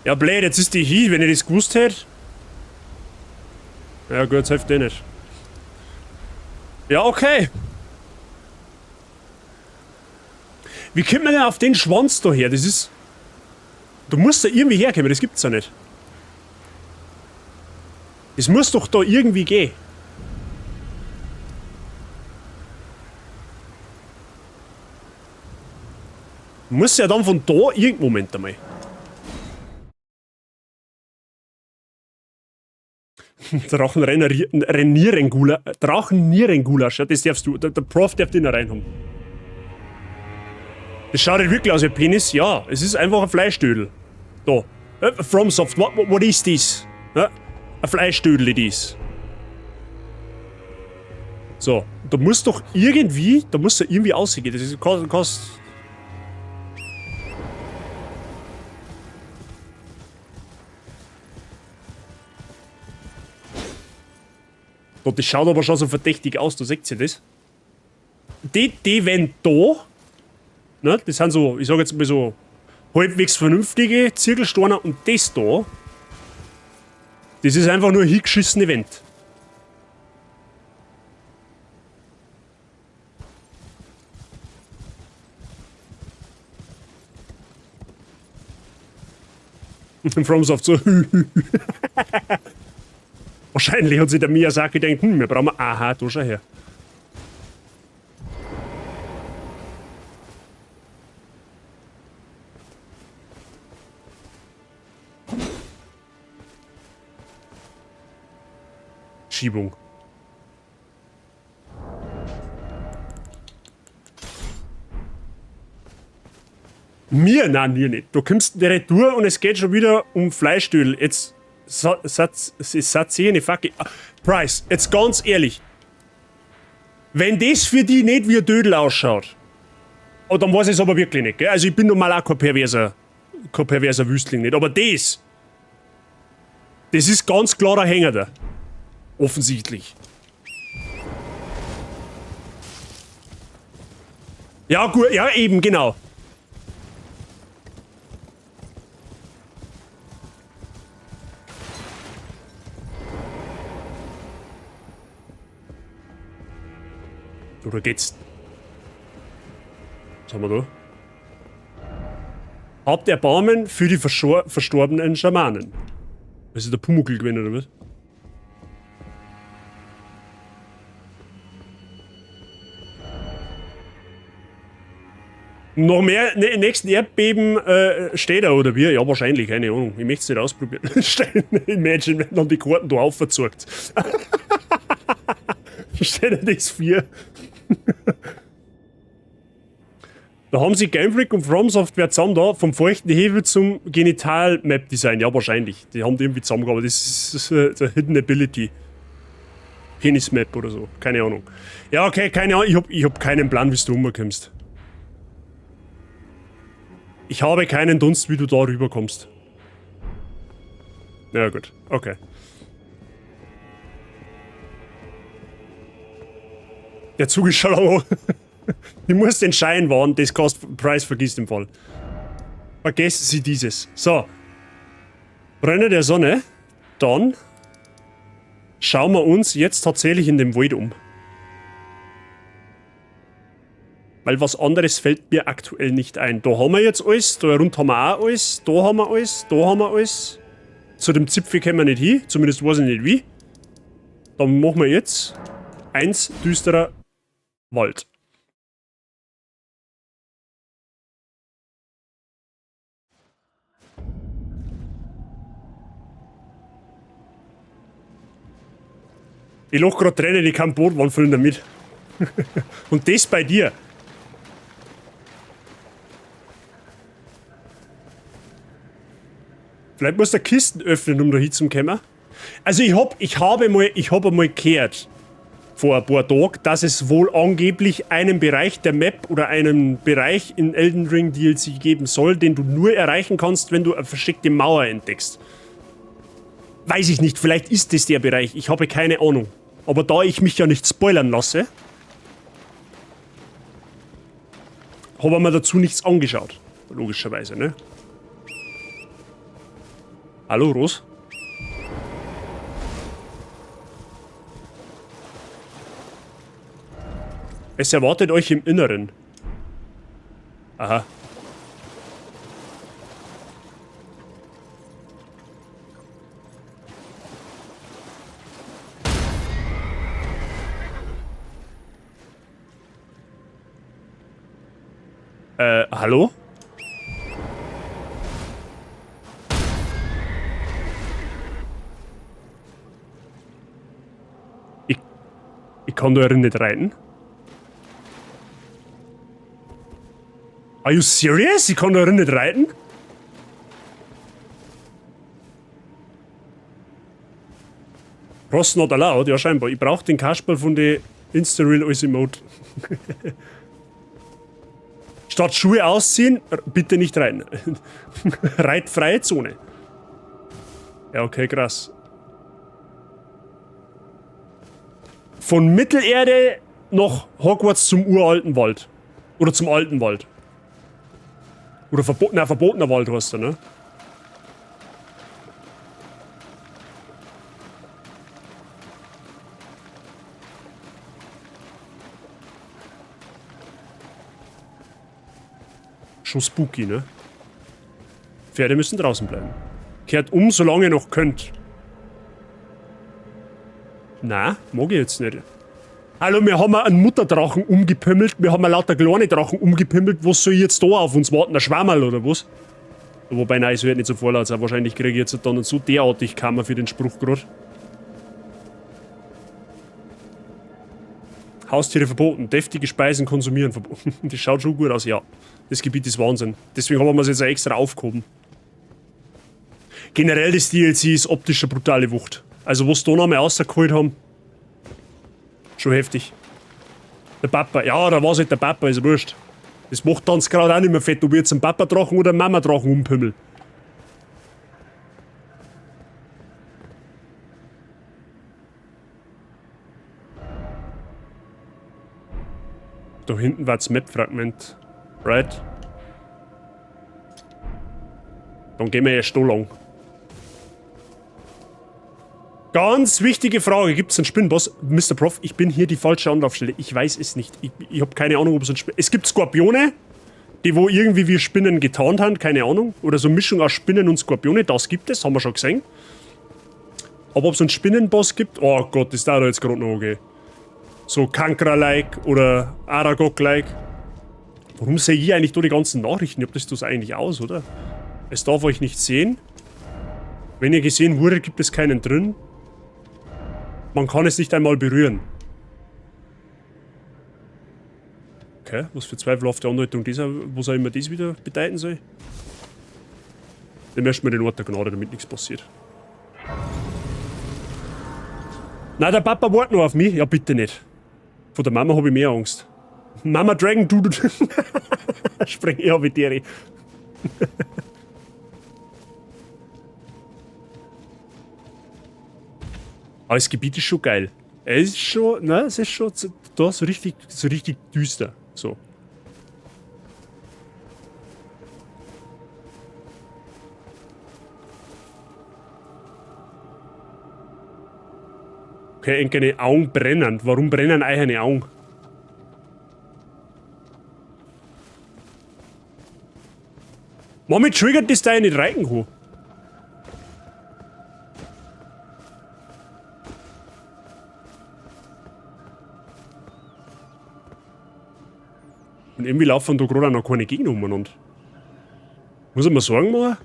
Ja, blöd, jetzt ist die hier, wenn ich das gewusst hätte. Ja gut, das hilft eh nicht. Ja, okay. Wie kommt man denn auf den Schwanz da her? Das ist... Du musst da irgendwie herkommen, das gibt's ja nicht. Das muss doch da irgendwie gehen. Muss ja dann von da irgendein Moment einmal. Drachennierenngulasch, ja, das darfst du. Der Prof darf den da rein haben. Das schaut halt wirklich aus wie ein Penis. Ja, es ist einfach ein Fleischdödel. Da. FromSoft, what is this? Ja, ein Fleischdödel ist. So, da muss doch irgendwie, da muss er irgendwie aussehen. Das ist das schaut aber schon so verdächtig aus, da seht ihr das? Die wenn da, ne, das sind so, ich sag jetzt mal so halbwegs vernünftige Zirkelsteine und das da, das ist einfach nur ein hingeschissene Wand. FromSoft so. Wahrscheinlich hat sich der Miyazaki gedacht, wir brauchen... Aha, da schau her. Schiebung. Nein, wir nicht. Du kommst in die Retour und es geht schon wieder um Fleischdödel. Jetzt satz eine fucking... Price, jetzt ganz ehrlich. Wenn das für die nicht wie ein Dödel ausschaut, oh, dann weiß ich es aber wirklich nicht, gell? Also ich bin normal auch kein perverser Wüstling nicht, aber das ist ganz klarer Hänger da. Offensichtlich. Ja, gut, ja, eben, genau. Oder geht's? Was haben wir da? Habt Erbarmen für die verstorbenen Schamanen. Das ist der Pumuckl gewesen, oder was? Noch mehr, nächsten Erdbeben steht er, oder wie? Ja, wahrscheinlich, keine Ahnung. Ich möchte es nicht ausprobieren. Imagine, wenn dann die Karten da aufverzeugt. Steht er das 4? Da haben sie Game Freak und From Software zusammen da, vom feuchten Hebel zum Genital-Map-Design. Ja, wahrscheinlich. Die haben die irgendwie zusammengearbeitet. Das ist der Hidden Ability. Penis-Map oder so. Keine Ahnung. Ja, okay, keine Ahnung. Ich hab keinen Plan, wie du rumkommst. Ich habe keinen Dunst, wie du da rüberkommst. Ja, gut. Okay. Der Zug ist schon lang. Ich muss den Schein wahren, das Price vergisst im Fall. Vergessen Sie dieses. So. Brenner der Sonne. Dann schauen wir uns jetzt tatsächlich in dem Void um. Weil was anderes fällt mir aktuell nicht ein. Da haben wir jetzt alles, da rund haben wir auch alles, da haben wir alles, da haben wir alles. Zu dem Zipfel kommen wir nicht hin, zumindest weiß ich nicht wie. Dann machen wir jetzt 1 düsterer Wald. Ich lach grad Tränen, die kann Bootwand füllen damit. Und das bei dir. Vielleicht muss der Kisten öffnen, um da hinzukommen. Also ich habe mal gehört, vor ein paar Tagen, dass es wohl angeblich einen Bereich der Map oder einen Bereich in Elden Ring DLC geben soll, den du nur erreichen kannst, wenn du eine versteckte Mauer entdeckst. Weiß ich nicht, vielleicht ist das der Bereich, ich habe keine Ahnung. Aber da ich mich ja nicht spoilern lasse, habe ich mir dazu nichts angeschaut. Logischerweise, ne? Hallo, Ros? Es erwartet euch im Inneren. Aha. Hallo? Ich kann da nicht rein. Are you serious? Ich kann da nicht reiten? Cross not allowed? Ja, scheinbar. Ich brauche den Kasperl von der Insta-Real als Emote. Statt Schuhe ausziehen, bitte nicht rein. Reitfreie Zone. Ja, okay, krass. Von Mittelerde nach Hogwarts zum uralten Wald. Oder zum alten Wald. Oder verbotener Wald heißt er, ne? Schon spooky, ne? Pferde müssen draußen bleiben. Kehrt um, solange ihr noch könnt. Na, mag ich jetzt nicht. Hallo, wir haben einen Mutterdrachen umgepimmelt, wir haben lauter kleine Drachen umgepimmelt, was soll jetzt da auf uns warten? Ein Schwammerl oder was? Wobei, nein, es wird nicht so vorlaut sein. Wahrscheinlich kriege ich jetzt dann so derartig Kammer für den Spruch gerade. Haustiere verboten. Deftige Speisen konsumieren verboten. Das schaut schon gut aus, ja. Das Gebiet ist Wahnsinn. Deswegen haben wir es jetzt extra aufgehoben. Generell das DLC ist optisch eine brutale Wucht. Also, was sie da noch mal rausgeholt haben, schon heftig. Der Papa, ja, da war es halt der Papa, ist ja wurscht. Das macht dann gerade auch nicht mehr fett, ob ich jetzt einen Papa-Drachen oder einen Mama-Drachen umpümmel. Da hinten war das Map-Fragment. Right? Dann gehen wir erst da lang. Ganz wichtige Frage, gibt es einen Spinnenboss? Mr. Prof, ich bin hier die falsche Anlaufstelle. Ich weiß es nicht. Ich habe keine Ahnung, ob es ein Spinnen... Es gibt Skorpione, die wo irgendwie wie Spinnen getarnt haben, keine Ahnung. Oder so eine Mischung aus Spinnen und Skorpione, das gibt es, haben wir schon gesehen. Aber ob es einen Spinnenboss gibt? Oh Gott, das dauert jetzt gerade noch, okay. So Kankra-like oder Aragog-like. Warum sehe ich eigentlich da die ganzen Nachrichten? Ich hab das eigentlich aus, oder? Es darf euch nicht sehen. Wenn ihr gesehen wurde, gibt es keinen drin. Man kann es nicht einmal berühren. Okay, was für zweifelhafte Andeutung dieser, was auch immer das wieder bedeuten soll. Dann möchten wir den Ort der Gnade, damit nichts passiert. Nein, der Papa wartet noch auf mich. Ja, bitte nicht. Von der Mama habe ich mehr Angst. Mama Dragon, du. Spreng ich auf die. Aber das Gebiet ist schon geil. Es ist schon, ne, es ist schon da so richtig düster. So. Okay, irgendeine Augen brennen. Warum brennen euch eine Augen? Mami triggert das da nicht rein kann. Und irgendwie laufen da gerade auch noch keine Gegner umeinander. Muss ich mir Sorgen machen?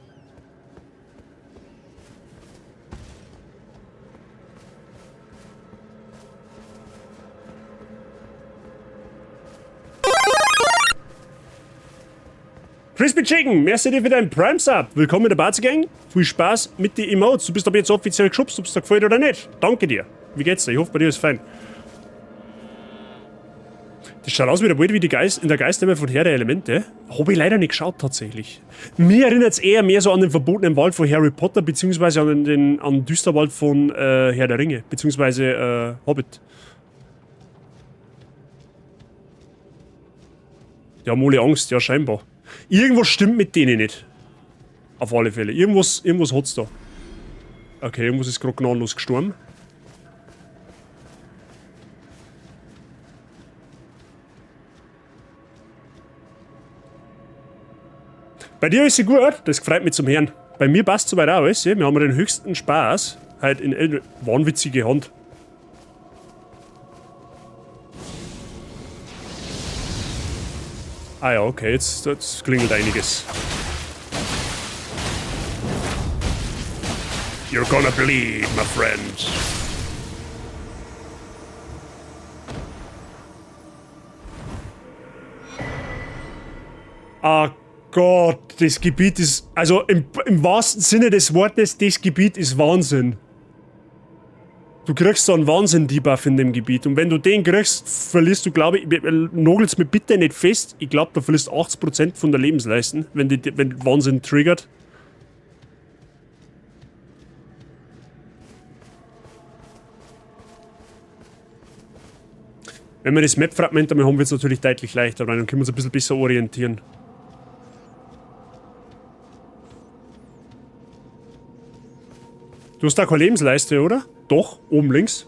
Crispy Chicken, merci dir für deinen Prime-Sub. Willkommen in der Bazi-Gang. Viel Spaß mit den Emotes. Du bist aber jetzt offiziell geschubst, ob es dir gefällt oder nicht. Danke dir. Wie geht's dir? Ich hoffe, bei dir ist fein. Das schaut aus wie der Welt wie in der Geisterwelt von Herr der Elemente. Habe ich leider nicht geschaut, tatsächlich. Mir erinnert es eher mehr so an den verbotenen Wald von Harry Potter, beziehungsweise an den Düsterwald von Herr der Ringe, beziehungsweise Hobbit. Die haben alle Angst, ja, scheinbar. Irgendwas stimmt mit denen nicht. Auf alle Fälle. Irgendwas hat's da. Okay, irgendwas ist gerade gnadenlos gestorben. Bei dir ist sie gut, das freut mich zum Herrn. Bei mir passt soweit auch alles. Wir haben den höchsten Spaß. Halt in Elden. Wahnwitzige Hand. Ah ja, okay, jetzt klingelt einiges. You're gonna bleed, my friend. Ah Gott, das Gebiet ist... Also im wahrsten Sinne des Wortes, das Gebiet ist Wahnsinn. Du kriegst so einen Wahnsinn-Debuff in dem Gebiet. Und wenn du den kriegst, verlierst du, glaube ich... Nagelt's mir bitte nicht fest. Ich glaube, du verlierst 80% von der Lebensleisten, wenn Wahnsinn triggert. Wenn wir das Map-Fragment einmal haben, wird es natürlich deutlich leichter, weil dann können wir uns ein bisschen besser orientieren. Du hast da keine Lebensleiste, oder? Doch, oben links.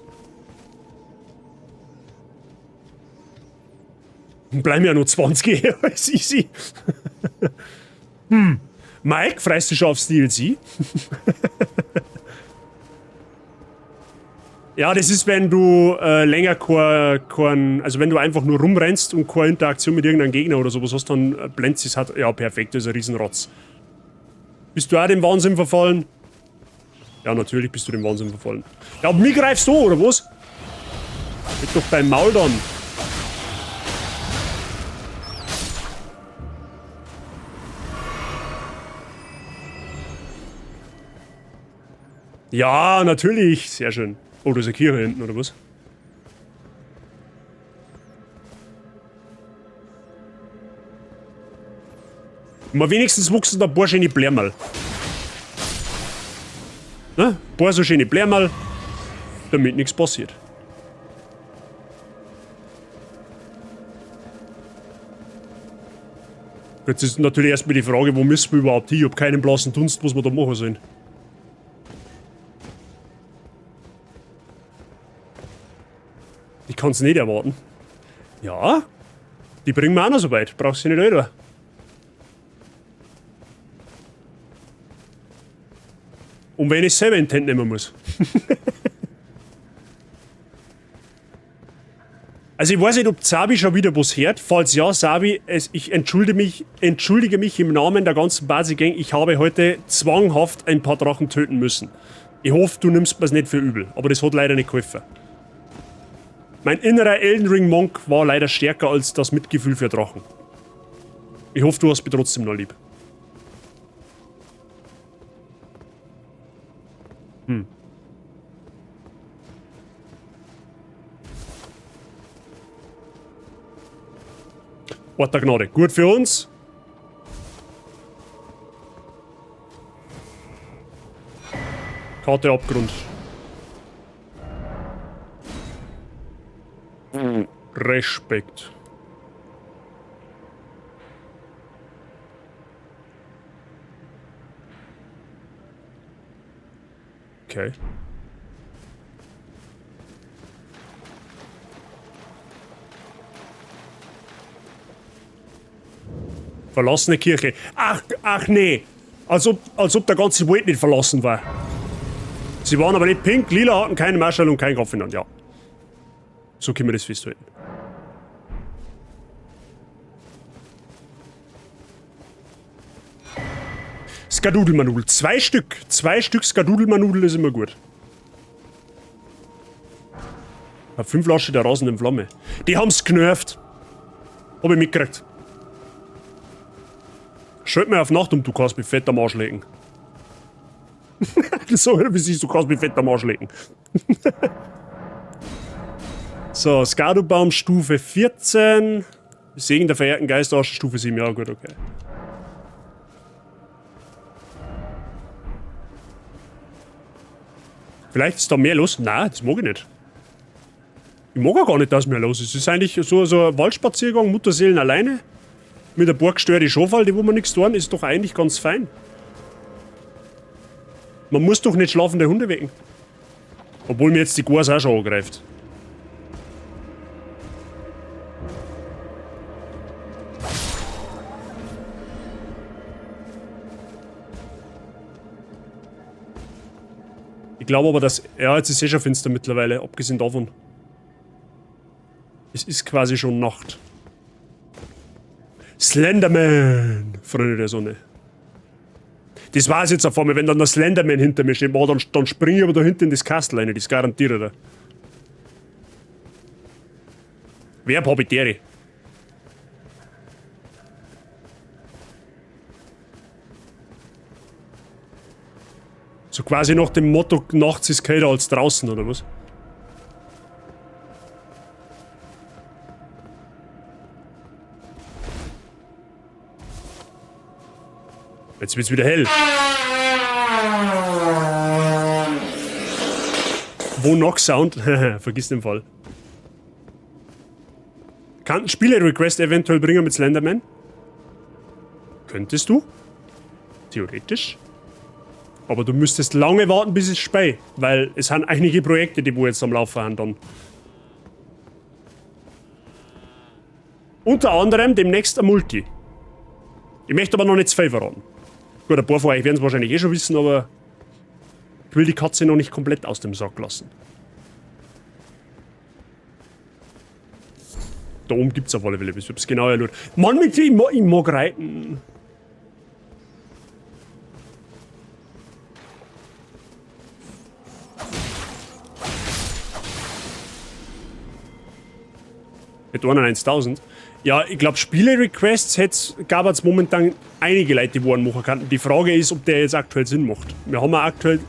Bleiben ja nur 20, ist easy. Mike, freust du schon aufs DLC? Ja, das ist, wenn du länger also wenn du einfach nur rumrennst und keine Interaktion mit irgendeinem Gegner oder sowas hast, dann blendet es halt. Ja, perfekt, das ist ein Riesenrotz. Bist du auch dem Wahnsinn verfallen? Ja, natürlich bist du dem Wahnsinn verfallen. Ja, aber mich greifst du, oder was? Halt doch dein Maul dann. Ja, natürlich. Sehr schön. Oh, da ist eine Kirche hinten, oder was? Mal wenigstens wuchsen da ein paar schöne Blärmal. Ne? Ein paar so schöne Blärmal, damit nichts passiert. Jetzt ist natürlich erstmal die Frage, wo müssen wir überhaupt hin? Ich hab keinen blassen Dunst, was wir da machen sollen. Ich kann's nicht erwarten. Ja, die bringen wir auch noch so weit. Brauchst du nicht reden. Und wenn ich selber in die Hände nehmen muss. Also ich weiß nicht, ob Sabi schon wieder was hört. Falls ja, Sabi, ich entschuldige mich im Namen der ganzen Basi-Gang. Ich habe heute zwanghaft ein paar Drachen töten müssen. Ich hoffe, du nimmst mir's nicht für übel. Aber das hat leider nicht geholfen. Mein innerer Elden Ring Monk war leider stärker als das Mitgefühl für Drachen. Ich hoffe, du hast mich trotzdem noch lieb. Ort der Gnade. Gut für uns. Karte Abgrund. Respekt. Okay. Verlassene Kirche. Ach nee. Als ob der ganze Wald nicht verlassen war. Sie waren aber nicht pink, lila, hatten keinen Marschall und keinen Kopf in der Hand, ja. So können wir das festhalten. Skadudelmanudel. 2 Stück. 2 Stück Skadudelmanudel ist immer gut. Hab 5 Flaschen der rasenden Flamme. Die haben's genervt. Hab ich mitgekriegt. Schalt mir auf Nacht du kannst mich fett am Arsch legen. So, wie siehst du, kannst mich fett am Arsch legen. So, Skadubaum Stufe 14. Segen der verehrten Geister Stufe 7. Ja, gut, okay. Vielleicht ist da mehr los. Nein, das mag ich nicht. Ich mag auch gar nicht, dass mehr los ist. Es ist eigentlich so ein Waldspaziergang, Mutterseelen alleine. Mit ein paar gestörte Schafal, die wo man nichts tun, ist doch eigentlich ganz fein. Man muss doch nicht schlafende Hunde wecken. Obwohl mir jetzt die Gors auch schon angreift. Ich glaube aber, dass... Ja, jetzt ist schon finster mittlerweile, abgesehen davon. Es ist quasi schon Nacht. Slenderman! Freunde der Sonne. Das war's jetzt auf einmal, wenn dann der Slenderman hinter mir steht, dann springe ich aber da hinten in das Kastel rein, das garantiere ich. Wer Habitäre? So quasi nach dem Motto, nachts ist kälter als draußen, oder was? Jetzt wird's wieder hell. Wo noch Sound? Vergiss den Fall. Kann ein Spiele-Request eventuell bringen mit Slenderman? Könntest du? Theoretisch. Aber du müsstest lange warten, bis es spät, weil es sind einige Projekte, die wo jetzt am Laufen haben dann. Unter anderem demnächst ein Multi. Ich möchte aber noch nicht zu viel verraten. Gut, ein paar von euch werden es wahrscheinlich eh schon wissen, aber ich will die Katze noch nicht komplett aus dem Sack lassen. Da oben gibt es auf alle Fälle, ich hab's genau erlaubt. Mann, mit dem ich mag reiten. Mit 1000. Ja, ich glaube, Spiele-Requests gab es momentan einige Leute, die einen machen könnten. Die Frage ist, ob der jetzt aktuell Sinn macht. Wir haben ja aktuell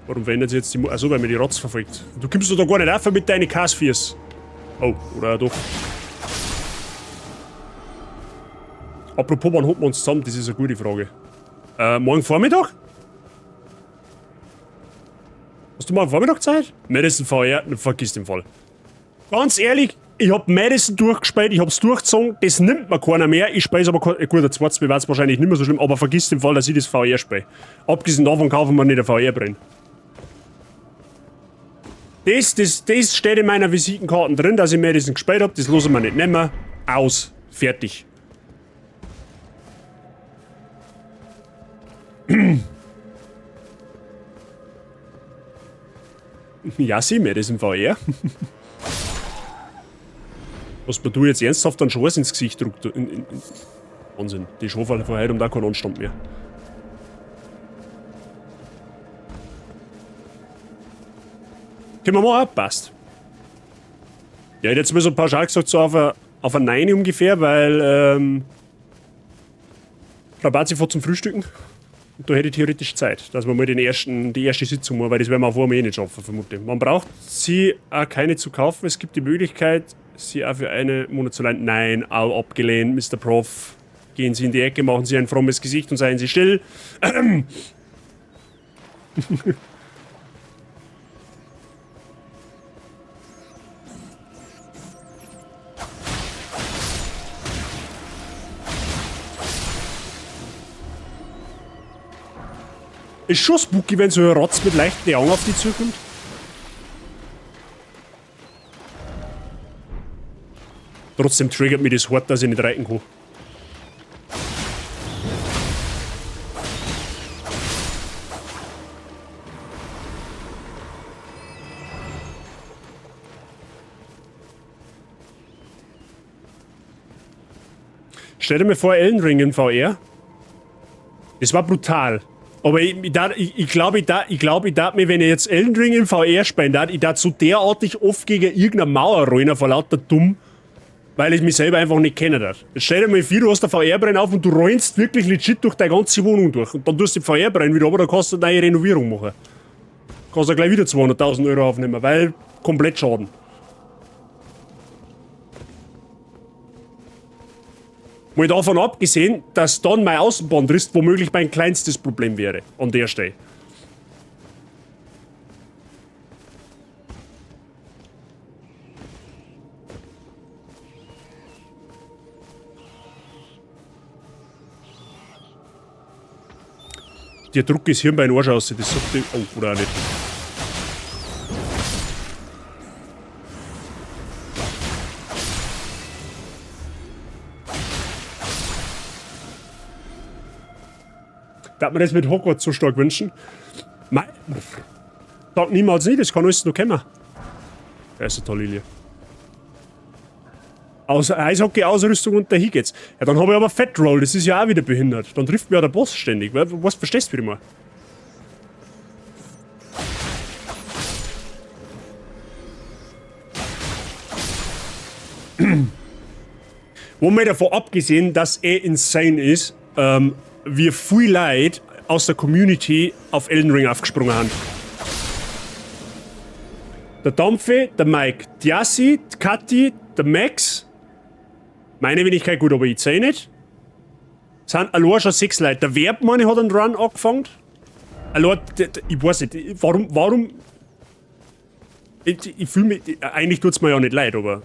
Warum verändert sich jetzt die... Achso, weil mir die Rotz verfolgt. Du kommst doch da gar nicht auf mit deinen Kassfiers. Oh, oder doch. Apropos, wann holen wir uns zusammen? Das ist eine gute Frage. Morgen Vormittag? Hast du morgen Vormittag Zeit? Madison VR, vergiss den Fall. Ganz ehrlich, ich hab Madison durchgespielt, ich hab's durchgezogen, das nimmt mir keiner mehr. Ich spiel's aber, gut, der zweite wird's wahrscheinlich nicht mehr so schlimm, aber vergiss den Fall, dass ich das VR spiele. Abgesehen davon kaufen wir nicht eine VR-Brille. Das steht in meiner Visitenkarte drin, dass ich Madison gespielt hab, das losen wir nicht nehmen. Aus. Fertig. Ja, sieh mir das im VR. Was mir du jetzt ernsthaft einen Schoß ins Gesicht drückt. Wahnsinn. Die Schaufalle von heute und da keinen Anstand mehr. Können wir mal, passt. Ja, ich hätte jetzt mal so pauschal gesagt, so auf eine 9 ungefähr, weil, Rabazi fährt zum Frühstücken. Und da hätte ich theoretisch Zeit, dass wir mal die erste Sitzung machen, weil das werden wir auf einmal eh nicht schaffen, vermutlich. Man braucht sie auch keine zu kaufen. Es gibt die Möglichkeit, sie auch für einen Monat zu leihen. Nein, auch abgelehnt, Mr. Prof. Gehen Sie in die Ecke, machen Sie ein frommes Gesicht und seien Sie still. Ist schon spooky, wenn so ein Rotz mit leichten Augen auf die zukommt. Trotzdem triggert mich das hart, dass ich nicht reiten kann. Stell dir mir vor, Elden Ring in VR. Das war brutal. Aber ich glaube, mir, wenn ich jetzt Elden Ring in VR spiele, ich darf so derartig oft gegen irgendeine Mauer rennen, vor lauter dumm, weil ich mich selber einfach nicht kennen darf. Jetzt stell dir mal vor, du hast eine VR-Brenn auf und du rennst wirklich legit durch deine ganze Wohnung durch. Und dann tust du die VR-Brenn wieder runter, dann kannst du eine neue Renovierung machen. Kannst du gleich wieder 200.000 Euro aufnehmen, weil komplett Schaden. Mal davon abgesehen, dass dann mein Außenbahnriss womöglich mein kleinstes Problem wäre, an der Stelle. Der Druck ist Hirn bei den Arsch aus, das sagt die... Oh, oder auch nicht. Darf man das mit Hogwarts so stark wünschen? Sag niemals nie, das kann alles noch kommen. Das ist eine tolle Lilie. Außer Eishockey-Ausrüstung und dahin geht's. Ja, dann habe ich aber Fat Roll, das ist ja auch wieder behindert. Dann trifft mir ja der Boss ständig. Was verstehst du wieder mal? Wo mir davon abgesehen, dass er insane ist, wie viel Leute aus der Community auf Elden Ring aufgesprungen haben. Der Dampfe, der Mike, die Yassi, die Kathi, der Max. Meine Wenigkeit gut, aber ich sehe nicht. Es sind allein schon 6 Leute. Der Werbmann hat einen Run angefangen. Allein, ich weiß nicht, warum. Ich fühle mich. Eigentlich tut es mir ja nicht leid, aber.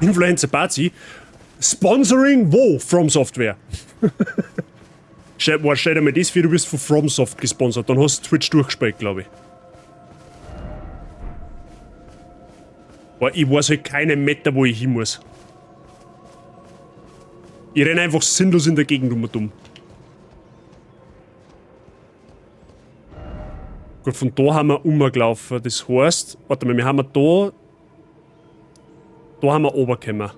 Influencer Bazi. Sponsoring wo? From Software. Stell dir mal das vor, du bist von FromSoft gesponsert, dann hast du Twitch durchgespielt, glaube ich. Aber ich weiß halt keinen Meter, wo ich hin muss. Ich renne einfach sinnlos in der Gegend dumm. Gut, von da haben wir umgelaufen. Das heißt, warte mal, wir haben da haben wir runtergekommen.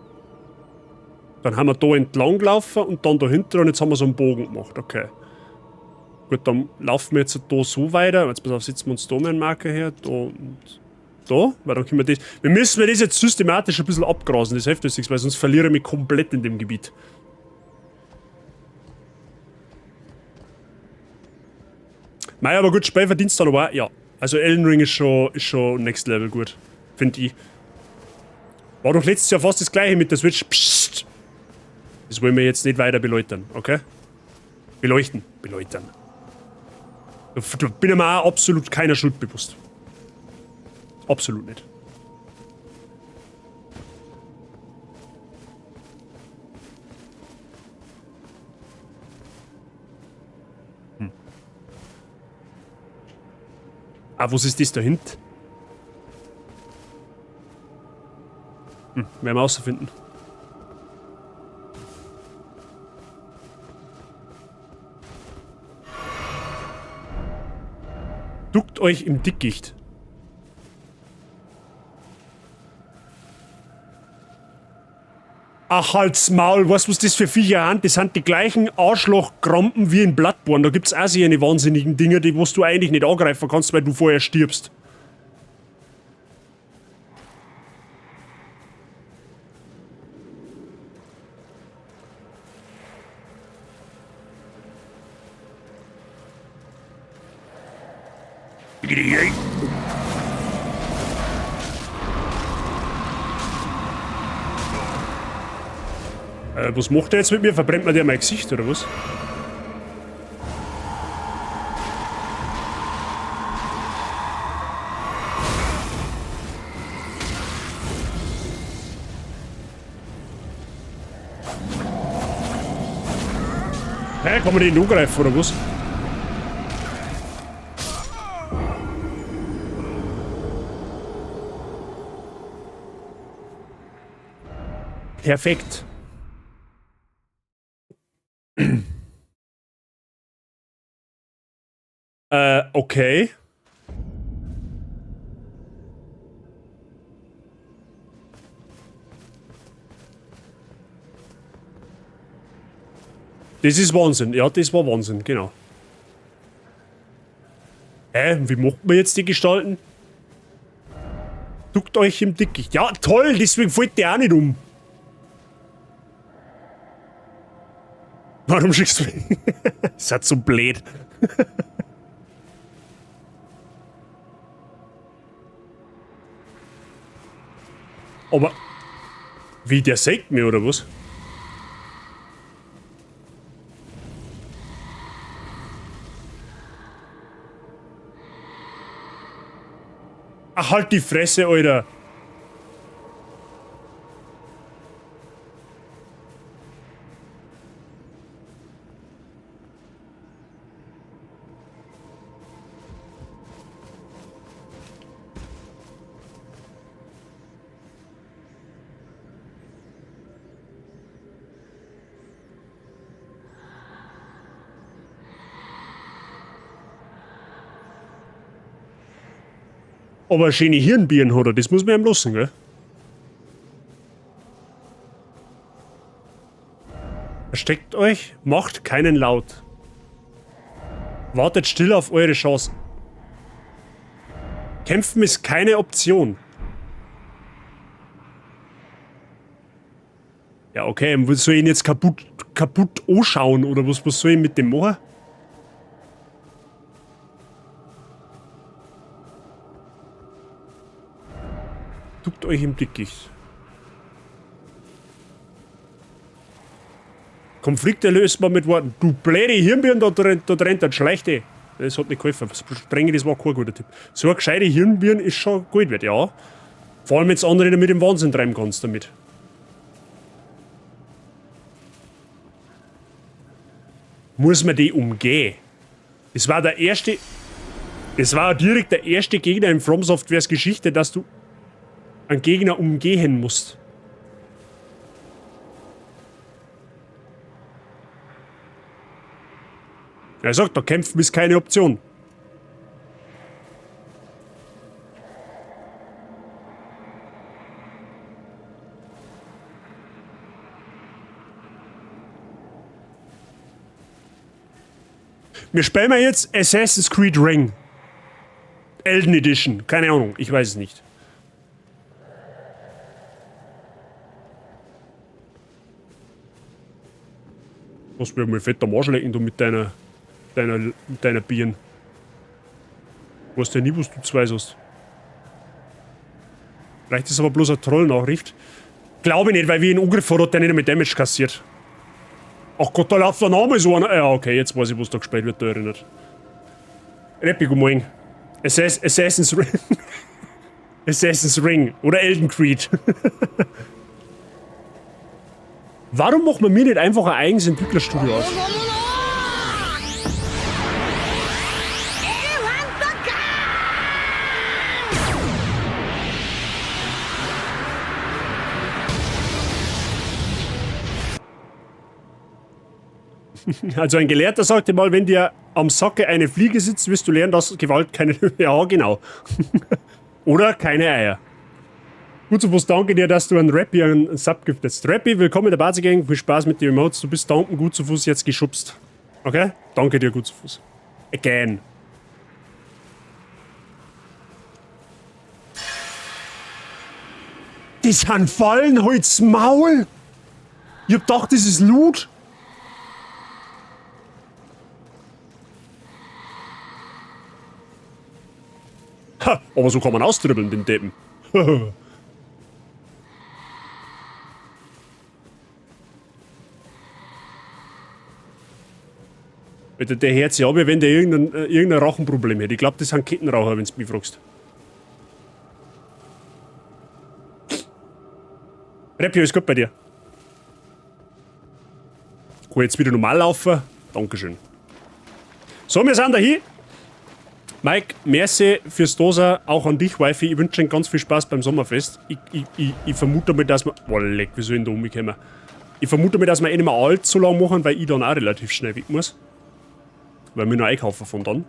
Dann haben wir da entlang gelaufen und dann dahinter und jetzt haben wir so einen Bogen gemacht. Okay. Gut, dann laufen wir jetzt da so weiter. Jetzt pass auf, setzen wir uns da mal einen Marker her. Da und Da, weil dann können wir das. Wir müssen das jetzt systematisch ein bisschen abgrasen, das hilft uns nichts, weil sonst verliere ich mich komplett in dem Gebiet. Mei, aber gut, Spielverdienst dann aber auch, ja. Also Elden Ring ist schon next level gut. Finde ich. War doch letztes Jahr fast das gleiche mit der Switch. Psst. Das wollen wir jetzt nicht weiter beleuchten, okay? Beleuchten. Da bin ich mir auch absolut keiner Schuld bewusst. Absolut nicht. Ah, was ist das da hinten? Werden wir rausfinden. Duckt euch im Dickicht. Ach, halt's Maul, weißt du, was das für Viecher sind? Das sind die gleichen Arschlochkrampen wie in Bloodborne. Da gibt's auch so eine wahnsinnigen Dinger, die was du eigentlich nicht angreifen kannst, weil du vorher stirbst. Was macht er jetzt mit mir? Verbrennt mir der mein Gesicht, oder was? Hä, kann man den angreifen, oder was? Perfekt. Okay. Das ist Wahnsinn. Ja, das war Wahnsinn, genau. Wie macht man jetzt die Gestalten? Duckt euch im Dickicht. Ja, toll, deswegen fällt der auch nicht um. Warum schickst du mich? Das hat so blöd. Aber... Wie, der sägt mir, oder was? Ach, halt die Fresse, Alter. Aber schöne Hirnbieren hat er, das muss man ihm lassen, gell? Versteckt euch, macht keinen Laut. Wartet still auf eure Chancen. Kämpfen ist keine Option. Ja, okay, soll ich ihn jetzt kaputt anschauen, oder was soll ich mit dem machen? Duckt euch im Dickicht. Konflikte löst man mit Worten. Du blöde Hirnbirne, da rennt ein Schlechte. Das hat nicht geholfen. Strenge, das war kein guter Tipp. So eine gescheite Hirnbirne ist schon gut wert, ja. Vor allem, wenn du andere damit im Wahnsinn treiben kannst damit. Muss man die umgehen? Das war der erste... Das war direkt der erste Gegner in From Softwares Geschichte, dass du einen Gegner umgehen musst. Er sagt, da kämpfen ist keine Option. Wir spielen jetzt Assassin's Creed Ring. Elden Edition. Keine Ahnung, ich weiß es nicht. Lass mich mal fett am Arsch lecken, du mit deiner Birnen. Du weißt ja nie, was du zwei hast. Vielleicht ist es aber bloß eine Trollnachricht. Glaube ich nicht, weil wie ein Angriff hat der nicht mehr Damage kassiert. Ach Gott, da läuft der Name so einer. Ja, okay, jetzt weiß ich, was da gespielt wird, da erinnert. Reppi, guten Morgen. Assassin's Ring. Assassin's Ring. Oder Elden Creed. Warum macht man mir nicht einfach ein eigenes Entwicklerstudio auf? Also ein Gelehrter sagte mal, wenn dir am Sacke eine Fliege sitzt, wirst du lernen, dass Gewalt keine... Ja, genau. Oder keine Eier. Gut zu was, danke dir, dass du an Rappy einen Sub giftest. Rappy, willkommen in der Bazi-Gang, viel Spaß mit den Emotes, du bist danken gut zu Fuß jetzt geschubst. Okay? Danke dir, gut zu Fuß. Again. Die sind fallen, halt's Maul! Ich hab gedacht, das ist Loot. Ha, aber so kann man austribbeln, den Deppen. Der hört sich ab, wenn der irgendein Rachenproblem hätte. Ich glaube, das sind Kettenraucher, wenn du mich fragst. Reppi, ist gut bei dir. Kann jetzt wieder normal laufen? Dankeschön. So, wir sind da hier. Mike, merci fürs Dosen, auch an dich, Wifi. Ich wünsche dir ganz viel Spaß beim Sommerfest. Ich vermute mal, dass wir... Boah, leck, wie soll ich denn da umkommen? Ich vermute mal, dass wir eh nicht mehr allzu lang machen, weil ich dann auch relativ schnell weg muss. Weil wir noch einkaufen von dann.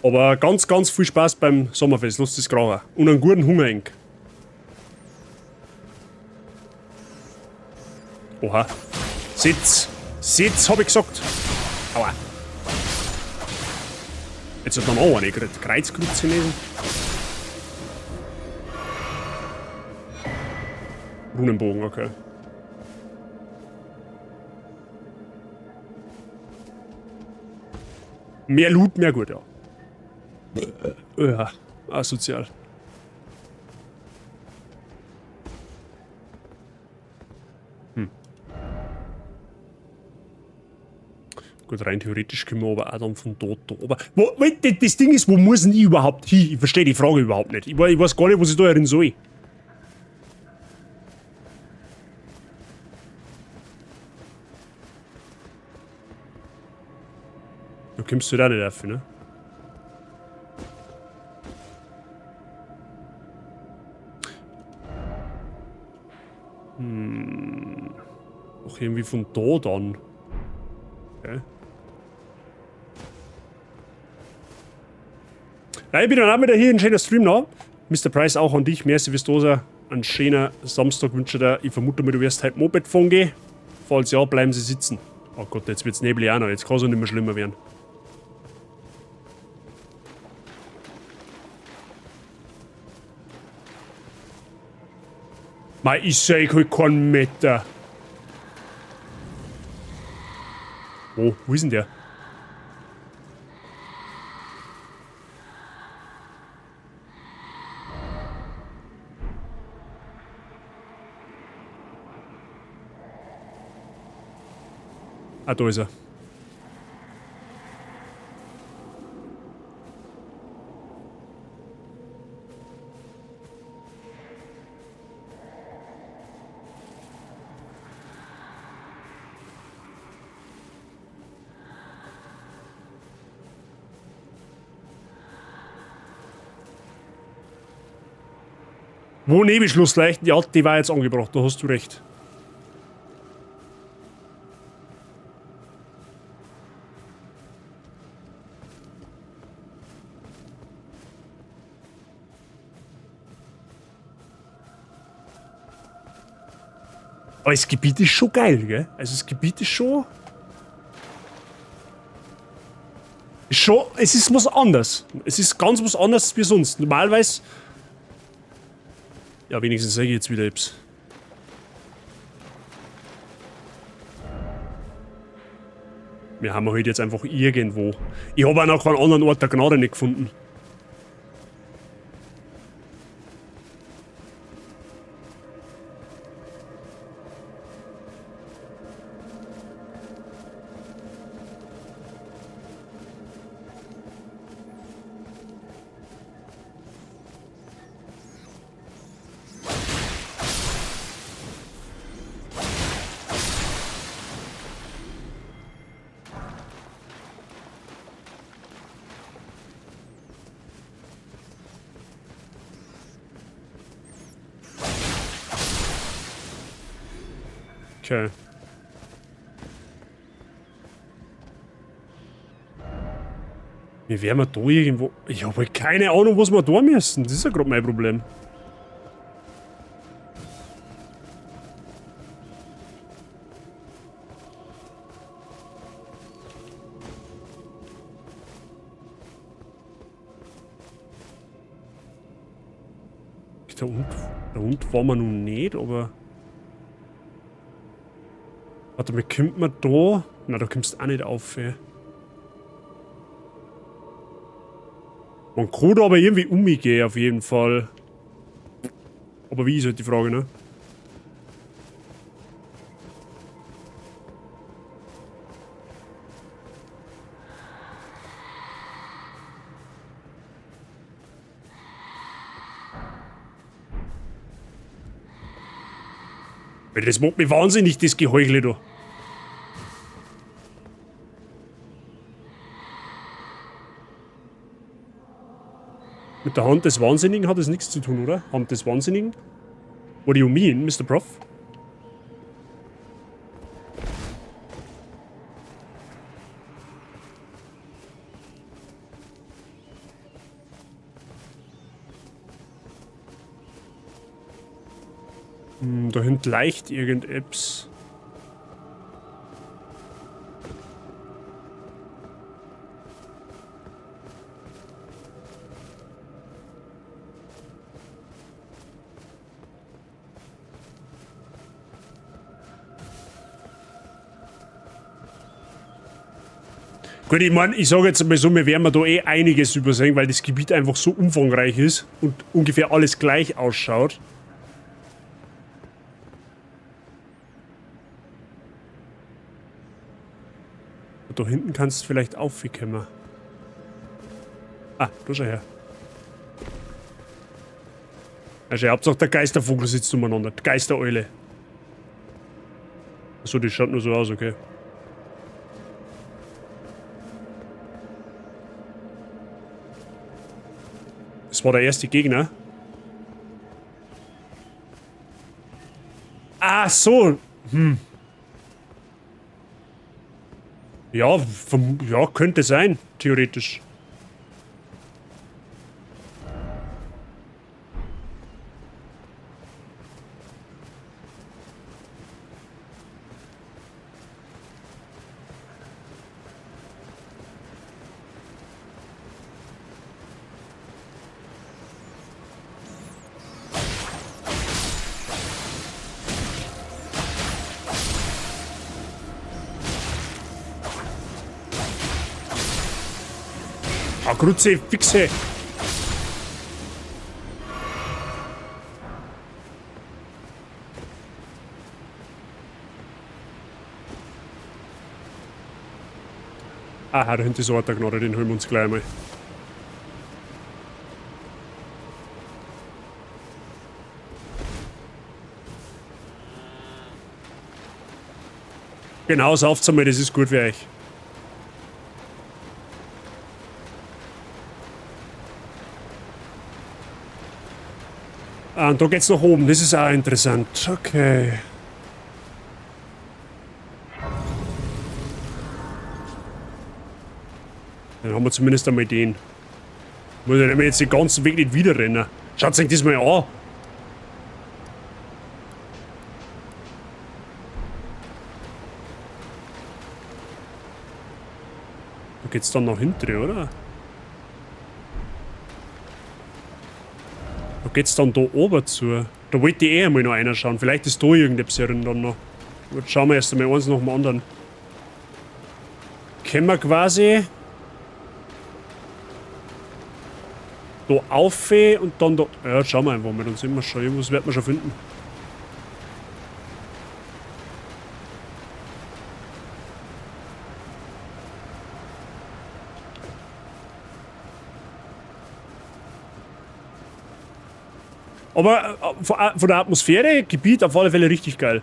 Aber ganz, ganz viel Spaß beim Sommerfest. Lasst es grauen. Und einen guten Hunger eng. Oha. Sitz. Sitz, hab ich gesagt. Aua. Jetzt hat man auch eine Kreuzkreuze lesen. Runenbogen, okay. Mehr Loot, mehr gut, ja. Ja, asozial. Gut, rein theoretisch können wir aber auch dann von dort da oben. Das Ding ist, wo muss denn ich überhaupt hin? Ich verstehe die Frage überhaupt nicht. Ich weiß gar nicht, was ich da drin soll. Da kommst du da nicht dafür, ne? Auch irgendwie von da dann. Okay. Ja, ich bin dann auch wieder hier, ein schöner Stream noch. Mr. Price, auch an dich. Merci fürs Dosen. Ein schöner Samstag wünsche dir. Ich vermute mal, du wirst heute Moped fahren gehen. Falls ja, bleiben sie sitzen. Oh Gott, jetzt wird's neblig auch noch. Jetzt kann es auch nicht mehr schlimmer werden. Mei, ich seh halt keinen Meter. Oh, wo ist denn der? Ah, da ist er. Wo Nebelschlussleuchten? Ja, die war jetzt angebracht, da hast du recht. Aber das Gebiet ist schon geil, gell? Also das Gebiet ist schon... Es ist was anderes. Es ist ganz was anderes als sonst. Normalerweise... Ja, wenigstens sage ich jetzt wieder etwas. Wir haben halt jetzt einfach irgendwo. Ich habe auch noch keinen anderen Ort der Gnade nicht gefunden. Okay. Wie wären wir da irgendwo... Ich habe halt keine Ahnung, was wir da müssen. Das ist ja gerade mein Problem. Da unten waren wir noch nicht, aber... Warte mal, kommt man da? Na, da kommst du auch nicht auf, ey. Man kann da aber irgendwie umgehen, auf jeden Fall. Aber wie ist halt die Frage, ne? Weil das macht mich wahnsinnig, das Geheuchle da. Mit der Hand des Wahnsinnigen hat das nichts zu tun, oder? Hand des Wahnsinnigen? What do you mean, Mr. Prof? Da hinten leicht irgendetwas. Gut, ich meine, ich sage jetzt mal so, wir werden da eh einiges übersehen, weil das Gebiet einfach so umfangreich ist und ungefähr alles gleich ausschaut. Da hinten kannst du vielleicht aufkommen. Ah, da schau her. Also, Hauptsache der Geistervogel sitzt umeinander. Die Geistereule. Achso, die schaut nur so aus, okay. Das war der erste Gegner. Ah, so. Ja, ja, könnte sein, theoretisch. Ah, Grütze, Fixe! Aha, da hinten ist der Gnade, den holen wir uns gleich mal. Genau, sauft's einmal, das ist gut für euch. Ah, und da geht's nach oben, das ist auch interessant. Okay. Dann haben wir zumindest einmal den. Muss ja jetzt den ganzen Weg nicht wieder rennen. Schaut euch das mal an. Da geht's dann nach hinten, oder? Da geht's dann da oben zu. Da wollte ich eh einmal noch einer schauen. Vielleicht ist da irgendetwas drin dann noch. Jetzt schauen wir erst einmal eins nach dem anderen. können wir quasi da auf und dann da. Ja, schauen wir einfach mal, dann sind wir schon. Irgendwas wird man schon finden. Aber von der Atmosphäre, Gebiet auf alle Fälle richtig geil.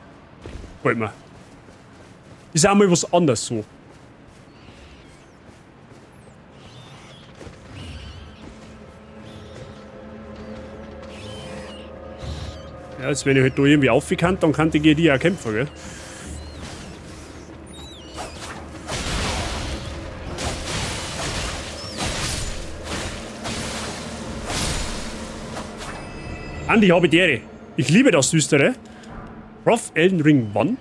Gefällt mir. Ist auch mal was anderes so. Ja, jetzt wenn ich halt da irgendwie aufgekannt, dann kann ich gegen die auch kämpfen, gell? Andi, habe die Ehre. Ich liebe das Düstere. Prof Elden Ring wann?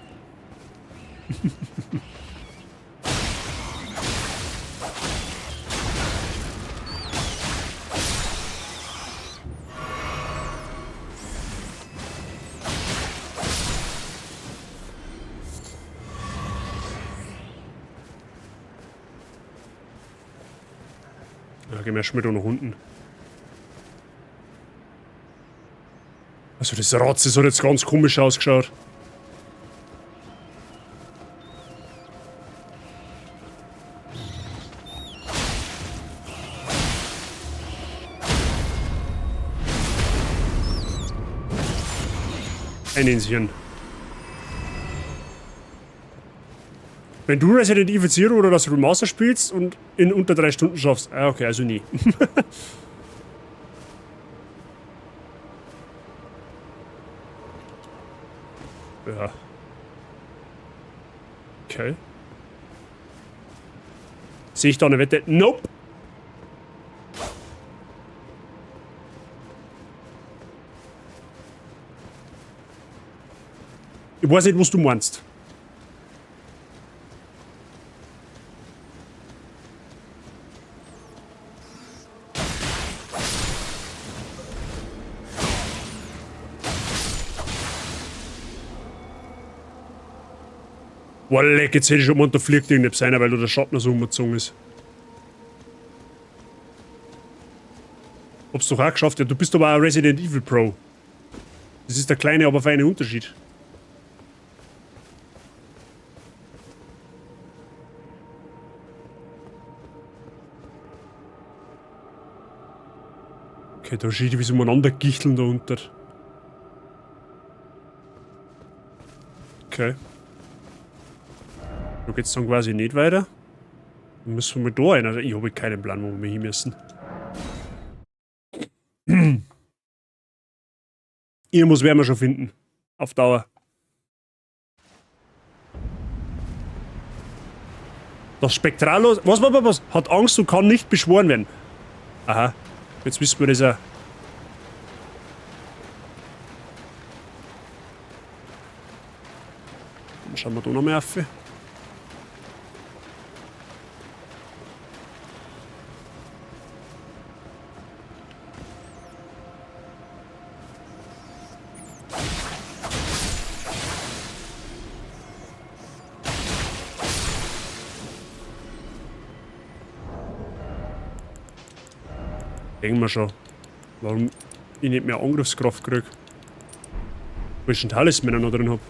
Ja, gehen wir erstmal da nach unten. Also das Rad, das hat jetzt ganz komisch ausgeschaut. Ein Inschen. Wenn du Resident Evil Zero oder das Remaster spielst und in unter 3 Stunden schaffst. Ah, okay, also nie. Ja. Okay. Sehe ich da eine Wette? Nope. Ich weiß nicht, was du meinst. Boah, leck, jetzt hätte ich schon mal, da fliegt irgendetwas sein, weil da der Schatten so umgezogen ist. Hab's doch auch geschafft, ja, du bist aber auch Resident Evil Pro. Das ist der kleine, aber feine Unterschied. Okay, da schied ich wie so umeinander gichteln da unter. Okay. Da geht's dann quasi nicht weiter. Dann müssen wir mal da rein. Also ich habe keinen Plan, wo wir hin müssen. Irgendwas werden wir schon finden. Auf Dauer. Das Spektrallos. Was? Hat Angst und kann nicht beschworen werden. Aha. Jetzt wissen wir das auch. Dann schauen wir da noch mal auf. Denken wir schon, warum ich nicht mehr Angriffskraft kriege. Weil ich einen Talisman noch drin habe.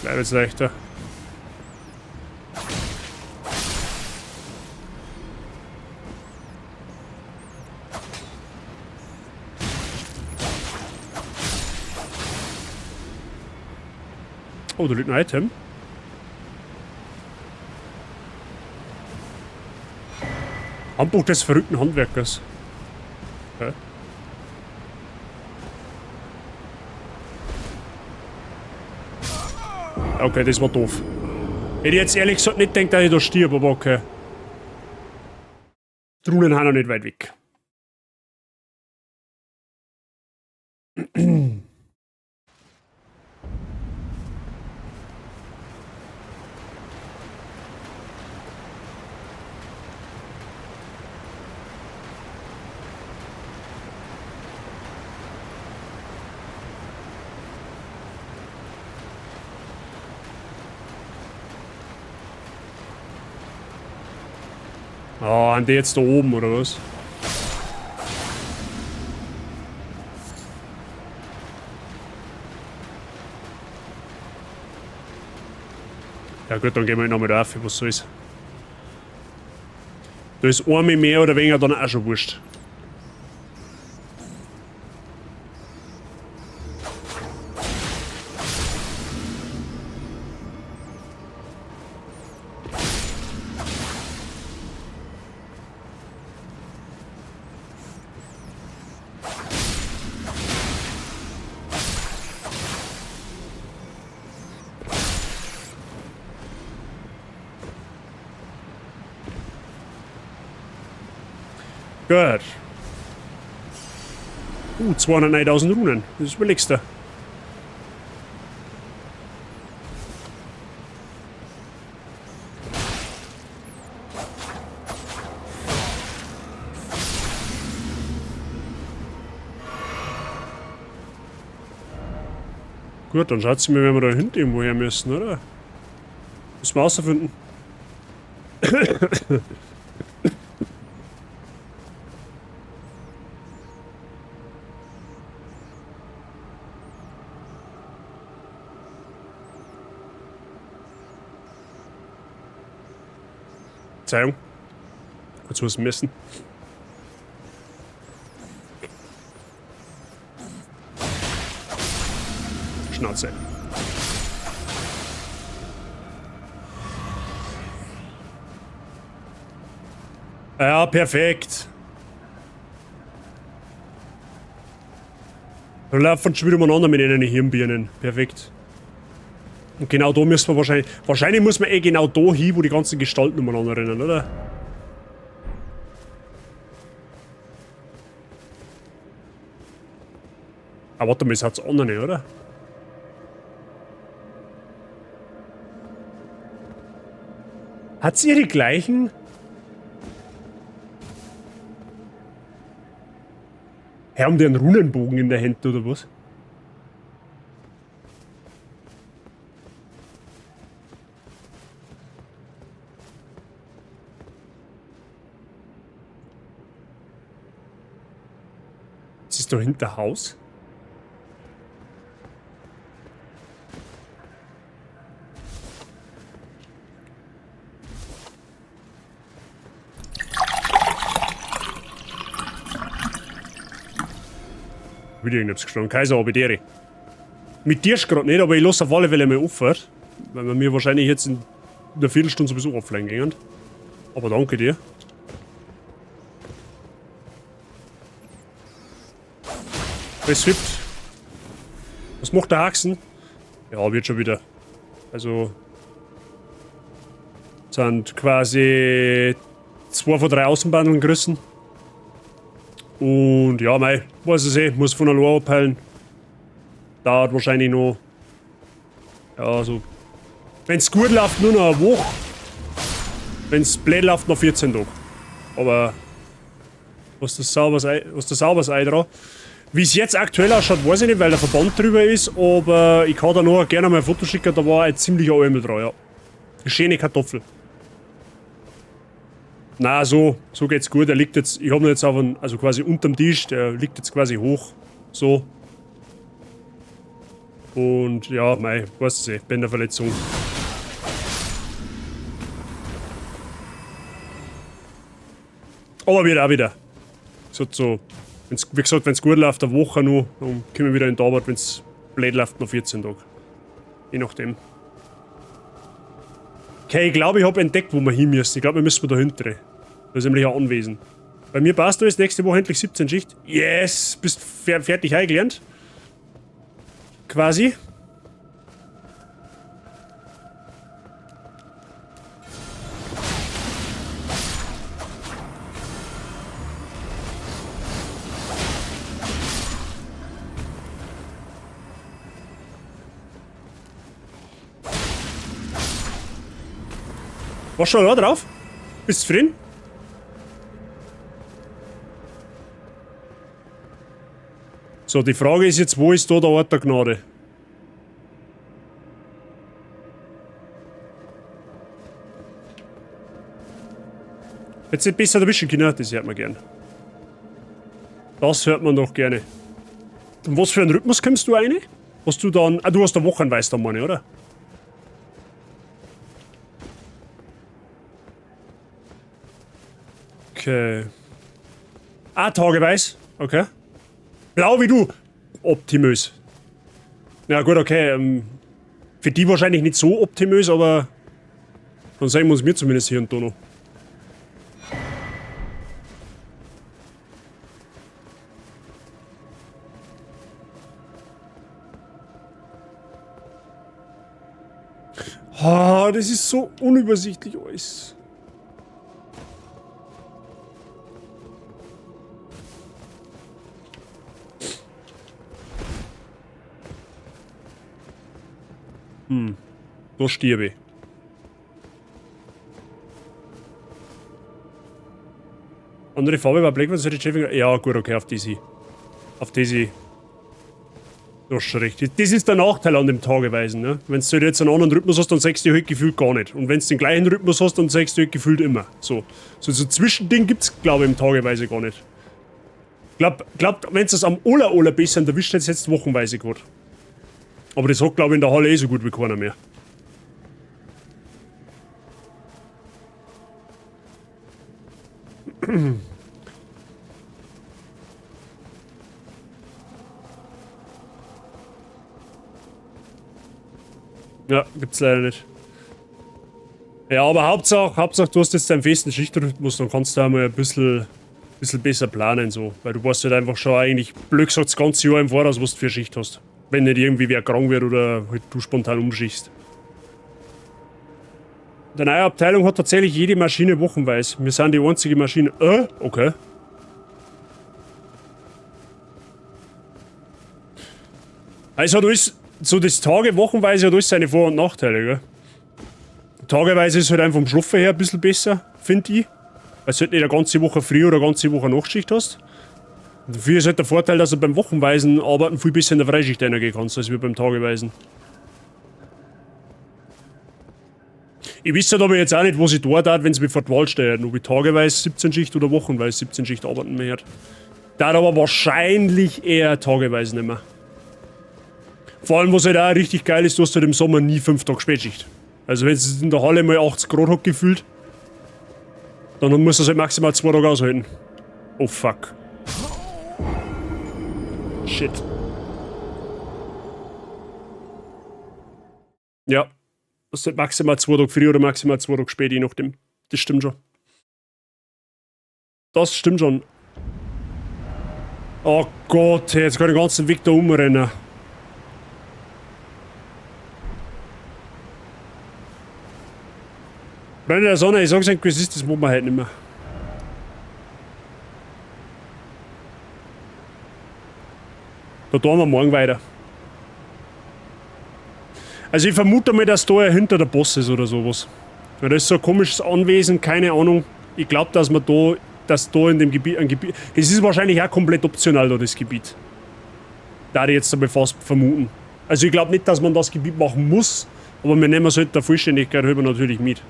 Gleich wird's leichter. Oh, da liegt ein Item. Handbuch des verrückten Handwerkers. Okay. Okay, das war doof. Hätte ich jetzt ehrlich gesagt nicht gedacht, dass ich da stirb, aber okay. Drunen haben noch nicht weit weg. Ah, haben die jetzt da oben, oder was? Ja gut, dann gehen wir nochmal rauf, was soll's. Da ist einmal mehr oder weniger dann auch schon wurscht. Gut. 209.000 Runen. Das überlegst du. Gut, dann schaut sie mir, wenn wir da hinten irgendwo her müssen, oder? Müssen wir rausfinden. Verzeihung. Kurz was messen. Schnauze. Ja, perfekt. Dann laufen schon wieder umeinander mit ihren Hirnbirnen. Perfekt. Und genau da müssen wir wahrscheinlich... Wahrscheinlich muss man genau da hin, wo die ganzen Gestalten umeinander rennen, oder? Ah, warte mal, es hat's andere, oder? Hat sie die gleichen? Haben die einen Runenbogen in der Hand, oder was? Das ist doch hinter Haus. Wieder irgendwas gestanden. Kaiser Abedere. Mit dir ist gerade nicht, aber ich lasse auf alle Fälle mal offen. Weil wir mir wahrscheinlich jetzt in einer Viertelstunde sowieso offline gehen. Aber danke dir. Es hüpft. Was macht der Haxen? Ja, wird schon wieder. Also. Sind quasi 2 von 3 Außenbandeln gerissen. Und ja, mei, weiß ich eh, muss von allein abheilen. Dauert wahrscheinlich noch. Ja, so. Wenn's gut läuft, nur noch eine Woche. Wenn's blöd läuft, noch 14 Tage. Aber. Was das sauberes Ei dran. Wie es jetzt aktuell ausschaut, weiß ich nicht, weil der Verband drüber ist, aber ich kann da noch gerne mal ein Foto schicken, da war ein ziemlicher Almel dran, ja. Eine schöne Kartoffel. Na, so geht's gut. Er liegt jetzt, ich habe ihn jetzt auf einen, also quasi unterm Tisch, der liegt jetzt quasi hoch. So. Und ja, mei, weißt du eh, Bänderverletzung. Aber wird auch wieder. So, wie gesagt, wenn es gut läuft, eine Woche noch, dann kommen wir wieder in die Arbeit, wenn es blöd läuft, noch 14 Tage. Je nachdem. Okay, ich glaube, ich habe entdeckt, wo wir hin müssen. Ich glaube, wir müssen da hinten. Da ist nämlich ein Anwesen. Bei mir passt alles, nächste Woche endlich 17 Schicht. Yes, bist fertig eingelernt. Quasi. Warst du schon da drauf? Bist du zufrieden? So, die Frage ist jetzt, wo ist da der Ort der Gnade? Jetzt nicht besser erwischen können, das hört man gern. Das hört man doch gerne. Und was für einen Rhythmus kommst du rein? Hast du dann... Ah, du hast da wochenweise dann, meine, oder? Okay. Ah, tageweise. Okay. Blau wie du. Optimös. Ja gut, okay. Für die wahrscheinlich nicht so optimös, aber... Dann sagen wir uns mir zumindest hier und da noch. Ah, das ist so unübersichtlich alles. Da stirbe ich. Andere Farbe war Black, was hätte ich ja gut, okay, auf die sie. Auf die sie. Das ist schon richtig. Das ist der Nachteil an dem Tageweisen, ne? Wenn du jetzt einen anderen Rhythmus hast, dann sagst du halt gefühlt gar nicht. Und wenn du den gleichen Rhythmus hast, dann sagst du halt gefühlt immer. So Zwischending gibt's, glaube ich, im Tageweise gar nicht. Glaub, wenn es das am allerbesten erwischt, hätte es jetzt wochenweise gehabt. Aber das hat, glaube ich, in der Halle eh so gut wie keiner mehr. Ja, gibt's leider nicht. Ja, aber Hauptsache du hast jetzt deinen festen Schichtrhythmus, dann kannst du einmal ein bisschen besser planen, so. Weil du weißt halt einfach schon eigentlich, blöd gesagt, das ganze Jahr im Voraus, was du für eine Schicht hast. Wenn nicht irgendwie wer krank wird oder halt du spontan umschichst. Die neue Abteilung hat tatsächlich jede Maschine wochenweise. Wir sind die einzige Maschine. Okay. Also da ist so das Tage, wochenweise hat alles seine Vor- und Nachteile, gell? Tageweise ist halt einfach vom Schlafen her ein bisschen besser, finde ich. Weil du halt nicht eine ganze Woche Früh- oder eine ganze Woche Nachtschicht hast. Und dafür ist halt der Vorteil, dass du beim Wochenweisen Arbeiten viel besser in der Freischicht reingehen kannst, als wir beim Tageweisen. Ich wüsste halt aber jetzt auch nicht, was ich da tat, wenn es mir vor die Wahl steht. Ob ich tageweise 17 Schicht oder wochenweise 17 Schicht arbeiten mehr hat. Da aber wahrscheinlich eher tageweise nicht mehr. Vor allem, was halt auch richtig geil ist, du hast halt im Sommer nie 5 Tage Spätschicht. Also wenn es in der Halle mal 80 Grad hat gefühlt, dann muss es halt maximal 2 Tage aushalten. Oh fuck. Shit. Ja. Das ist halt maximal 2 Tage früh oder maximal 2 Tage spät, je nachdem. Das stimmt schon. Das stimmt schon. Oh Gott, jetzt kann ich den ganzen Weg da umrennen. Freunde der Sonne, ich sag's euch, es ist, das machen wir halt nicht mehr. Da tun wir morgen weiter. Also ich vermute mal, dass da hinter der Boss ist oder sowas. Weil das ist so ein komisches Anwesen, keine Ahnung. Ich glaube, dass da in dem Gebiet ein Gebiet. Es ist wahrscheinlich auch komplett optional da, das Gebiet. Da ich jetzt aber fast vermuten. Also ich glaube nicht, dass man das Gebiet machen muss, aber wir nehmen es halt der Vollständigkeit halber natürlich mit.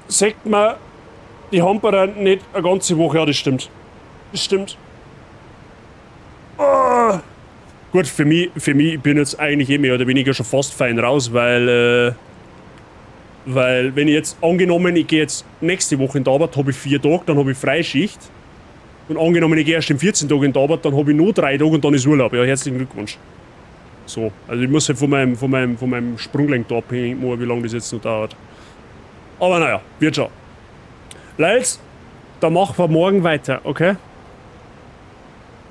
Sagt man, die Hamperer nicht eine ganze Woche, ja, das stimmt. Das stimmt. Oh. Gut, für mich, ich bin jetzt eigentlich mehr oder weniger schon fast fein raus, weil wenn ich jetzt, angenommen, ich gehe jetzt nächste Woche in die Arbeit, habe ich 4 Tage, dann habe ich Freischicht. Und angenommen, ich gehe erst in 14 Tagen in die Arbeit, dann habe ich nur 3 Tage und dann ist Urlaub. Ja, herzlichen Glückwunsch. So, also ich muss halt von meinem Sprunggelenk da abhängen, wie lange das jetzt noch dauert. Aber naja, wird schon. Leute, da machen wir morgen weiter, okay?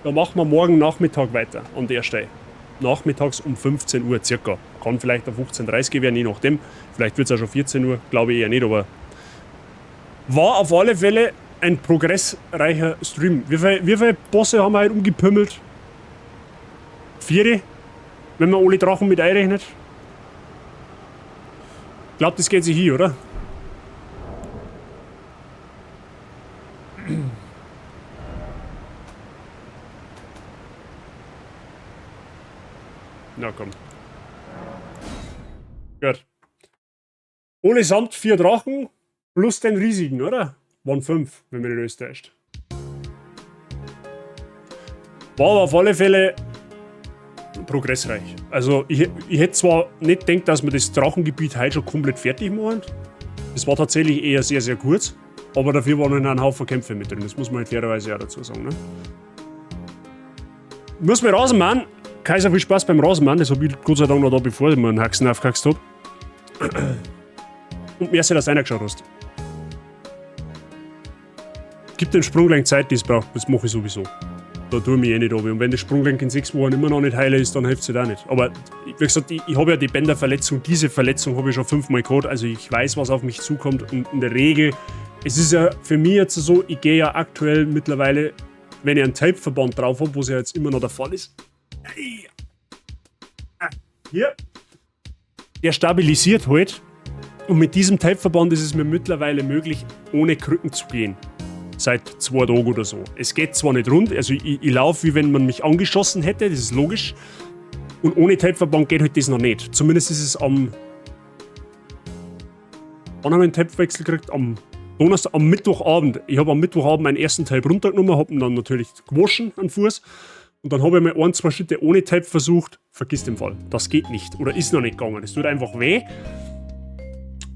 Da machen wir morgen Nachmittag weiter an der Stelle. Nachmittags um 15 Uhr circa. Kann vielleicht auf 15:30 Uhr werden, je nachdem. Vielleicht wird es auch schon 14 Uhr, glaube ich eher nicht, aber war auf alle Fälle ein progressreicher Stream. Wie viele Bosse haben wir heute umgepümmelt? 4? Wenn man alle Drachen mit einrechnet? Ich glaube, das geht sich hier, oder? Na komm. Gut. Allesamt 4 Drachen plus den riesigen, oder? Waren 5, wenn man nicht alles täuscht. War aber auf alle Fälle progressreich. Also ich hätte zwar nicht gedacht, dass wir das Drachengebiet heute schon komplett fertig machen. Das war tatsächlich eher sehr, sehr kurz. Aber dafür waren noch ein Haufen Kämpfe mit drin. Das muss man halt fairerweise auch dazu sagen. Ne? Muss mir Rasenmann. Kaiser, viel Spaß beim Rasenmann. Das habe ich Gott sei Dank noch da, bevor ich mir einen Haxen aufgehaxt habe. Und merci, dass du reingeschaut hast. Gib den Sprunggelenk Zeit, die es braucht. Das mache ich sowieso. Da tue ich mich eh nicht ab. Und wenn das Sprunggelenk in 6 Wochen immer noch nicht heile ist, dann hilft es halt auch nicht. Aber wie gesagt, ich habe ja die Bänderverletzung. Diese Verletzung habe ich schon 5-mal gehabt. Also ich weiß, was auf mich zukommt. Und in der Regel, es ist ja für mich jetzt so, ich gehe ja aktuell mittlerweile, wenn ich einen Tapeverband drauf habe, wo es ja jetzt immer noch der Fall ist. Hier. Der stabilisiert halt. Und mit diesem Tapeverband ist es mir mittlerweile möglich, ohne Krücken zu gehen. Seit 2 Tagen oder so. Es geht zwar nicht rund, also ich laufe, wie wenn man mich angeschossen hätte, das ist logisch. Und ohne Tapeverband geht halt das noch nicht. Zumindest ist es am... Wann haben wir einen Tapewechsel gekriegt? Am Donnerstag, am Mittwochabend. Ich habe am Mittwochabend meinen ersten Tape runtergenommen, habe ihn dann natürlich gewaschen an den Fuß. Und dann habe ich mal 1-2 Schritte ohne Tape versucht. Vergiss den Fall. Das geht nicht. Oder ist noch nicht gegangen. Das tut einfach weh.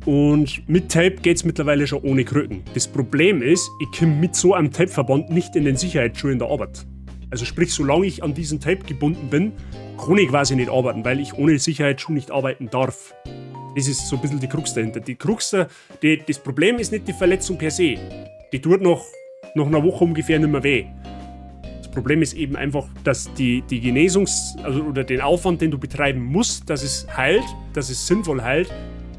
Und mit Tape geht es mittlerweile schon ohne Krücken. Das Problem ist, ich komme mit so einem Tapeverband nicht in den Sicherheitsschuh in der Arbeit. Also sprich, solange ich an diesen Tape gebunden bin, kann ich quasi nicht arbeiten, weil ich ohne Sicherheitsschuh nicht arbeiten darf. Das ist so ein bisschen die Krux dahinter. Die Krux, das Problem ist nicht die Verletzung per se. Die tut nach einer Woche ungefähr nicht mehr weh. Das Problem ist eben einfach, dass die oder den Aufwand, den du betreiben musst, dass es heilt, dass es sinnvoll heilt,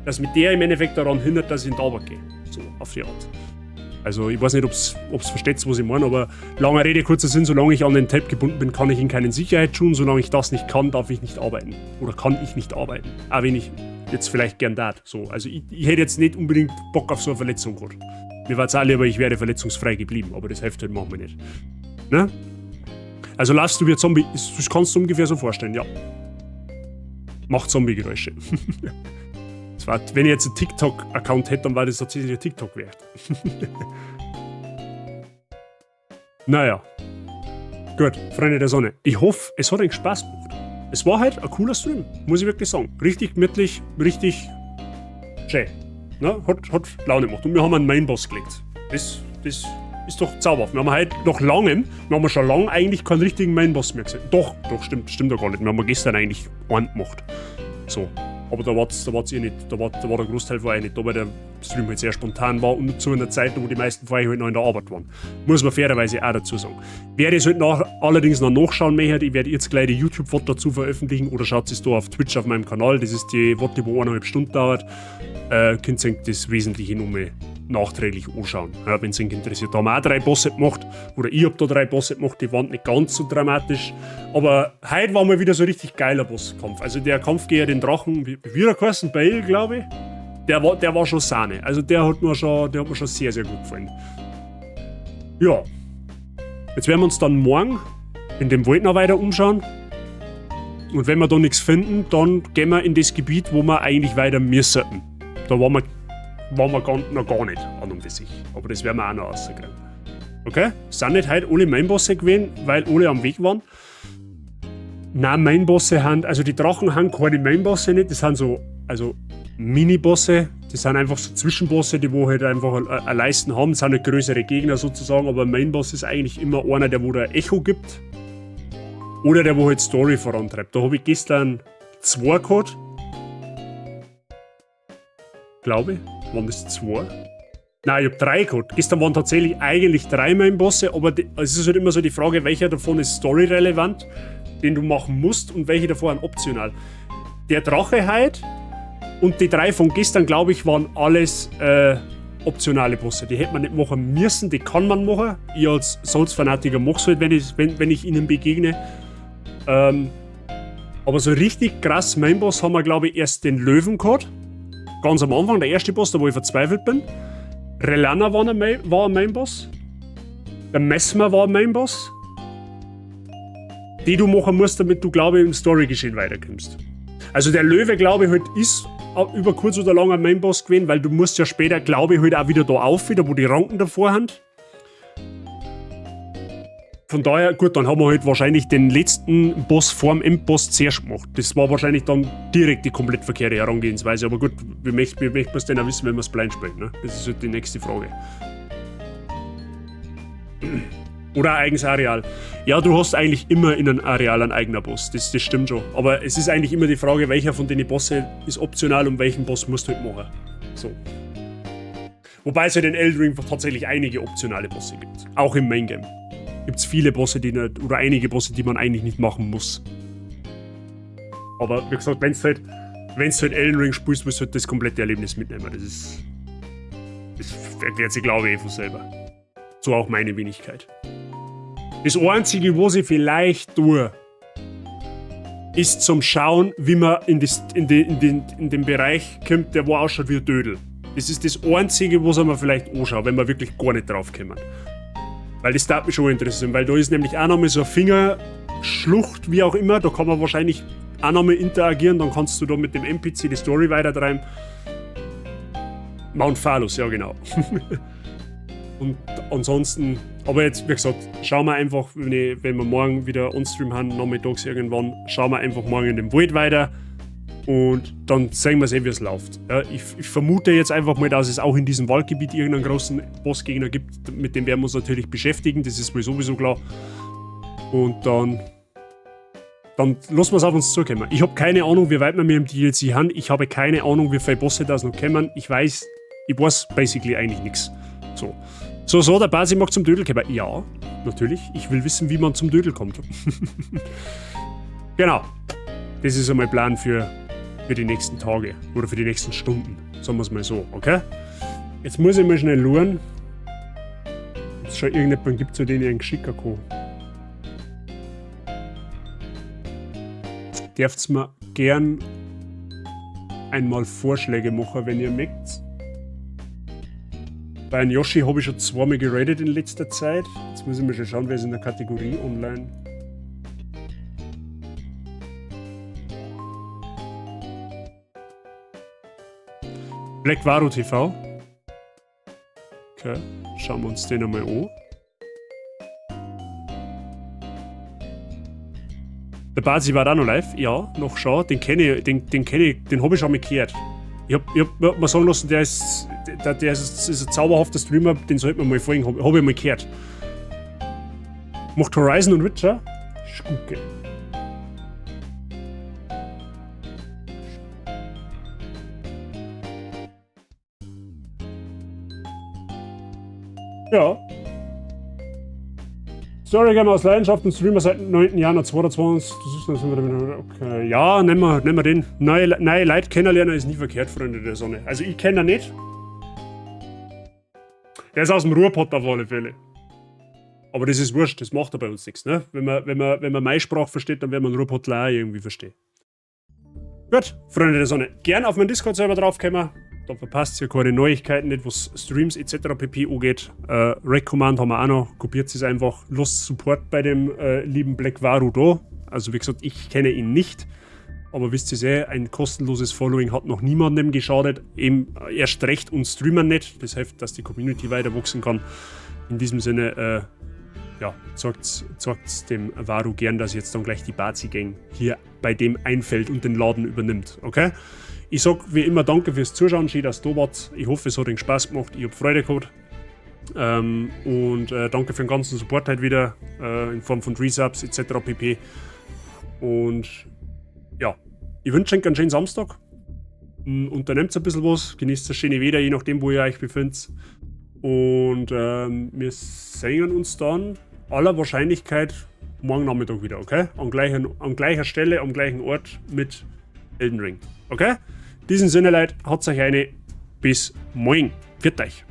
dass mit der im Endeffekt daran hindert, dass ich in die Arbeit gehe. So, auf die Art. Also, ich weiß nicht, ob's versteht, was ich meine, aber lange Rede, kurzer Sinn, solange ich an den Tape gebunden bin, kann ich in keinen Sicherheitsschuhen. Solange ich das nicht kann, darf ich nicht arbeiten. Oder kann ich nicht arbeiten. Auch wenn ich jetzt vielleicht gern tat. So, also, ich hätte jetzt nicht unbedingt Bock auf so eine Verletzung gehabt. Mir war es auch lieber, ich wäre verletzungsfrei geblieben, aber das hilft halt manchmal nicht. Ne? Also, laufst du wie ein Zombie, das kannst du ungefähr so vorstellen, ja. Macht Zombie-Geräusche. Wenn ich jetzt einen TikTok-Account hätte, dann war das tatsächlich ein TikTok wert. Naja. Gut, Freunde der Sonne. Ich hoffe, es hat euch Spaß gemacht. Es war halt ein cooler Stream, muss ich wirklich sagen. Richtig gemütlich, richtig schön. Ne? Hat Laune gemacht. Und wir haben einen Mainboss gelegt. Das ist doch zauberhaft. Wir haben halt wir haben schon lange eigentlich keinen richtigen Mainboss mehr gesehen. Doch, stimmt doch gar nicht. Wir haben gestern eigentlich einen gemacht. So. Aber da war's eh nicht, da war der Großteil war eh nicht da, weil der Stream halt sehr spontan war und zu einer Zeit, wo die meisten von euch halt noch in der Arbeit waren. Muss man fairerweise auch dazu sagen. Wer das halt allerdings noch nachschauen möchte, ich werde jetzt gleich die YouTube-VOD dazu veröffentlichen oder schaut es da auf Twitch auf meinem Kanal, das ist die VOD, die 1,5 Stunden dauert. Könnt ihr das Wesentliche nochmal nachträglich anschauen. Ja, wenn es euch interessiert. Da haben wir auch 3 Bosse gemacht, oder ich habe da 3 Bosse gemacht, die waren nicht ganz so dramatisch. Aber heute war mal wieder so ein richtig geiler Bosskampf. Also der Kampf gegen den Drachen, wie er geheißen, Bale, glaube ich, der war schon Sahne. Also der hat mir schon sehr, sehr gut gefallen. Ja. Jetzt werden wir uns dann morgen in dem Wald noch weiter umschauen. Und wenn wir da nichts finden, dann gehen wir in das Gebiet, wo wir eigentlich weiter müssen. Da waren wir noch gar nicht an und für sich. Aber das werden wir auch noch rauskriegen. Okay? Es sind nicht heute alle Mainbosse gewesen, weil alle am Weg waren. Nein, Mainbosse haben, also die Drachen haben keine Mainbosse nicht, das sind so, also Mini-Bosse, das sind einfach so Zwischenbosse, die wo halt einfach eine Leisten haben, das sind halt größere Gegner sozusagen, aber ein Mainboss ist eigentlich immer einer, der wo der Echo gibt. Oder der wo halt Story vorantreibt. Da habe ich gestern 2 gehabt. Glaube ich. Waren das 2? Nein, ich habe 3 gehabt. Gestern waren tatsächlich eigentlich 3 Mainbosse, aber es ist halt immer so die Frage, welcher davon ist storyrelevant, den du machen musst und welche davon optional. Der Drache halt und die 3 von gestern, glaube ich, waren alles optionale Bosse. Die hätte man nicht machen müssen, die kann man machen. Ich als Souls-Fanatiker mache es halt, wenn ich ihnen begegne. Aber so richtig krass Mainboss haben wir, glaube ich, erst den Löwen gehabt. Ganz am Anfang, der erste Boss, da wo ich verzweifelt bin. Relana war ein Mainboss. Der Messmer war ein Mainboss. Die du machen musst, damit du, glaube ich, im Storygeschehen weiterkommst. Also der Löwe, glaube ich, halt ist über kurz oder lang ein Mainboss gewesen, weil du musst ja später, glaube ich, halt auch wieder da auf, wieder, wo die Ranken davor haben. Von daher, gut, dann haben wir halt wahrscheinlich den letzten Boss vorm Endboss zuerst gemacht. Das war wahrscheinlich dann direkt die komplett verkehrte Herangehensweise. Aber gut, wie möchte man es denn auch wissen, wenn man es blind spielt, ne? Das ist halt die nächste Frage. Oder ein eigenes Areal. Ja, du hast eigentlich immer in einem Areal ein eigener Boss. Das stimmt schon. Aber es ist eigentlich immer die Frage, welcher von den Bosse ist optional und welchen Boss musst du halt machen. So. Wobei es halt in Elden Ring tatsächlich einige optionale Bosse gibt. Auch im Main Game. Gibt es viele Bosse, oder einige Bosse, die man eigentlich nicht machen muss. Aber wie gesagt, wenn du halt Elden Ring spielst, musst du halt das komplette Erlebnis mitnehmen. Das erklärt sich, glaube ich, von selber. So auch meine Wenigkeit. Das Einzige, was ich vielleicht tue, ist zum Schauen, wie man in den Bereich kommt, der wo ausschaut wie ein Dödel. Das ist das Einzige, was man vielleicht anschaut, wenn wir wirklich gar nicht drauf kommen. Weil das darf mich schon interessieren, weil da ist nämlich auch nochmal so eine Fingerschlucht, wie auch immer, da kann man wahrscheinlich auch nochmal interagieren, dann kannst du da mit dem NPC die Story weitertreiben. Mount Phalus, ja genau. Und ansonsten, aber jetzt, wie gesagt, schauen wir einfach, wenn wir morgen wieder on-stream haben, nachmittags irgendwann, schauen wir einfach morgen in den Wald weiter und dann sehen wir wie es läuft. Ja, ich vermute jetzt einfach mal, dass es auch in diesem Waldgebiet irgendeinen großen Bossgegner gibt, mit dem werden wir uns natürlich beschäftigen, das ist mir sowieso klar. Und dann lassen wir es auf uns zukommen. Ich habe keine Ahnung, wie weit wir mit dem DLC haben, ich habe keine Ahnung, wie viele Bosse das noch kommen, ich weiß basically eigentlich nichts. So, der Basi mag zum Dödel kommen. Ja, natürlich. Ich will wissen, wie man zum Dödel kommt. Genau. Das ist einmal Plan für die nächsten Tage. Oder für die nächsten Stunden. Sagen wir es mal so, okay? Jetzt muss ich mal schnell schauen. Ob es schon irgendjemanden gibt, zu dem ich einen Geschicker kann. Dürft mir gern einmal Vorschläge machen, wenn ihr mögt. Bei einem Yoshi habe ich schon zweimal geradet in letzter Zeit. Jetzt muss ich mal schon schauen, wer ist in der Kategorie online. Black Varo TV. Okay, schauen wir uns den einmal an. Der Basi war da noch live. Ja, noch schon. Den kenne ich, den habe ich schon mal gehört. Ich hab mir sagen lassen, der ist ein zauberhafter Streamer, den sollte man mal folgen, hab ich mal gehört. Macht Horizon und Witcher? Schuke. Ja. Storygamer aus Leidenschaft und Streamer seit dem 9. Januar 2022. Okay. Ja, nehmen wir den. Neue Leute kennenlernen ist nie verkehrt, Freunde der Sonne. Also ich kenne ihn nicht. Der ist aus dem Ruhrpott auf alle Fälle. Aber das ist wurscht, das macht er bei uns nichts. Ne? Wenn man meine Sprache versteht, dann werden wir einen Ruhrpottler auch irgendwie verstehen. Gut, Freunde der Sonne. Gern auf meinen Discord-Server draufkommen. Da verpasst ihr keine Neuigkeiten, nicht was Streams etc. pp. angeht. Rec-Command haben wir auch noch. Kopiert es einfach. Lost Support bei dem lieben Black Varo da. Also wie gesagt, ich kenne ihn nicht. Aber wisst ihr sehr, ein kostenloses Following hat noch niemandem geschadet. Eben erst recht und Streamern nicht. Das hilft, dass die Community weiter wachsen kann. In diesem Sinne, ja, sagt dem Varo gern, dass jetzt dann gleich die Bazi-Gang hier bei dem einfällt und den Laden übernimmt. Okay? Ich sag wie immer danke fürs Zuschauen, schön, dass ihr da wart. Ich hoffe, es hat euch Spaß gemacht. Ich habe Freude gehabt. Und danke für den ganzen Support halt wieder in Form von Resubs etc. pp. Und ja, ich wünsche euch einen schönen Samstag. Unternehmt ein bisschen was, genießt das schöne Wetter, je nachdem, wo ihr euch befindet. Und wir sehen uns dann aller Wahrscheinlichkeit morgen Nachmittag wieder, okay? An gleicher Stelle, am gleichen Ort mit Elden Ring. Okay? In diesem Sinne, Leute, hat's euch eine. Bis morgen. Pfiat euch.